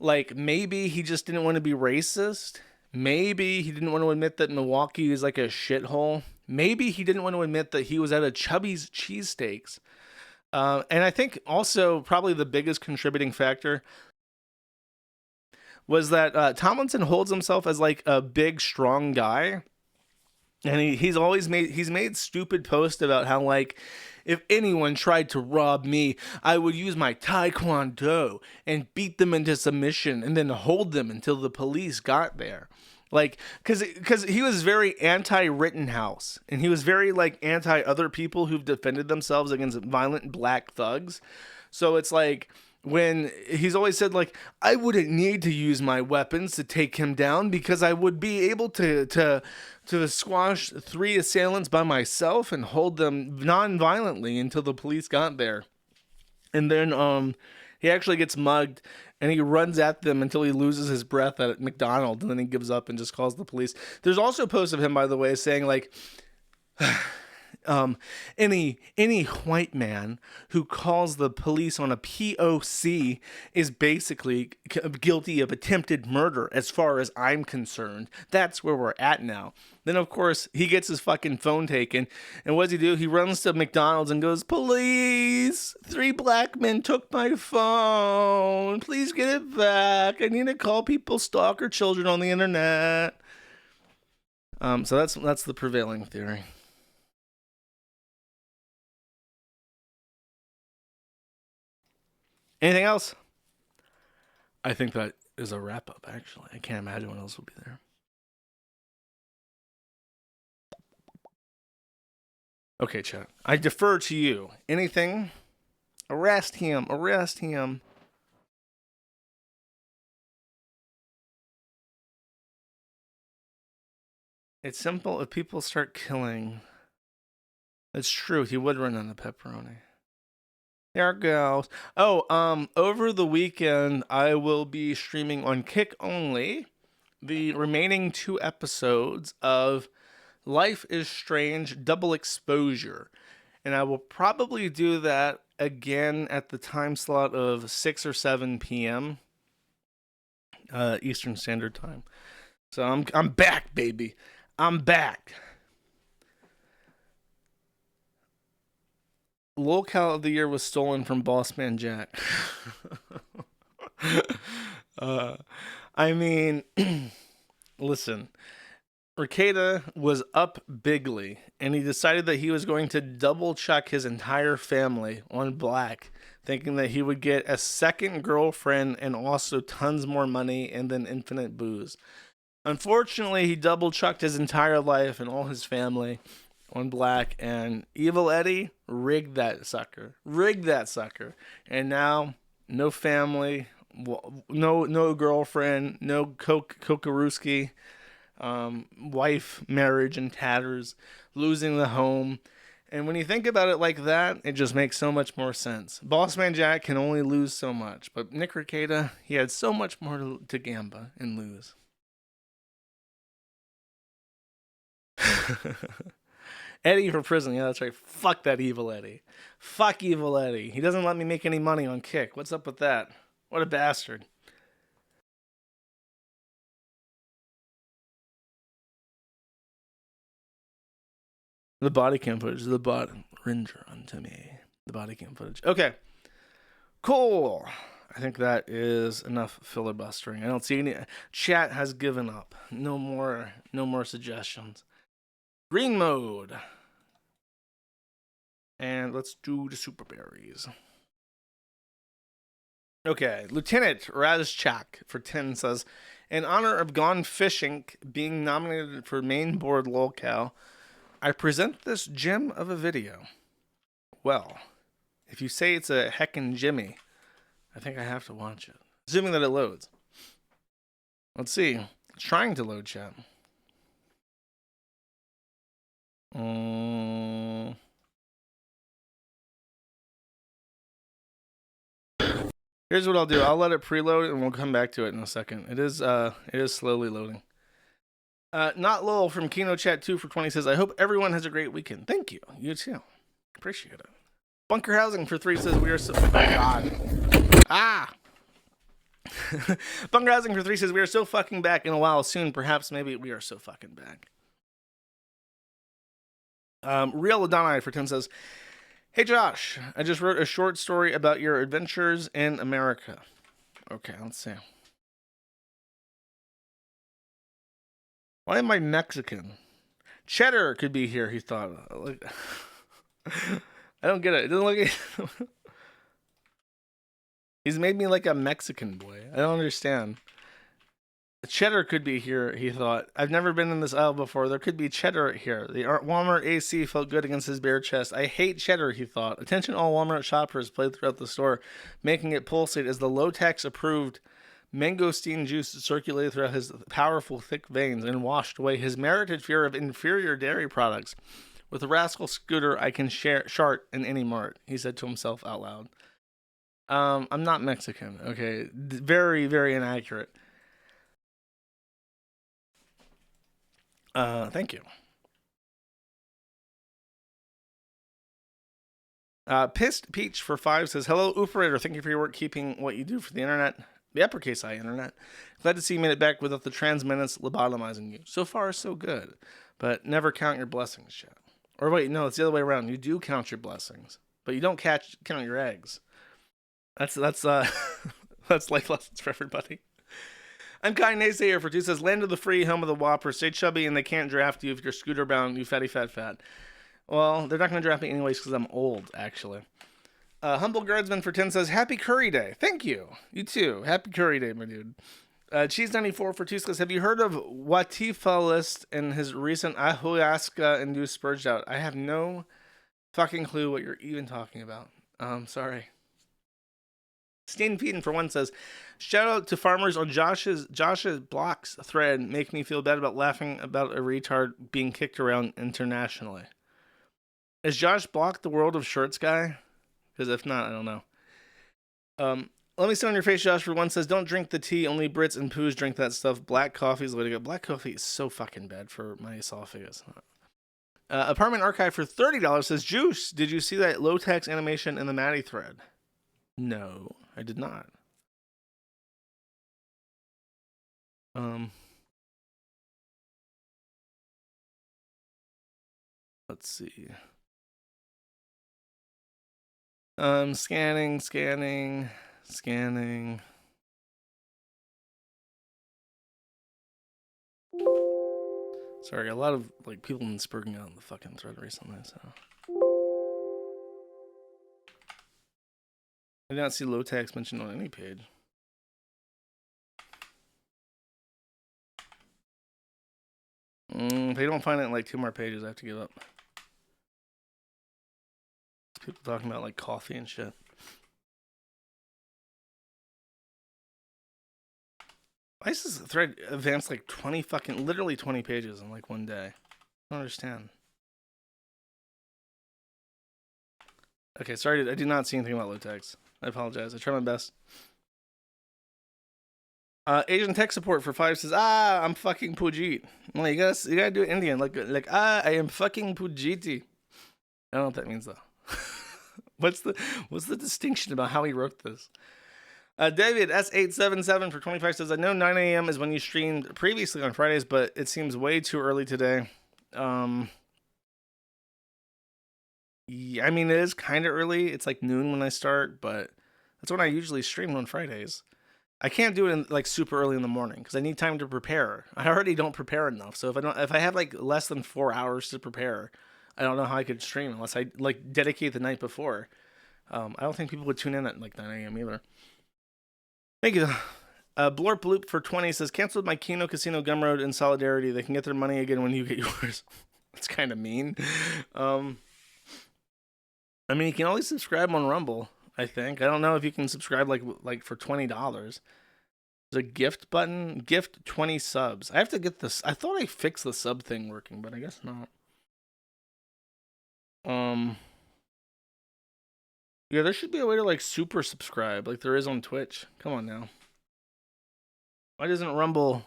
Like, maybe he just didn't want to be racist. Maybe he didn't want to admit that Milwaukee is like a shithole. Maybe he didn't want to admit that he was at a Chubby's Cheesesteaks. And I think also probably the biggest contributing factor was that Tomlinson holds himself as like a big, strong guy. And he's made stupid posts about how, like, if anyone tried to rob me, I would use my taekwondo and beat them into submission and then hold them until the police got there. Like, because he was very anti-Rittenhouse, and he was very, like, anti other people who've defended themselves against violent black thugs. So it's like, when he's always said, like, I wouldn't need to use my weapons to take him down because I would be able to squash 3 assailants by myself and hold them non-violently until the police got there. And then he actually gets mugged and he runs at them until he loses his breath at McDonald's, and then he gives up and just calls the police. There's also posts of him, by the way, saying, like, any white man who calls the police on a POC is basically guilty of attempted murder as far as I'm concerned. That's where we're at now. Then, of course, he gets his fucking phone taken. And what does he do? He runs to McDonald's and goes, police, 3 black men took my phone. Please get it back. I need to call people stalker children on the internet. So that's the prevailing theory. Anything else? I think that is a wrap up, actually. I can't imagine what else will be there. Okay, chat. I defer to you. Anything? Arrest him. Arrest him. It's simple. If people start killing, it's true. He would run on the pepperoni. There it goes. Oh, over the weekend, I will be streaming on Kick Only the remaining 2 episodes of Life is Strange Double Exposure. And I will probably do that again at the time slot of 6 or 7 p.m. Eastern Standard Time. So I'm back, baby. I'm back. Locale of the year was stolen from Bossman Jack. I mean, listen, Rekieta was up bigly, and he decided that he was going to double check his entire family on black, thinking that he would get a second girlfriend and also tons more money and then infinite booze. Unfortunately, he double checked his entire life and all his family on black, and Evil Eddie rigged that sucker. And now, no family, no girlfriend, no Kokoruski, wife, marriage in tatters, losing the home. And when you think about it like that, it just makes so much more sense. Bossman Jack can only lose so much, but Nick Rekieta, he had so much more to gamba and lose. Eddie for prison. Yeah, that's right. Fuck that evil Eddie. Fuck evil Eddie. He doesn't let me make any money on Kick. What's up with that? What a bastard. The body cam footage. The body. Render unto me. The body cam footage. Okay. Cool. I think that is enough filibustering. I don't see any. Chat has given up. No more suggestions. Green mode. And let's do the super berries. Okay, Lieutenant Razchak for 10 says, in honor of Gone Fishing being nominated for main board locale, I present this gem of a video. Well, if you say it's a heckin' Jimmy, I think I have to watch it. Assuming that it loads. Let's see. It's trying to load, chat. Here's what I'll do. I'll let it preload and we'll come back to it in a second. It is slowly loading. Not Lowell from Kino Chat 2 for 20 says, I hope everyone has a great weekend. Thank you. You too. Appreciate it. Bunker Housing for 3 says, we are so... Oh my God. Ah! Bunker Housing for 3 says, we are so fucking back in a while. Soon, perhaps, maybe we are so fucking back. Real Adonai for 10 says, hey Josh, I just wrote a short story about your adventures in America. Okay, let's see. Why am I Mexican? Cheddar could be here, he thought. I don't get it. It doesn't look... He's made me like a Mexican boy. I don't understand. Cheddar could be here, he thought. I've never been in this aisle before. There could be cheddar here. The Walmart AC felt good against his bare chest. I hate cheddar, he thought. Attention all Walmart shoppers played throughout the store, making it pulsate as the low-tax approved mangosteen juice circulated throughout his powerful, thick veins and washed away his merited fear of inferior dairy products. With a rascal scooter, I can shart in any mart, he said to himself out loud. I'm not Mexican, okay? Very, very inaccurate. Thank you. Pissed Peach for 5 says, hello, operator. Thank you for your work keeping what you do for the internet. The uppercase I internet. Glad to see you made it back without the trans menace lobotomizing you. So far, so good. But never count your blessings, chat. Or wait, no, it's the other way around. You do count your blessings, but you don't count your eggs. That's that's life lessons for everybody. I'm Kai Naysayer for 2 says, land of the free, home of the Whopper. Stay chubby and they can't draft you if you're scooter bound, you fatty fat. Well, they're not going to draft me anyways because I'm old, actually. Humble Guardsman for 10 says, happy Curry Day. Thank you. You too. Happy Curry Day, my dude. Cheese94 for 2 says, have you heard of Watifalist and his recent ayahuasca-induced spurge out? I have no fucking clue what you're even talking about. Sorry. Steen Peden for 1 says, shout out to farmers on Josh's blocks thread. Make me feel bad about laughing about a retard being kicked around internationally. Is Josh Block the World of Shirts guy? Because if not, I don't know. Let me sit on your face, Josh for 1 says, don't drink the tea. Only Brits and poos drink that stuff. Black coffee is the way to go. Black coffee is so fucking bad for my esophagus. Apartment Archive for $30 says, Juice, did you see that low-tax animation in the Maddie thread? No, I did not. Let's see. Scanning. Sorry, a lot of like people been spurting out on the fucking thread recently, so. I did not see low tax mentioned on any page. If they don't find it in like 2 more pages, I have to give up. People talking about like coffee and shit. Why is this thread advanced like literally 20 pages in like 1 day? I don't understand. Okay, sorry, I did not see anything about low tax. I apologize. I tried my best. Asian tech support for 5 says, I'm fucking Pujit. Well, you gotta do it Indian, like I am fucking Pujiti. I don't know what that means though. What's the distinction about how he wrote this? David S877 for 25 says, I know 9 a.m. is when you streamed previously on Fridays, but it seems way too early today. Yeah, I mean, it is kind of early. It's like noon when I start, but that's when I usually stream on Fridays. I can't do it in like super early in the morning because I need time to prepare. I already don't prepare enough. So if I have like less than 4 hours to prepare, I don't know how I could stream unless I like dedicate the night before. I don't think people would tune in at like 9 a.m. either. Thank you. Blorp Bloop for 20 says, canceled my Kino Casino Gumroad in solidarity. They can get their money again when you get yours. That's kind of mean. I mean, you can always subscribe on Rumble, I think. I don't know if you can subscribe like for $20. There's a gift button. Gift 20 subs. I have to get this. I thought I fixed the sub thing working, but I guess not. Yeah, there should be a way to like super subscribe like there is on Twitch. Come on now. Why doesn't Rumble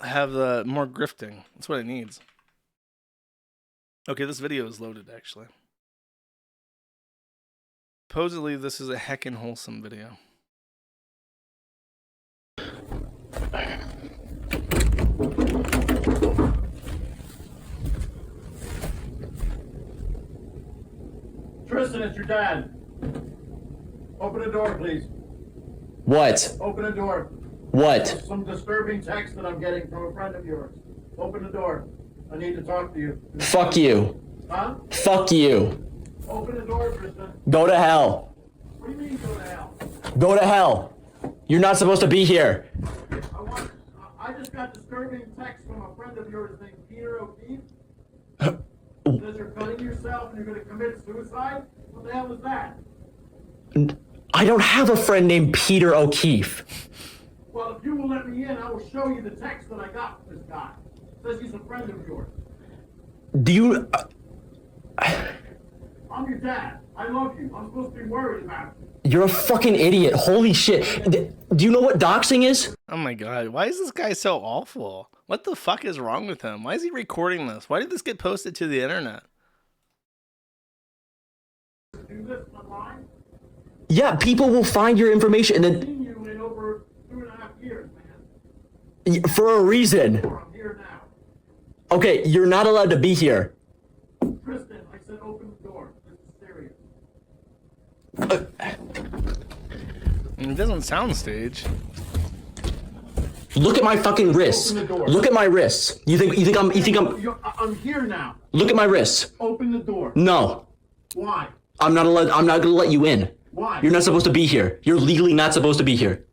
have the more grifting? That's what it needs. Okay, this video is loaded actually. Supposedly this is a heckin' wholesome video. Tristan, it's your dad. Open the door, please. What? Open the door. What? There's some disturbing text that I'm getting from a friend of yours. Open the door. I need to talk to you. Fuck you. Huh? Fuck you. Open the door, Tristan. Go to hell. What do you mean go to hell? Go to hell. You're not supposed to be here. I just got disturbing text from a friend of yours named Peter O'Keefe. Says you're cutting yourself and you're going to commit suicide? What the hell is that? I don't have a friend named Peter O'Keefe. Well, if you will let me in, I will show you the text that I got from this guy. Says he's a friend of yours. Do you... I'm your dad. I love you. I'm supposed to be worried about you. You're a fucking idiot. Holy shit. Do you know what doxing is? Oh my god, why is this guy so awful? What the fuck is wrong with him? Why is he recording this? Why did this get posted to the internet? Do this online? Yeah, people will find your information and I've then... seen you in over 2.5 years, man. For a reason. I'm here now. Okay, you're not allowed to be here. Tristan, I said open the door. This is serious. It doesn't sound staged. Look at my fucking wrists. Open the door. Look at my wrists. You think I'm... I'm here now. Look at my wrists. Open the door. No. Why? I'm not gonna let you in. Why? You're not supposed to be here. You're legally not supposed to be here.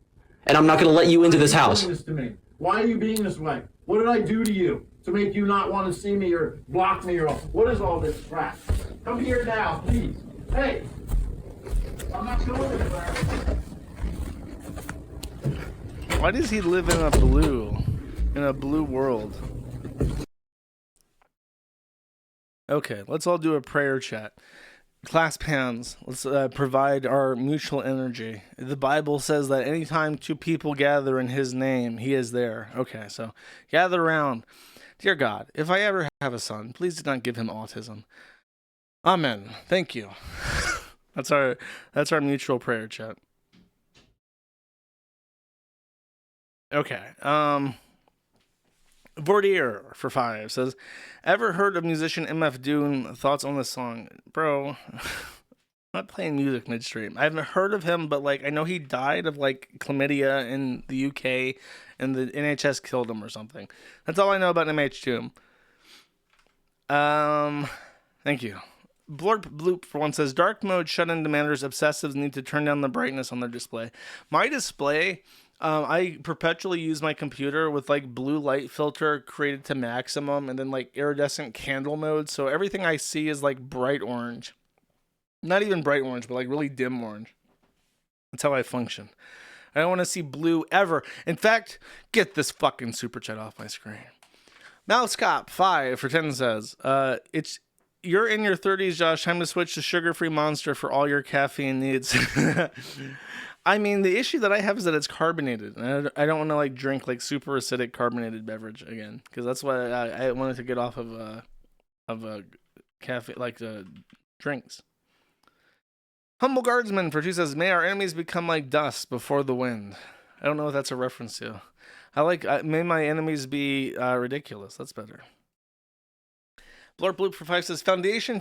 And I'm not gonna let you into this house. Why are you doing this to me? Why are you being this way? What did I do to you to make you not want to see me or block me or all? What is all this crap? Come here now, please. Hey, I'm not going anywhere. Why does he live in a blue world? Okay, let's all do a prayer chat. Clasp hands. Let's provide our mutual energy. The Bible says that anytime two people gather in his name, he is there. Okay, so gather around. Dear God, if I ever have a son, please do not give him autism. Amen. Thank you. That's our mutual prayer chat. Okay. Vordier for 5 says, ever heard of musician MF Doom? Thoughts on this song? Bro, I'm not playing music midstream. I haven't heard of him, but like I know he died of like chlamydia in the UK and the NHS killed him or something. That's all I know about MH Doom. Thank you. Blorp Bloop for 1 says, dark mode shut-in demanders obsessives need to turn down the brightness on their display. My display, I perpetually use my computer with like blue light filter created to maximum and then like iridescent candle mode. So everything I see is like bright orange. Not even bright orange, but like really dim orange. That's how I function. I don't want to see blue ever. In fact, get this fucking super chat off my screen. Mousecop 5 for 10 says, you're in your 30s, Josh. Time to switch to sugar-free Monster for all your caffeine needs. I mean, the issue that I have is that it's carbonated, and I don't want to like drink like super acidic carbonated beverage again, because that's why I wanted to get off of cafe like drinks. Humble Guardsman for 2 says, "May our enemies become like dust before the wind." I don't know what that's a reference to. I like may my enemies be ridiculous. That's better. Blurp Bloop for 5 says, Foundation,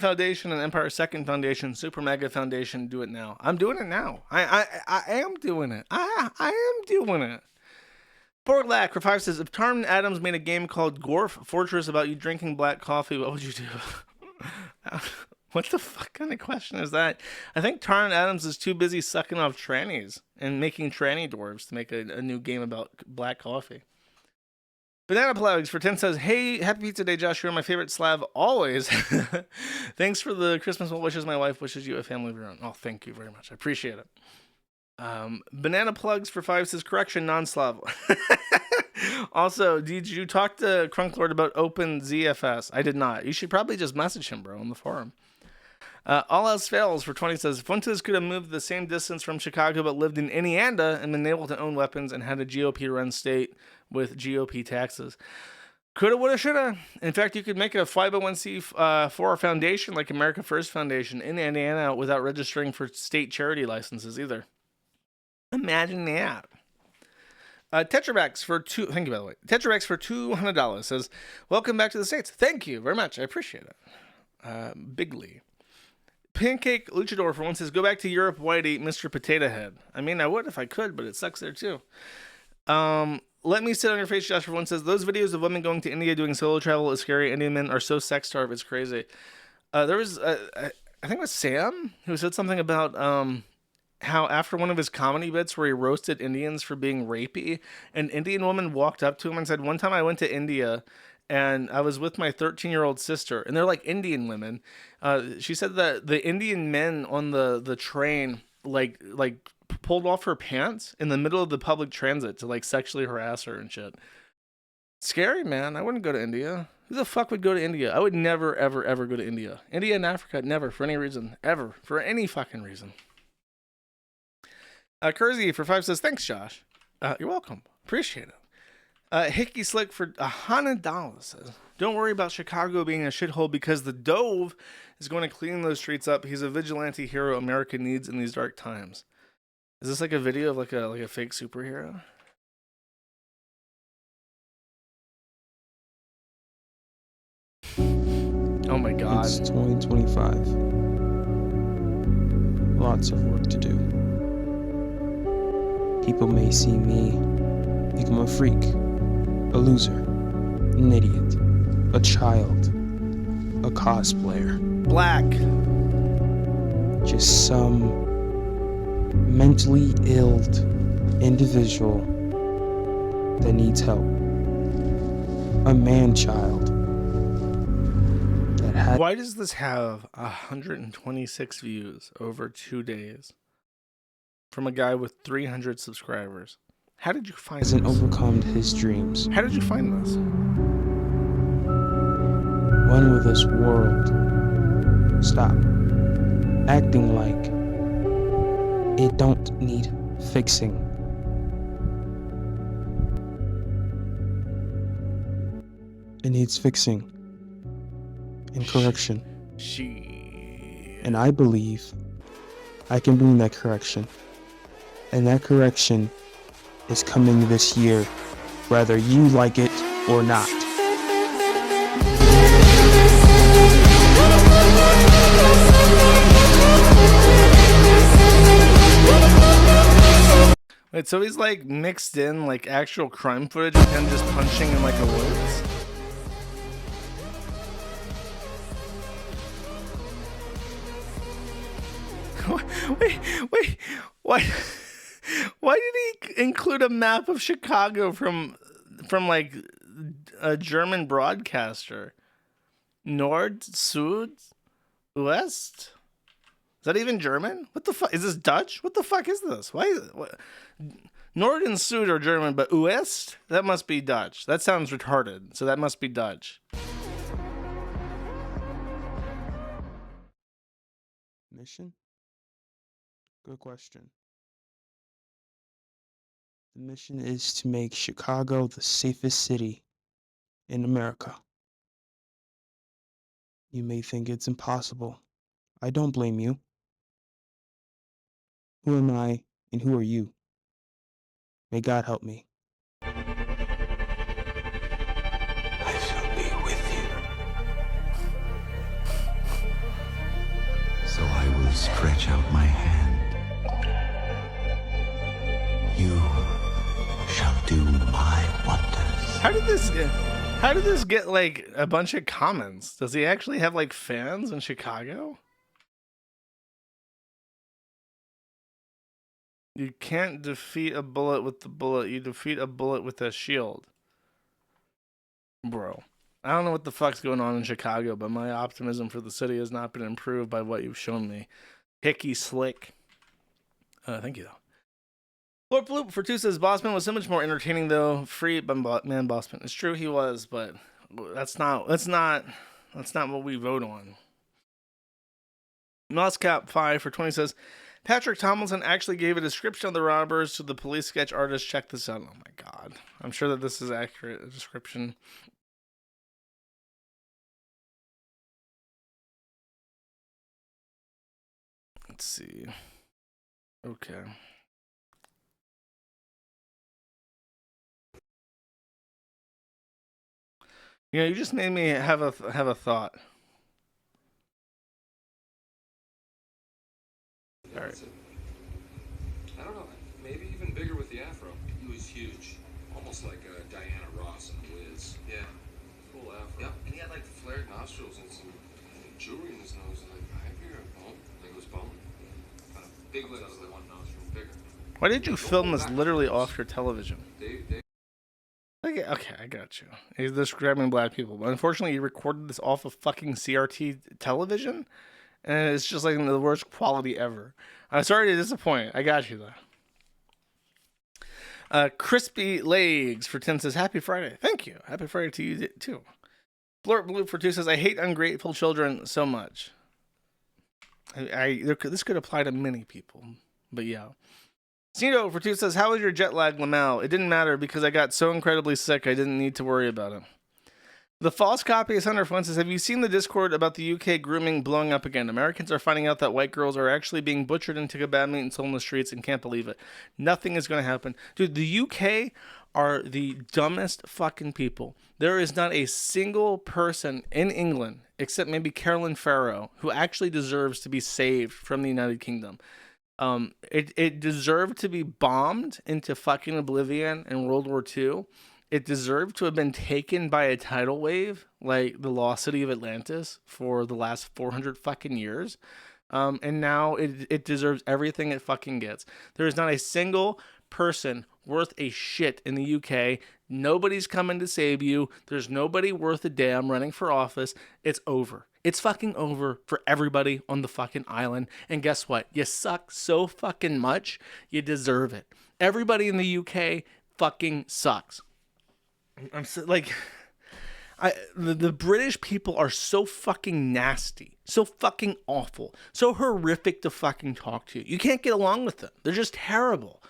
and Empire Second Foundation, Super Mega Foundation, do it now. I'm doing it now. I am doing it. I am doing it. Borglak for 5 says, if Tarn Adams made a game called Gorf Fortress about you drinking black coffee, what would you do? What the fuck kind of question is that? I think Tarn Adams is too busy sucking off trannies and making tranny dwarves to make a new game about black coffee. Banana Plugs for 10 says, hey, happy pizza day, Josh. You're my favorite Slav always. Thanks for the Christmas well wishes. My wife wishes you a family of your own. Oh, thank you very much. I appreciate it. Banana Plugs for 5 says, correction, non-Slav. Also, did you talk to Crunklord about OpenZFS? I did not. You should probably just message him, bro, on the forum. All Else Fails for 20 says, Fuentes could have moved the same distance from Chicago but lived in Indiana and been able to own weapons and had a GOP-run state with GOP taxes. Coulda, woulda, shoulda. In fact, you could make it a 501c4 foundation like America First Foundation in Indiana without registering for state charity licenses either. Imagine that. Tetrabax for thank you, by the way. Tetrabax for $200 says, welcome back to the States. Thank you very much. I appreciate it. Bigly. Pancake Luchador for 1 says, go back to Europe, Whitey, Mr. Potato Head. I mean, I would if I could, but it sucks there too. Let me sit on your face, Josh for 1 says, those videos of women going to India doing solo travel is scary. Indian men are so sex starved, it's crazy. There was, I think it was Sam who said something about how after one of his comedy bits where he roasted Indians for being rapey, an Indian woman walked up to him and said, one time I went to India and I was with my 13-year-old sister, and they're like Indian women. She said that the Indian men on the train like pulled off her pants in the middle of the public transit to like sexually harass her and shit. Scary, man. I wouldn't go to India. Who the fuck would go to India? I would never, ever, ever go to India. India and Africa, never, for any reason. Ever. For any fucking reason. Kersey for 5 says, thanks, Josh. You're welcome. Appreciate it. Hickey Slick for $100 says, don't worry about Chicago being a shithole because the Dove is going to clean those streets up. He's a vigilante hero America needs in these dark times. Is this like a video of like a fake superhero? Oh my god. It's 2025. Lots of work to do. People may see me, think I'm a freak, a loser, an idiot, a child, a cosplayer. Black. Just some mentally ill individual that needs help. A man-child that had... Why does this have 126 views over 2 days from a guy with 300 subscribers? How did you find this? Hasn't overcome his dreams. How did you find this? When will this world stop acting like it don't need fixing? It needs fixing and correction. And I believe I can bring that correction. And that correction is coming this year, whether you like it or not. Wait, so he's like mixed in like actual crime footage of him just punching in like a woods? Wait, why did he include a map of Chicago from like a German broadcaster? Nord, Süd, West? Is that even German? What the fuck? Is this Dutch? What the fuck is this? What? Nord and Süd are German, but West? That must be Dutch. That sounds retarded, so that must be Dutch. Mission? Good question. The mission is to make Chicago the safest city in America. You may think it's impossible. I don't blame you. Who am I and who are you? May God help me. I shall be with you. So I will stretch out my hand. You shall do my wonders. How did this get like a bunch of comments? Does he actually have like fans in Chicago? You can't defeat a bullet with the bullet. You defeat a bullet with a shield. Bro, I don't know what the fuck's going on in Chicago, but my optimism for the city has not been improved by what you've shown me. Hickey Slick. Thank you, though. Lord Bloop for 2 says, Bossman was so much more entertaining, though. Free man Bossman. It's true he was, but that's not what we vote on. Mosscap 5 for 20 says, Patrick Tomlinson actually gave a description of the robbers to the police sketch artist. Check this out. Oh my god. I'm sure that this is accurate, a description. Let's see. Okay. You know, you just made me have a thought. All right. I don't know. Maybe even bigger with the afro. He was huge, almost like Diana Ross in The Wiz. Yeah, full afro. Yep, and he had like flared nostrils and some jewelry in his nose. Like I figure bone, like it was bone. Kind of big lips, like one nostril bigger. Why did you film this literally off your television? Okay, I got you. He's describing black people, but unfortunately, you recorded this off of fucking CRT television, and it's just like the worst quality ever. I'm sorry to disappoint. I got you though. Crispy Legs for 10 says, Happy Friday. Thank you. Happy Friday to you too. Blurt Blue for 2 says, I hate ungrateful children so much. This could apply to many people, but yeah. Cino for 2 says, how was your jet lag, Lamel? It didn't matter because I got so incredibly sick I didn't need to worry about it. The false copy is Hunter Fuentes says, have you seen the Discord about the UK grooming blowing up again? Americans are finding out that white girls are actually being butchered into kebab meat and sold in the streets and can't believe it. Nothing is going to happen. Dude, the UK are the dumbest fucking people. There is not a single person in England, except maybe Carolyn Farrow, who actually deserves to be saved from the United Kingdom. It deserved to be bombed into fucking oblivion in World War II. It deserved to have been taken by a tidal wave, like the lost city of Atlantis, for the last 400 fucking years. And now it deserves everything it fucking gets. There is not a single person worth a shit in the UK. Nobody's coming to save you. There's nobody worth a damn running for office. It's over. It's fucking over for everybody on the fucking island. And guess what? You suck so fucking much, you deserve it. Everybody in the UK fucking sucks. I'm so, like, the British people are so fucking nasty, so fucking awful, so horrific to fucking talk to. You can't get along with them. They're just terrible.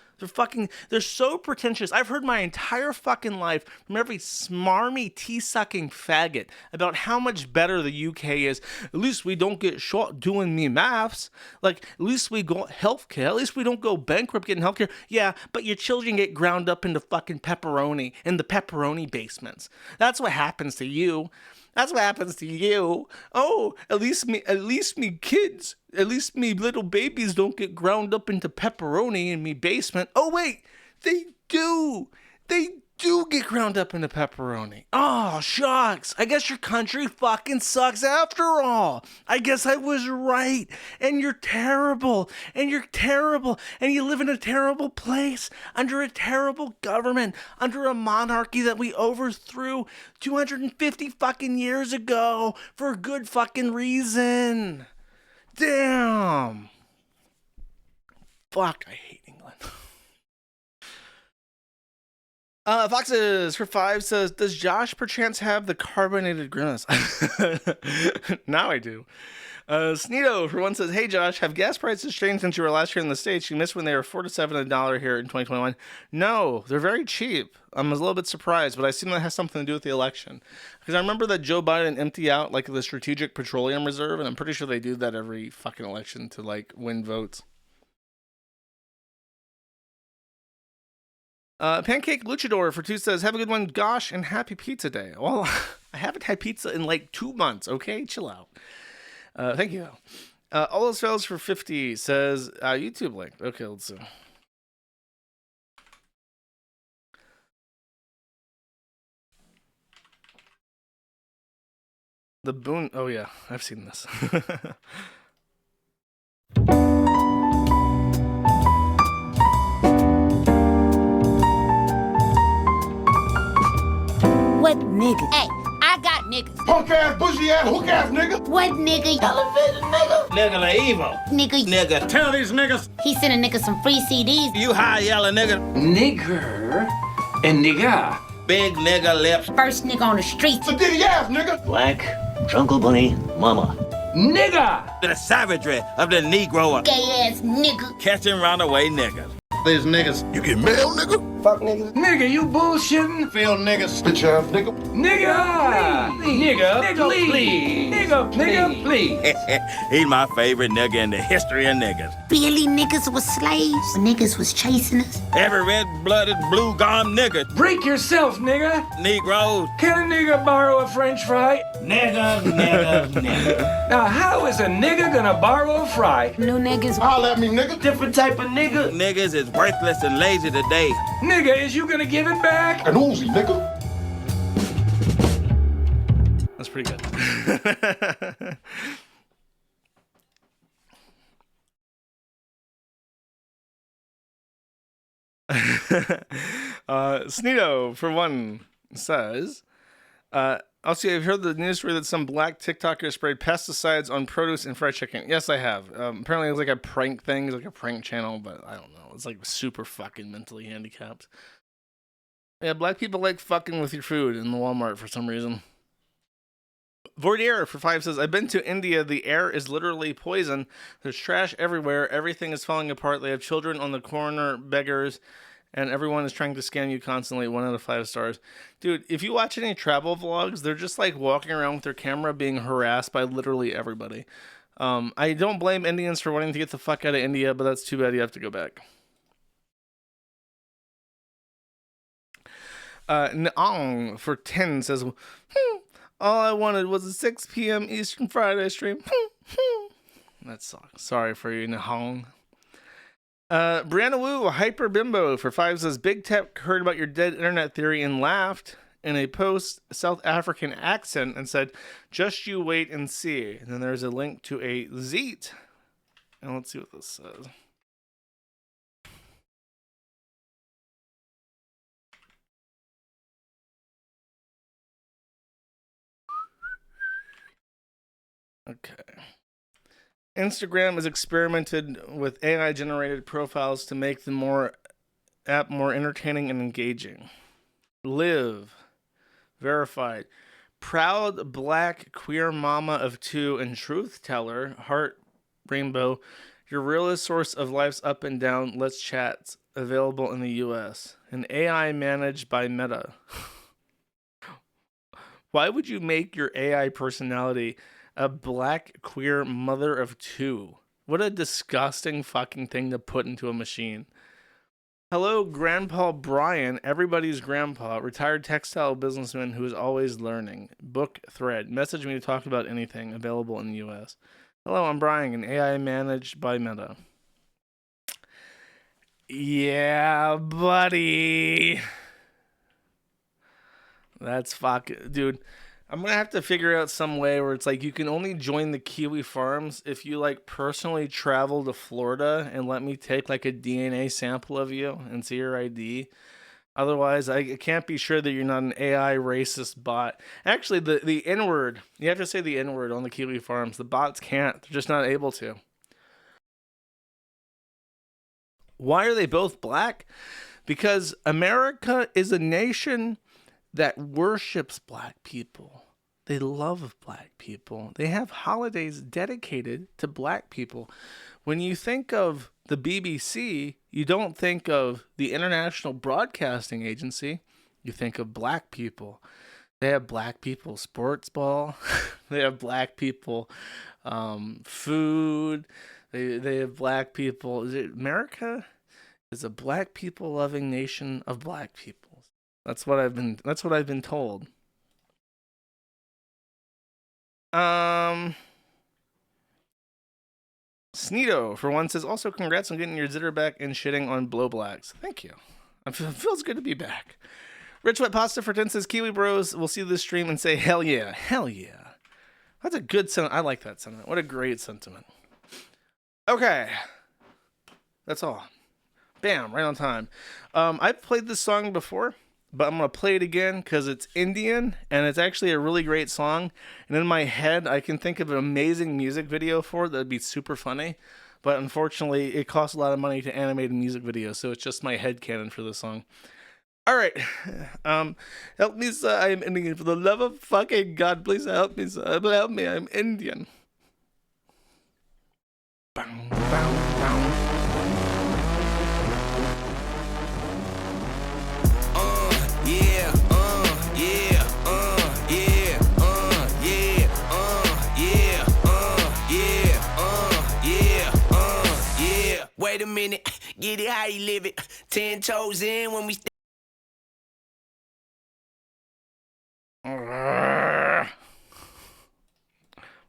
They're so pretentious. I've heard my entire fucking life from every smarmy tea-sucking faggot about how much better the UK is. At least we don't get shot doing me maths. Like, at least we got healthcare. At least we don't go bankrupt getting healthcare. Yeah, but your children get ground up into fucking pepperoni in the pepperoni basements. That's what happens to you. That's what happens to you. Oh, at least me kids, at least me little babies don't get ground up into pepperoni in me basement. Oh wait, they do. They do get ground up into pepperoni. Oh, shucks. I guess your country fucking sucks after all. I guess I was right. And you're terrible. And you're terrible. And you live in a terrible place under a terrible government, under a monarchy that we overthrew 250 fucking years ago for a good fucking reason. Damn. Fuck, I hate England. Foxes for 5 says, does Josh perchance have the carbonated grimace? Now I do. Sneedo for one says, "Hey Josh, have gas prices changed since you were last here in the States? You missed when they were $4 to $7 a dollar here in 2021. No, they're very cheap. I'm a little bit surprised, but I assume that has something to do with the election. Because I remember that Joe Biden emptied out like the Strategic Petroleum Reserve, and I'm pretty sure they do that every fucking election to like win votes." Pancake Luchador for 2 says, "Have a good one, gosh, and happy pizza day." Well, I haven't had pizza in like 2 months, okay? Chill out. Thank you. All those fellas for 50 says, YouTube link. Okay, let's see. The Boon. Oh, yeah, I've seen this. What nigga? Hey, I got niggas. Punk ass, bushy ass, hook ass nigga. What nigga? Elevated nigga. Nigga the evil. Nigga. Nigga. Tell these niggas. He sending niggas some free CDs. You high yelling nigga. Nigger and nigga. Big nigga lips. First nigga on the street. So diddy ass nigga. Black, Jungle Bunny, Mama. Nigga. The savagery of the Negro. Gay ass nigga. Catching runaway niggas. These niggas. You get mail, nigga? Fuck niggas. Nigga, you bullshitting? Feel niggas. Bitch ass nigga. Nigga. Nigga, please. Nigga, please. He's my favorite nigga in the history of niggas. Really niggas was slaves? Niggas was chasing us? Every red-blooded, blue-gum nigga. Break yourself, nigga. Negroes. Can a nigga borrow a french fry? Nigga, nigga, nigga. Now, how is a nigga gonna borrow a fry? New niggas. Holla at me, nigga. Different type of nigga. Niggas is worthless and lazy today. Nigga, is you gonna give it back? An Uzi, nigga. That's pretty good. Sneedo, for one, says, also, I've heard the news story that some black TikToker sprayed pesticides on produce and fried chicken. Yes, I have. Apparently, it's like a prank thing. It's like a prank channel, but I don't know. It's like super fucking mentally handicapped. Yeah, black people like fucking with your food in the Walmart for some reason. Vordier for 5 says, "I've been to India. The air is literally poison. There's trash everywhere. Everything is falling apart. They have children on the corner, beggars, and everyone is trying to scam you constantly. 1 out of 5 stars." Dude, if you watch any travel vlogs, they're just like walking around with their camera being harassed by literally everybody. I don't blame Indians for wanting to get the fuck out of India, but that's too bad you have to go back. Naong for 10 says, "All I wanted was a 6 p.m. Eastern Friday stream." That sucks. Sorry for you, Nahong. Brianna Wu, Hyper Bimbo for 5 says, "Big Tech heard about your dead internet theory and laughed in a post South African accent and said, 'Just you wait and see.'" And then there's a link to a Zeet. And let's see what this says. Okay. Instagram has experimented with AI-generated profiles to make the app more entertaining and engaging. Live, verified, proud black queer mama of 2 and truth teller, heart rainbow, your realest source of life's up and down. Let's chat. Available in the U.S. An AI managed by Meta. Why would you make your AI personality a black queer mother of 2? What a disgusting fucking thing to put into a machine. Hello, Grandpa Brian, everybody's grandpa, retired textile businessman who is always learning. Book thread. Message me to talk about anything. Available in the U.S. Hello, I'm Brian, an AI managed by Meta. Yeah, buddy. That's fuck, dude. I'm gonna have to figure out some way where it's like you can only join the Kiwi Farms if you like personally travel to Florida and let me take like a DNA sample of you and see your ID. Otherwise, I can't be sure that you're not an AI racist bot. Actually, the N-word, you have to say the N-word on the Kiwi Farms. The bots can't. They're just not able to. Why are they both black? Because America is a nation that worships black people. They love black people. They have holidays dedicated to black people. When you think of the BBC, you don't think of the International Broadcasting Agency. You think of black people. They have black people sports ball. They have black people food. They have black people. Is it America is a black people loving nation of black people. That's what I've been told. Sneedo, for one, says, also congrats on getting your zitter back and shitting on Blowblax. Thank you. It feels good to be back. Rich Wet Pasta for 10 says, Kiwi Bros will see this stream and say, hell yeah. Hell yeah. That's a good sentiment. I like that sentiment. What a great sentiment. Okay. That's all. Bam, right on time. I've played this song before, but I'm going to play it again because it's Indian, and it's actually a really great song. And in my head, I can think of an amazing music video for it that would be super funny. But unfortunately, it costs a lot of money to animate a music video, so it's just my headcanon for this song. All right. Help me, sir. I am Indian. For the love of fucking God, please help me, sir. Help me. I'm Indian. Bow, bow, bow. Wait a minute, get it how you live it. 10 toes in when we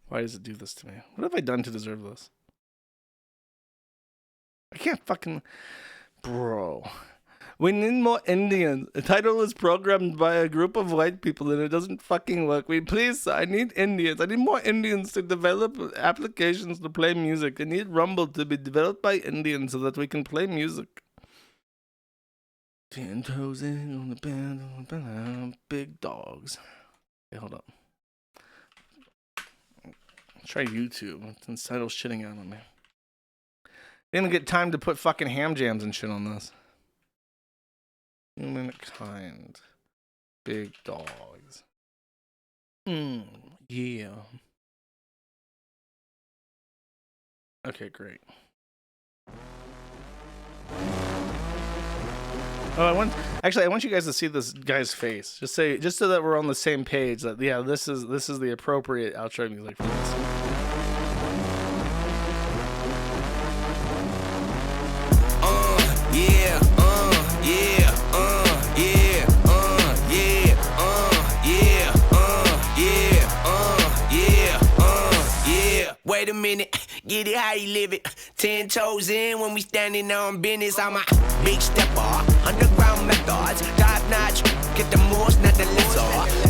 Why does it do this to me? What have I done to deserve this? I can't fucking... Bro. We need more Indians. The title is programmed by a group of white people and it doesn't fucking work. Please, I need Indians. I need more Indians to develop applications to play music. I need Rumble to be developed by Indians so that we can play music. 10 toes in on the band, big dogs. Okay, hold up. Try YouTube. It's title shitting out on me. Didn't get time to put fucking ham jams and shit on this. Humankind. Big dogs. Yeah. Okay, great. Oh, I want you guys to see this guy's face. Just so that we're on the same page. That yeah, this is the appropriate outro music for this. Wait a minute, get it how you live it. 10 toes in when we standing on business. I'm a big stepper, underground methods, top notch. Get the most, not the lesser.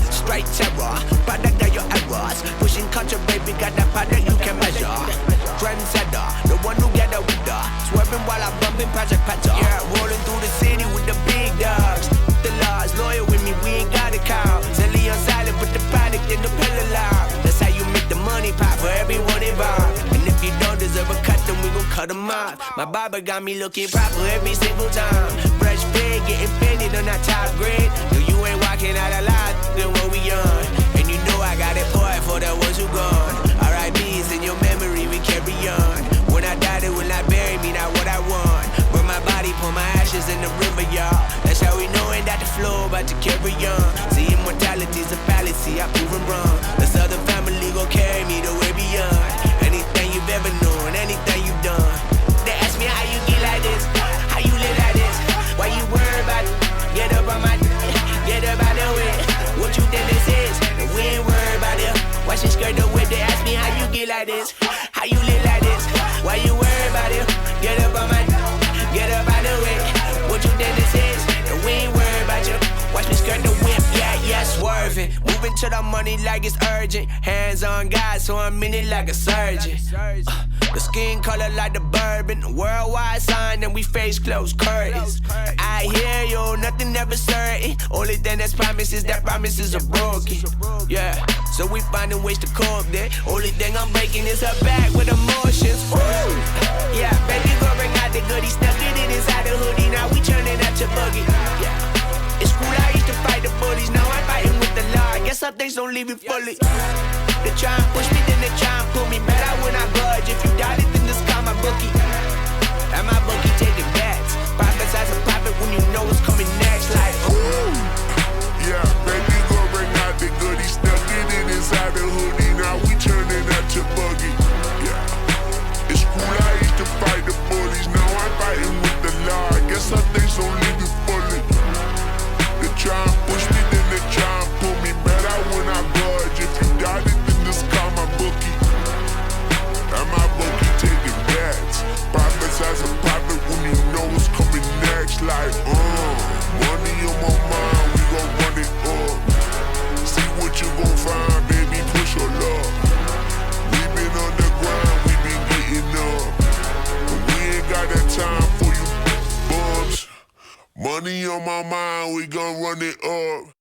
Straight terror, product of your errors. Pushing culture, baby, got that product you can measure. Trendsetter, the one who get the winner. Swerving while I'm bumping Patrick Tomlinson. Yeah, rolling through the city with the big dogs. The laws, loyal with me, we ain't got a cow. Selling on silent, put the product in the pillar loud. That's how you make the money pop for everyone involved. And if you don't deserve a cut, then we gon' cut them off. My barber got me looking proper every single time. Fresh fade, getting fitted on that top grade. No, you ain't walking out alive, then what we on. And you know I got it poured for the ones who gone. R.I.P.'s in your memory, we carry on. When I die, they will not bury me, not what I want. Burn my body, pour my ashes in the river, y'all. That's how we knowin' that the flow about to carry on. See, immortality's a fallacy, I prove them wrong. The Southern family gon' carry me the way beyond. Anything you've ever known, anything you've done. They ask me how you get like this, how you live like this. Why you worry about it? Get up on my get up out the way. What you think this is? And we ain't worried about it. Watch your skirt the whip. They ask me how you get like this, how you live like this. Why you worry about it? Get up on my get up out the way. What you think this is? And we ain't worried about you. Watch me skirt the whip. Yeah, swerving. Moving to the money like it's urgent. Hands on God, so I'm in it like a surgeon. The skin color like the bourbon. Worldwide sign and we face closed curtains. I hear you, nothing ever certain. Only thing that's promised is that promises are broken. Yeah, so we finding ways to cope there. Only thing I'm breaking is her back with emotions. Ooh. Yeah, baby girl bring out the goodies. Stuck it in inside the hoodie. Now we turning out your buggy. Yeah. It's cool, I used to fight the bullies, now I'm fighting with the law. I guess I some things don't leave you fully. They try and push me, then they try and pull me. Better when I budge. If you doubt it, then just call my bookie. And my bookie taking bets. Profits as a profit when you know what's coming next. Like, ooh. Yeah, baby, go bring out the goodie. Stuck it in inside the hoodie. Now we turning out your buggy. Yeah, it's cool. I used to fight the bullies. Now I'm fighting with the law. I guess some things don't leave you fully. They try and push me, then they try and pull me. Better when I budge. If you doubt it, then just call my bookie. And my bookie taking bets. Profits as a profit when you know what's coming next. Like, money on my mind, we gon' run it up. See what you gon' find, baby, push your luck. We been on the grind, we been getting up. And we ain't got that time for you bums. Money on my mind, we gon' run it up.